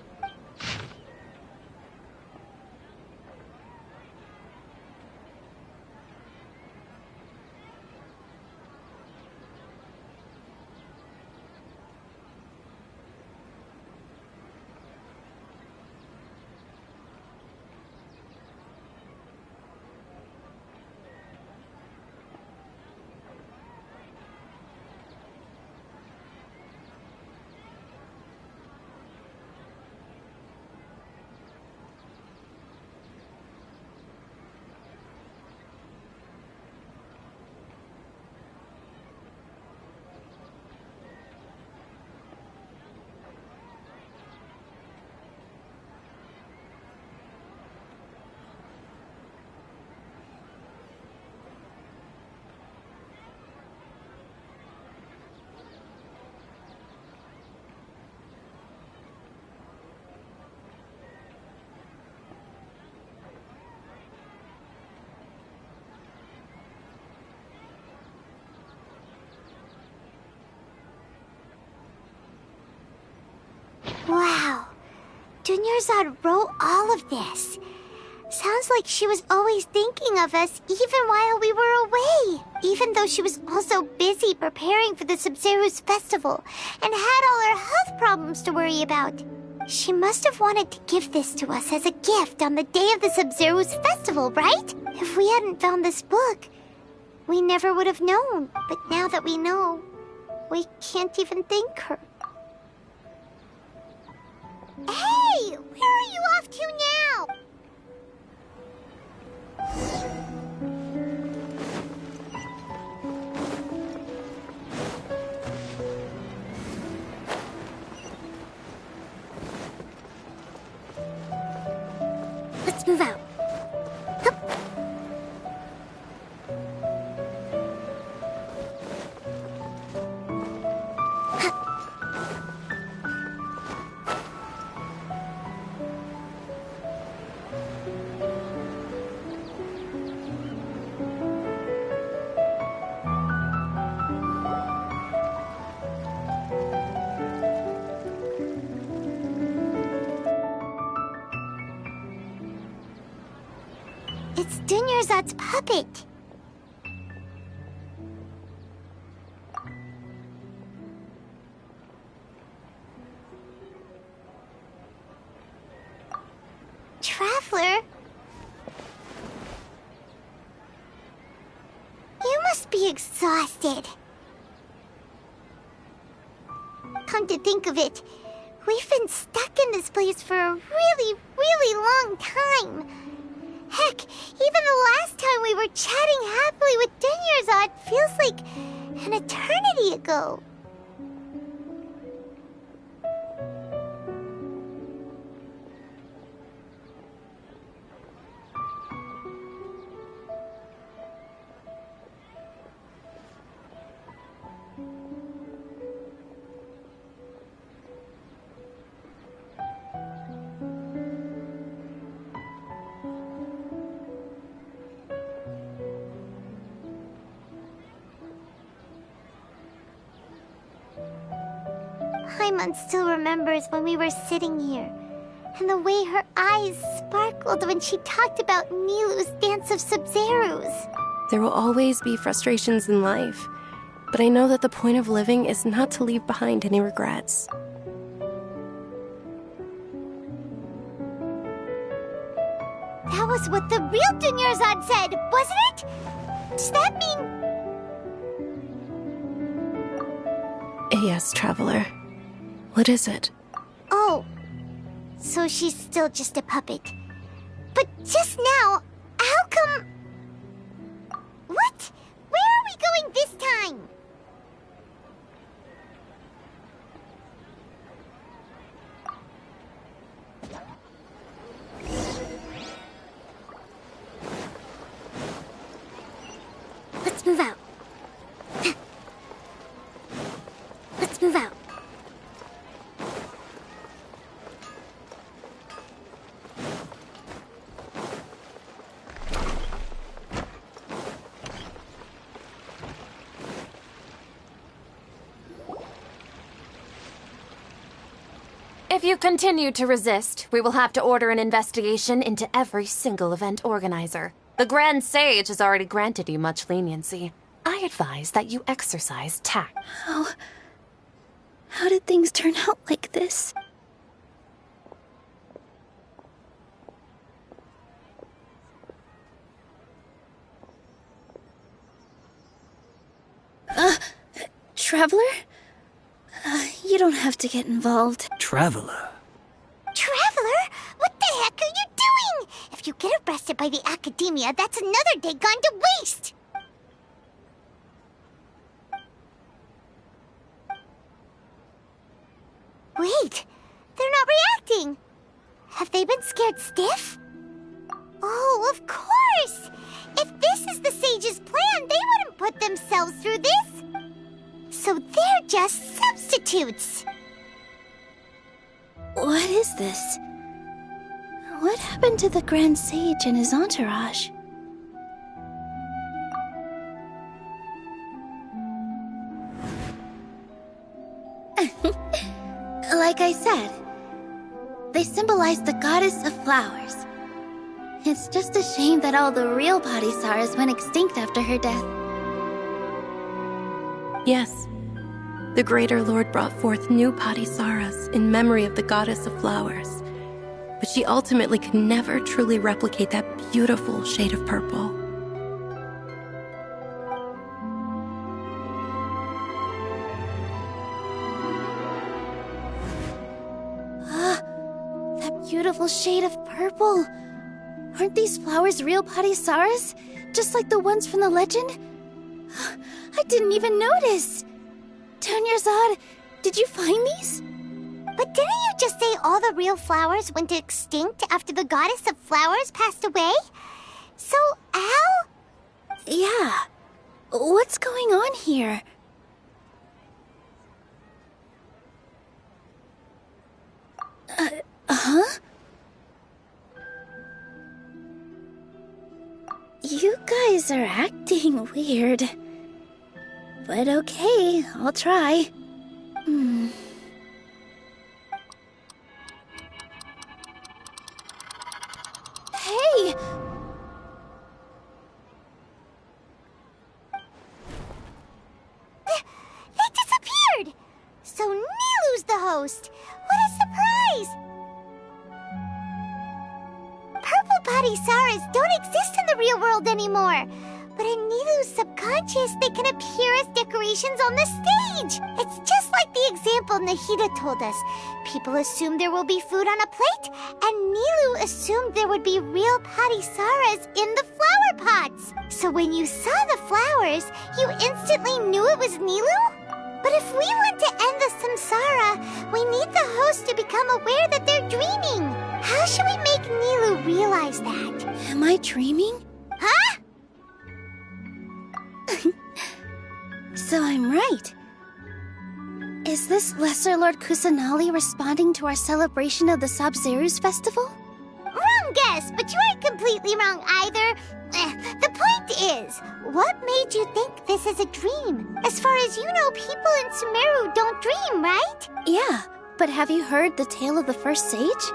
Wow. Dunyarzad wrote all of this. Sounds like she was always thinking of us even while we were away. Even though she was also busy preparing for the Sub-Zero's festival and had all her health problems to worry about. She must have wanted to give this to us as a gift on the day of the Sub-Zero's festival, right? If we hadn't found this book, we never would have known. But now that we know, we can't even thank her. Hey! Where are you off to now? Let's move out. Hup. It's Dunyarzad's puppet. be exhausted. Come to think of it, we've been stuck in this place for a really, really long time. Heck, even the last time we were chatting happily with Dunyarzad feels like an eternity ago. Paimon still remembers when we were sitting here, and the way her eyes sparkled when she talked about Nilu's dance of Sub-Zerus. There will always be frustrations in life, but I know that the point of living is not to leave behind any regrets. That was what the real Dunyarzad said, wasn't it? Does that mean... Yes, Traveler. What is it? Oh, so she's still just a puppet. But just now, how come... What? Where are we going this time? Let's move out. Let's move out. If you continue to resist, we will have to order an investigation into every single event organizer. The Grand Sage has already granted you much leniency. I advise that you exercise tact. How did things turn out like this? Traveler? You don't have to get involved. Traveler? Traveler? What the heck are you doing? If you get arrested by the Academia, that's another day gone to waste! Wait, they're not reacting. Have they been scared stiff? Oh, of course! If this is the Sage's plan, they wouldn't put themselves through this. So they're just substitutes. What is this? What happened to the Grand Sage and his entourage? Like I said, they symbolize the goddess of flowers. It's just a shame that all the real Padisaras went extinct after her death. Yes. The Greater Lord brought forth new Padisaras in memory of the goddess of flowers. But she ultimately could never truly replicate that beautiful shade of purple. That beautiful shade of purple. Aren't these flowers real Padisaras? Just like the ones from the legend? I didn't even notice. Dunyarzad, did you find these? But didn't you just say all the real flowers went extinct after the goddess of flowers passed away? So, how? Yeah. What's going on here? Huh? You guys are acting weird. But okay, I'll try. Hey! They disappeared! So Nilu's the host! What a surprise! Purple Padisaras don't exist in the real world anymore. But in Nilu's subconscious, they can appear as decorations on the stage. It's just like the example Nahida told us. People assume there will be food on a plate, and Nilu assumed there would be real patisaras in the flower pots. So when you saw the flowers, you instantly knew it was Nilu? But if we want to end the samsara, we need the host to become aware that they're dreaming. How should we make Nilu realize that? Am I dreaming? Huh? So I'm right. Is this Lesser Lord Kusanali responding to our celebration of the Sabzeruz festival? Wrong guess, but you aren't completely wrong either. The point is, what made you think this is a dream? As far as you know, people in SUMERU don't dream, right? Yeah, but have you heard the tale of the first sage?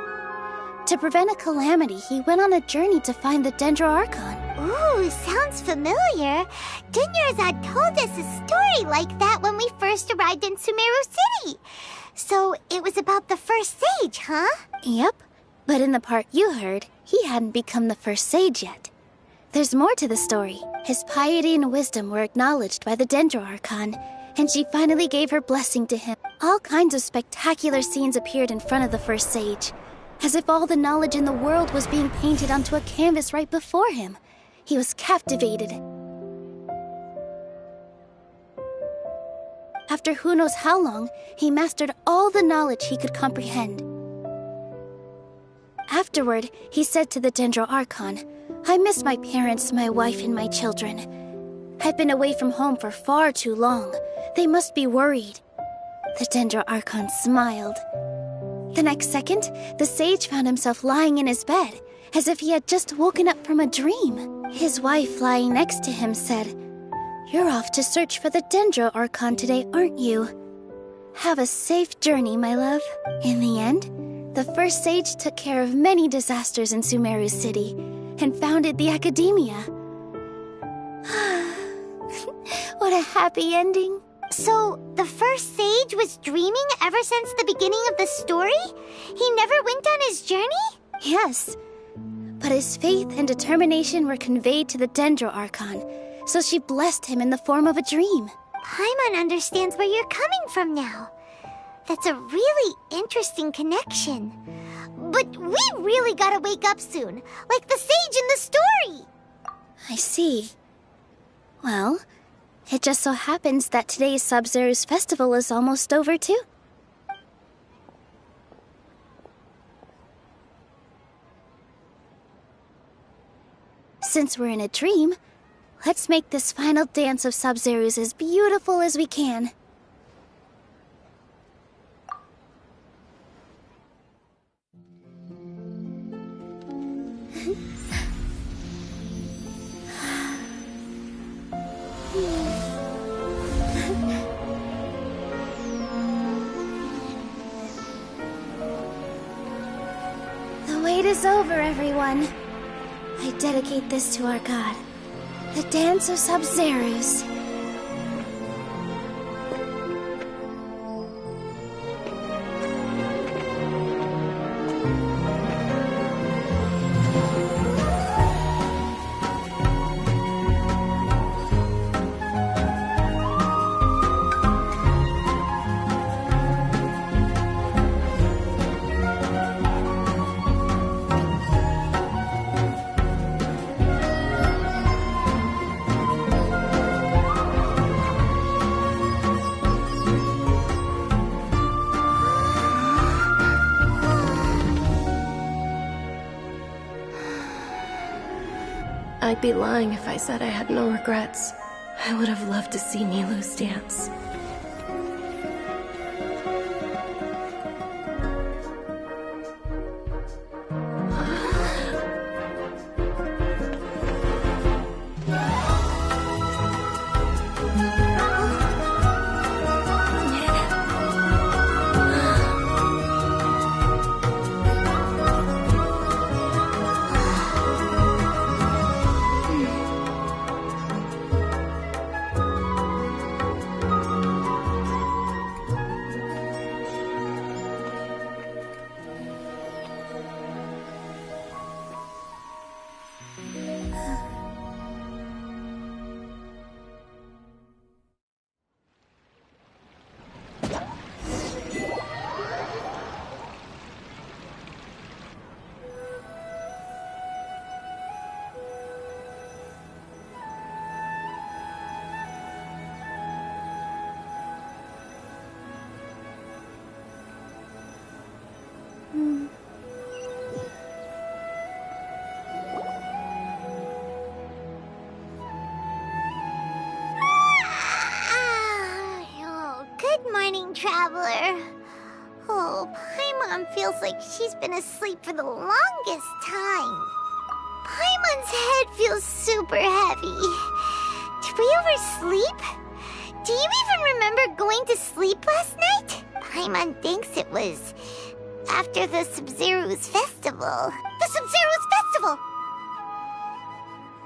To prevent a calamity, he went on a journey to find the Dendro Archon. Ooh, sounds familiar. Dunyarzad told us a story like that when we first arrived in SUMERU City. So it was about the first sage, huh? Yep, but in the part you heard, he hadn't become the first sage yet. There's more to the story. His piety and wisdom were acknowledged by the Dendro Archon, and she finally gave her blessing to him. All kinds of spectacular scenes appeared in front of the first sage, as if all the knowledge in the world was being painted onto a canvas right before him. He was captivated. After who knows how long, he mastered all the knowledge he could comprehend. Afterward, he said to the Dendro Archon, "I miss my parents, my wife, and my children. I've been away from home for far too long. They must be worried." The Dendro Archon smiled. The next second, the sage found himself lying in his bed, as if he had just woken up from a dream. His wife, lying next to him, said, "You're off to search for the Dendro Archon today, aren't you? Have a safe journey, my love." In the end, the first sage took care of many disasters in SUMERU City and founded the Academia. What a happy ending. So, the first sage was dreaming ever since the beginning of the story? He never went on his journey? Yes. But his faith and determination were conveyed to the Dendro Archon, so she blessed him in the form of a dream. Paimon understands where you're coming from now. That's a really interesting connection. But we really gotta wake up soon, like the sage in the story. I see. Well, it just so happens that today's Sabzeruz festival is almost over too. Since we're in a dream, let's make this final dance of Sabzeruz as beautiful as we can. The wait is over, everyone. I dedicate this to our god, the dance of Sabzeruz. I'd be lying if I said I had no regrets. I would have loved to see Nilu's dance. Traveler. Oh, Paimon feels like she's been asleep for the longest time. Paimon's head feels super heavy. Did we oversleep? Do you even remember going to sleep last night? Paimon thinks it was after the SUMERU's festival. The SUMERU's festival!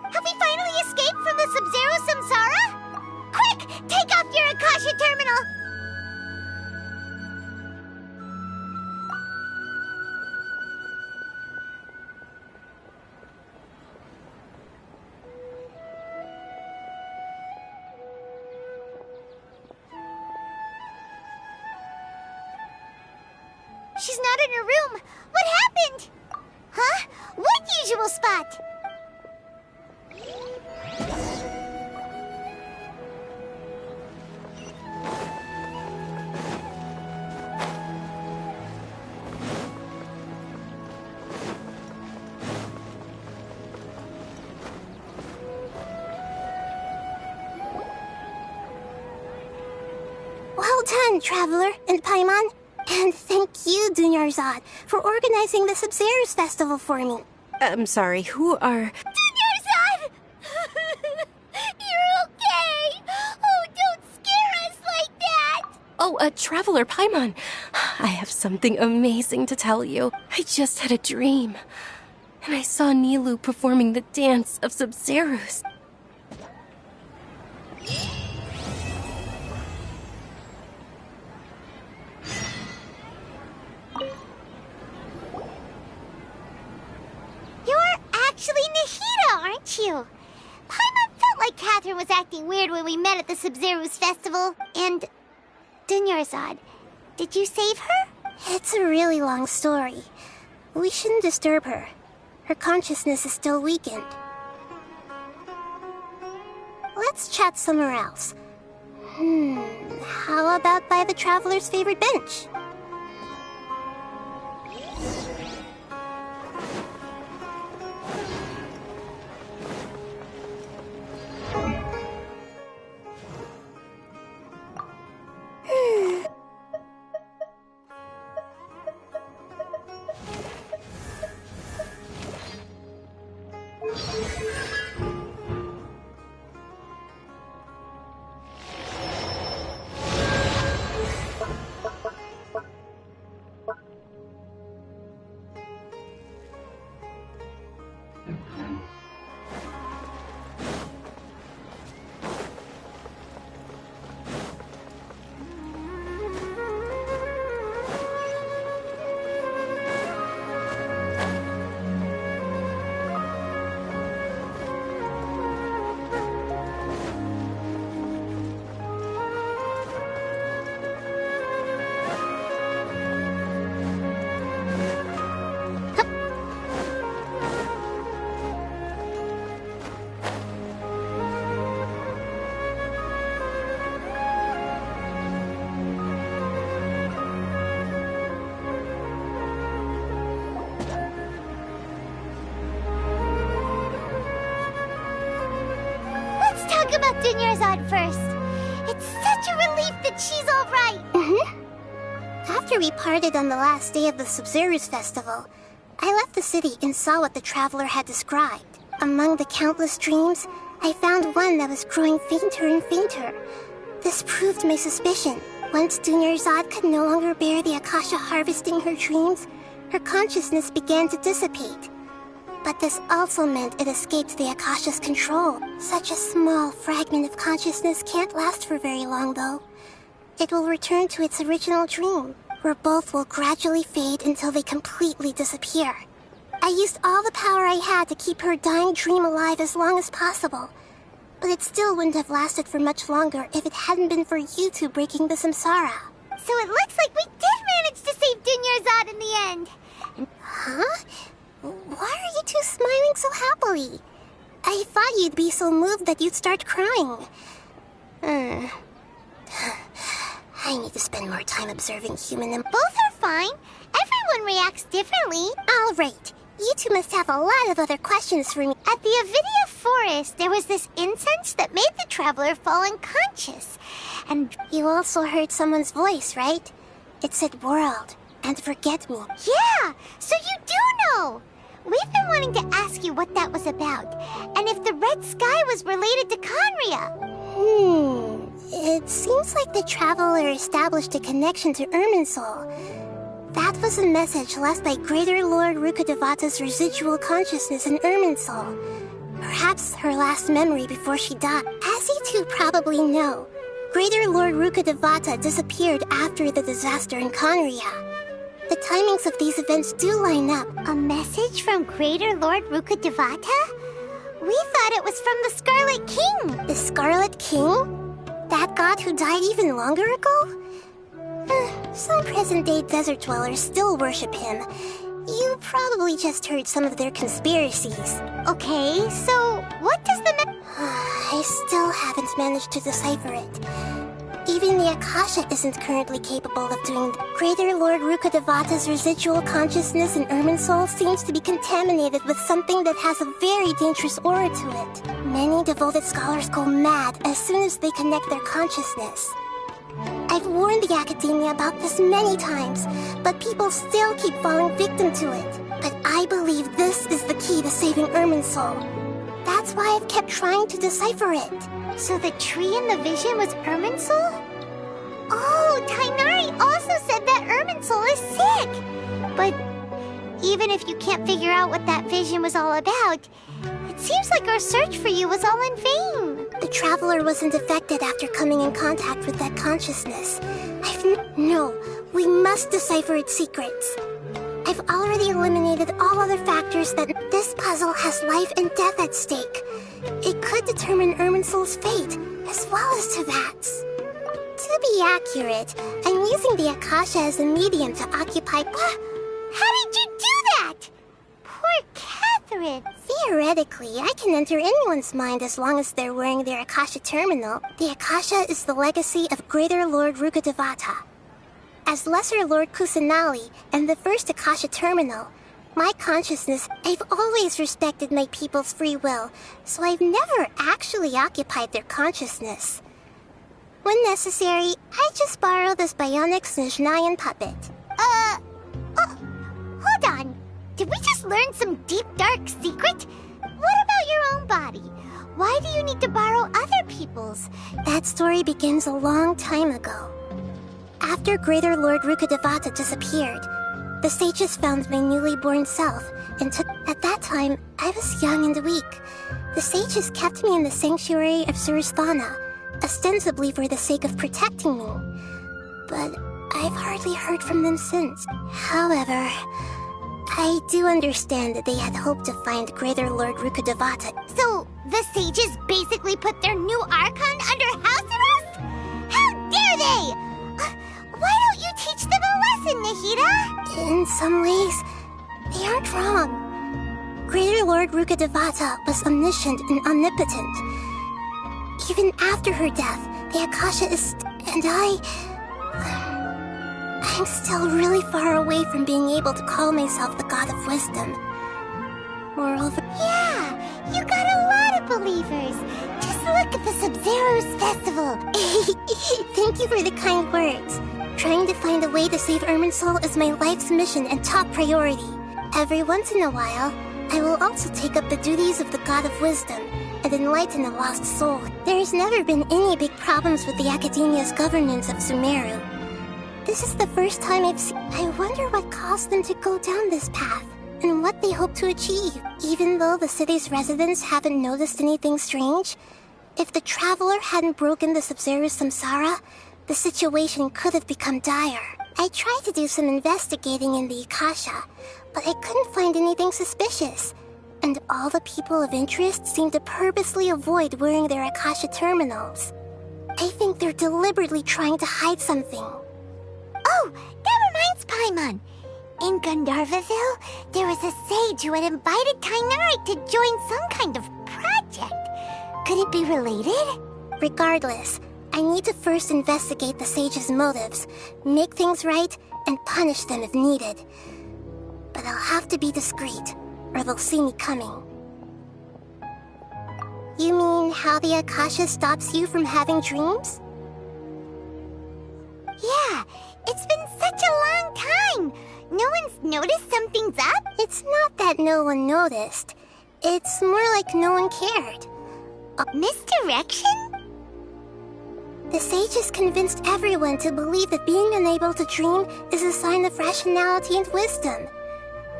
Have we finally escaped from the SUMERU Samsara? Quick! Take off your Akasha terminal! She's not in her room. What happened? Huh? What usual spot? Well done, Traveler and Paimon. And thank you, Dunyarzad, for organizing the SUMERU's festival for me. I'm sorry, who are... Dunyarzad! You're okay! Oh, don't scare us like that! Oh, Traveler Paimon. I have something amazing to tell you. I just had a dream. And I saw Nilou performing the dance of SUMERU's. Actually Nahida, aren't you? Paimon felt like Catherine was acting weird when we met at the SUMERU's festival. And Dunyarzad, did you save her? It's a really long story. We shouldn't disturb her. Her consciousness is still weakened. Let's chat somewhere else. How about by the Traveler's favorite bench? About Dunyarzad first. It's such a relief that she's all right. After we parted on the last day of the SUMERU's festival, I left the city and saw what the Traveler had described. Among the countless dreams, I found one that was growing fainter and fainter. This proved my suspicion. Once Dunyarzad could no longer bear the Akasha harvesting her dreams, her consciousness began to dissipate. But this also meant it escaped the Akasha's control. Such a small fragment of consciousness can't last for very long, though. It will return to its original dream, where both will gradually fade until they completely disappear. I used all the power I had to keep her dying dream alive as long as possible. But it still wouldn't have lasted for much longer if it hadn't been for you two breaking the samsara. So it looks like we did manage to save Dunyarzad in the end. Huh? Why are you two smiling so happily? I thought you'd be so moved that you'd start crying. I need to spend more time observing human and... Both are fine. Everyone reacts differently. All right. You two must have a lot of other questions for me. At the Avidia Forest, there was this incense that made the traveler fall unconscious. And you also heard someone's voice, right? It said world and forget me. Yeah, so you do know. We've been wanting to ask you what that was about, and if the red sky was related to Conria. It seems like the traveler established a connection to Irminsul. That was a message left by Greater Lord Rukkhadevata's residual consciousness in Irminsul. Perhaps her last memory before she died. As you two probably know, Greater Lord Rukkhadevata disappeared after the disaster in Conria. The timings of these events do line up. A message from Greater Lord Rukkhadevata? We thought it was from the Scarlet King. The Scarlet King? That god who died even longer ago? Some present-day desert dwellers still worship him. You probably just heard some of their conspiracies. Okay, so what does the I still haven't managed to decipher it. Even the Akasha isn't currently capable of doing that. Greater Lord Rukkhadevata's residual consciousness in Irminsul seems to be contaminated with something that has a very dangerous aura to it. Many devoted scholars go mad as soon as they connect their consciousness. I've warned the Academia about this many times, but people still keep falling victim to it. But I believe this is the key to saving Irminsul. That's why I've kept trying to decipher it. So the tree in the vision was Irminsul? Oh, Tainari also said that Irminsul is sick! But even if you can't figure out what that vision was all about, it seems like our search for you was all in vain. The traveler wasn't affected after coming in contact with that consciousness. No, we must decipher its secrets. I've already eliminated all other factors that this puzzle has life and death at stake. It could determine Irminsul's fate, as well as Tevat's. To be accurate, I'm using the Akasha as a medium to occupy... How did you do that? Poor Catherine. Theoretically, I can enter anyone's mind as long as they're wearing their Akasha terminal. The Akasha is the legacy of Greater Lord Rukkhadevata. As Lesser Lord Kusanali and the first Akasha terminal, my consciousness, I've always respected my people's free will, so I've never actually occupied their consciousness. When necessary, I just borrow this bionic Snezhnayan puppet. Hold on. Did we just learn some deep, dark secret? What about your own body? Why do you need to borrow other people's? That story begins a long time ago. After Greater Lord Rukkhadevata disappeared, the sages found my newly born self, and at that time, I was young and weak. The sages kept me in the sanctuary of Suristhana, ostensibly for the sake of protecting me. But I've hardly heard from them since. However, I do understand that they had hoped to find Greater Lord Rukkhadevata. So, the sages basically put their new Archon under house arrest? How dare they! Why don't you teach them a lesson, Nahida? In some ways, they aren't wrong. Greater Lord Rukkhadevata was omniscient and omnipotent. Even after her death, the Akasha is... and I'm still really far away from being able to call myself the God of Wisdom. Moreover... Yeah, you got a lot of believers. Just look at the Sub-Zero's festival. Thank you for the kind words. Trying to find a way to save Irminsul is my life's mission and top priority. Every once in a while, I will also take up the duties of the God of Wisdom and enlighten a lost soul. There has never been any big problems with the Academia's governance of Sumeru. This is the first time I've seen... I wonder what caused them to go down this path, and what they hope to achieve. Even though the city's residents haven't noticed anything strange, if the traveler hadn't broken the Sub-Zero Samsara, the situation could have become dire. I tried to do some investigating in the Akasha, but I couldn't find anything suspicious. And all the people of interest seem to purposely avoid wearing their Akasha terminals. I think they're deliberately trying to hide something. Oh, that reminds Paimon. In Gandharvaville, there was a sage who had invited Tainari to join some kind of project. Could it be related? Regardless, I need to first investigate the sage's motives, make things right, and punish them if needed. But I'll have to be discreet. or they'll see me coming. You mean how the Akasha stops you from having dreams? Yeah, it's been such a long time. No one's noticed something's up? It's not that no one noticed. It's more like no one cared. Misdirection? The sages convinced everyone to believe that being unable to dream is a sign of rationality and wisdom.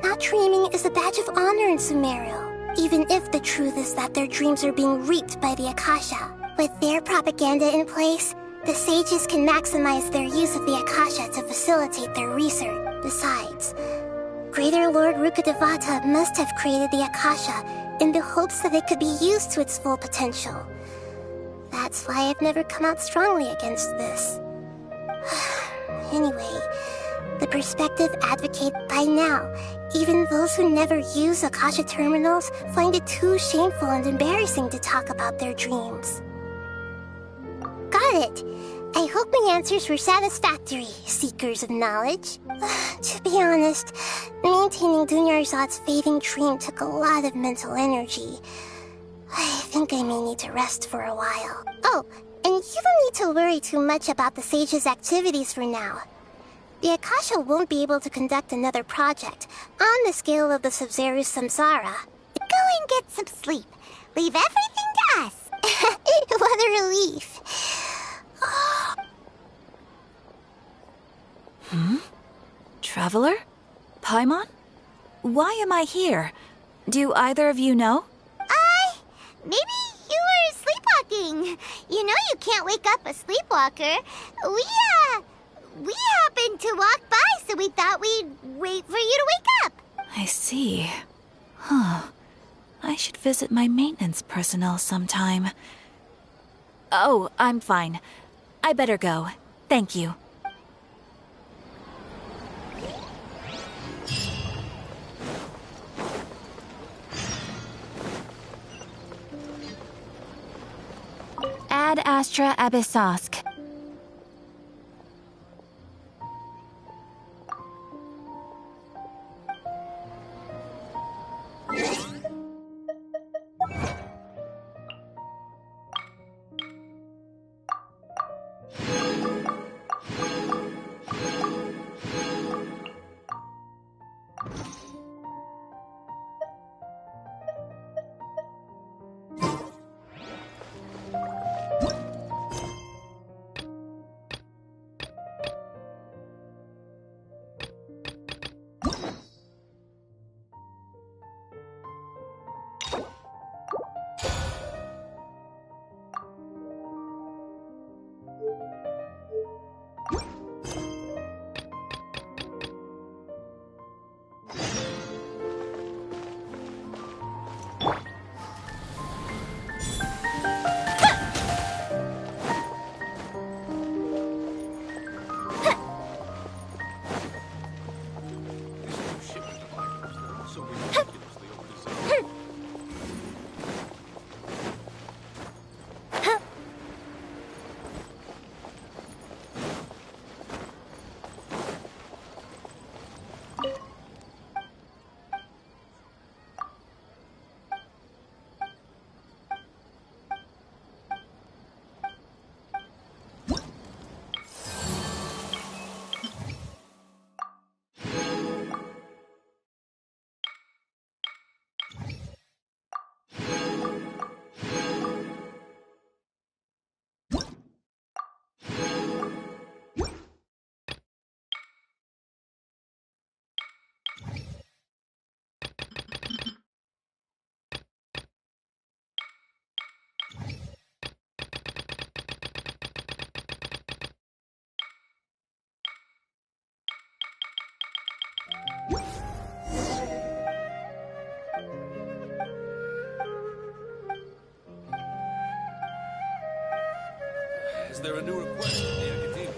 Not dreaming is a badge of honor in Sumeru, even if the truth is that their dreams are being reaped by the Akasha. With their propaganda in place, the sages can maximize their use of the Akasha to facilitate their research. Besides, Greater Lord Rukkhadevata must have created the Akasha in the hopes that it could be used to its full potential. That's why I've never come out strongly against this. Anyway, the perspective advocate by now, even those who never use Akasha terminals find it too shameful and embarrassing to talk about their dreams. Got it. I hope my answers were satisfactory, seekers of knowledge. To be honest, maintaining Dunyarzad's fading dream took a lot of mental energy. I think I may need to rest for a while. Oh, and you don't need to worry too much about the sage's activities for now. The Akasha won't be able to conduct another project on the scale of the SUMERU Samsara. Go and get some sleep. Leave everything to us. What a relief. Traveler? Paimon? Why am I here? Do either of you know? Maybe you were sleepwalking. You know you can't wake up a sleepwalker. We happened to walk by, so we thought we'd wait for you to wake up. I see. Huh. I should visit my maintenance personnel sometime. Oh, I'm fine. I better go. Thank you. Ad Astra Abyssosk. Is there a new request from the Academia?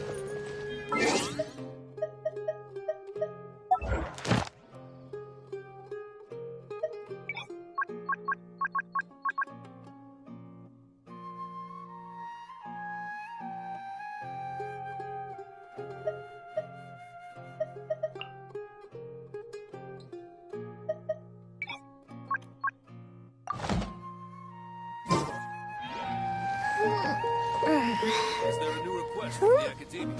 Is there a new request from the Academia?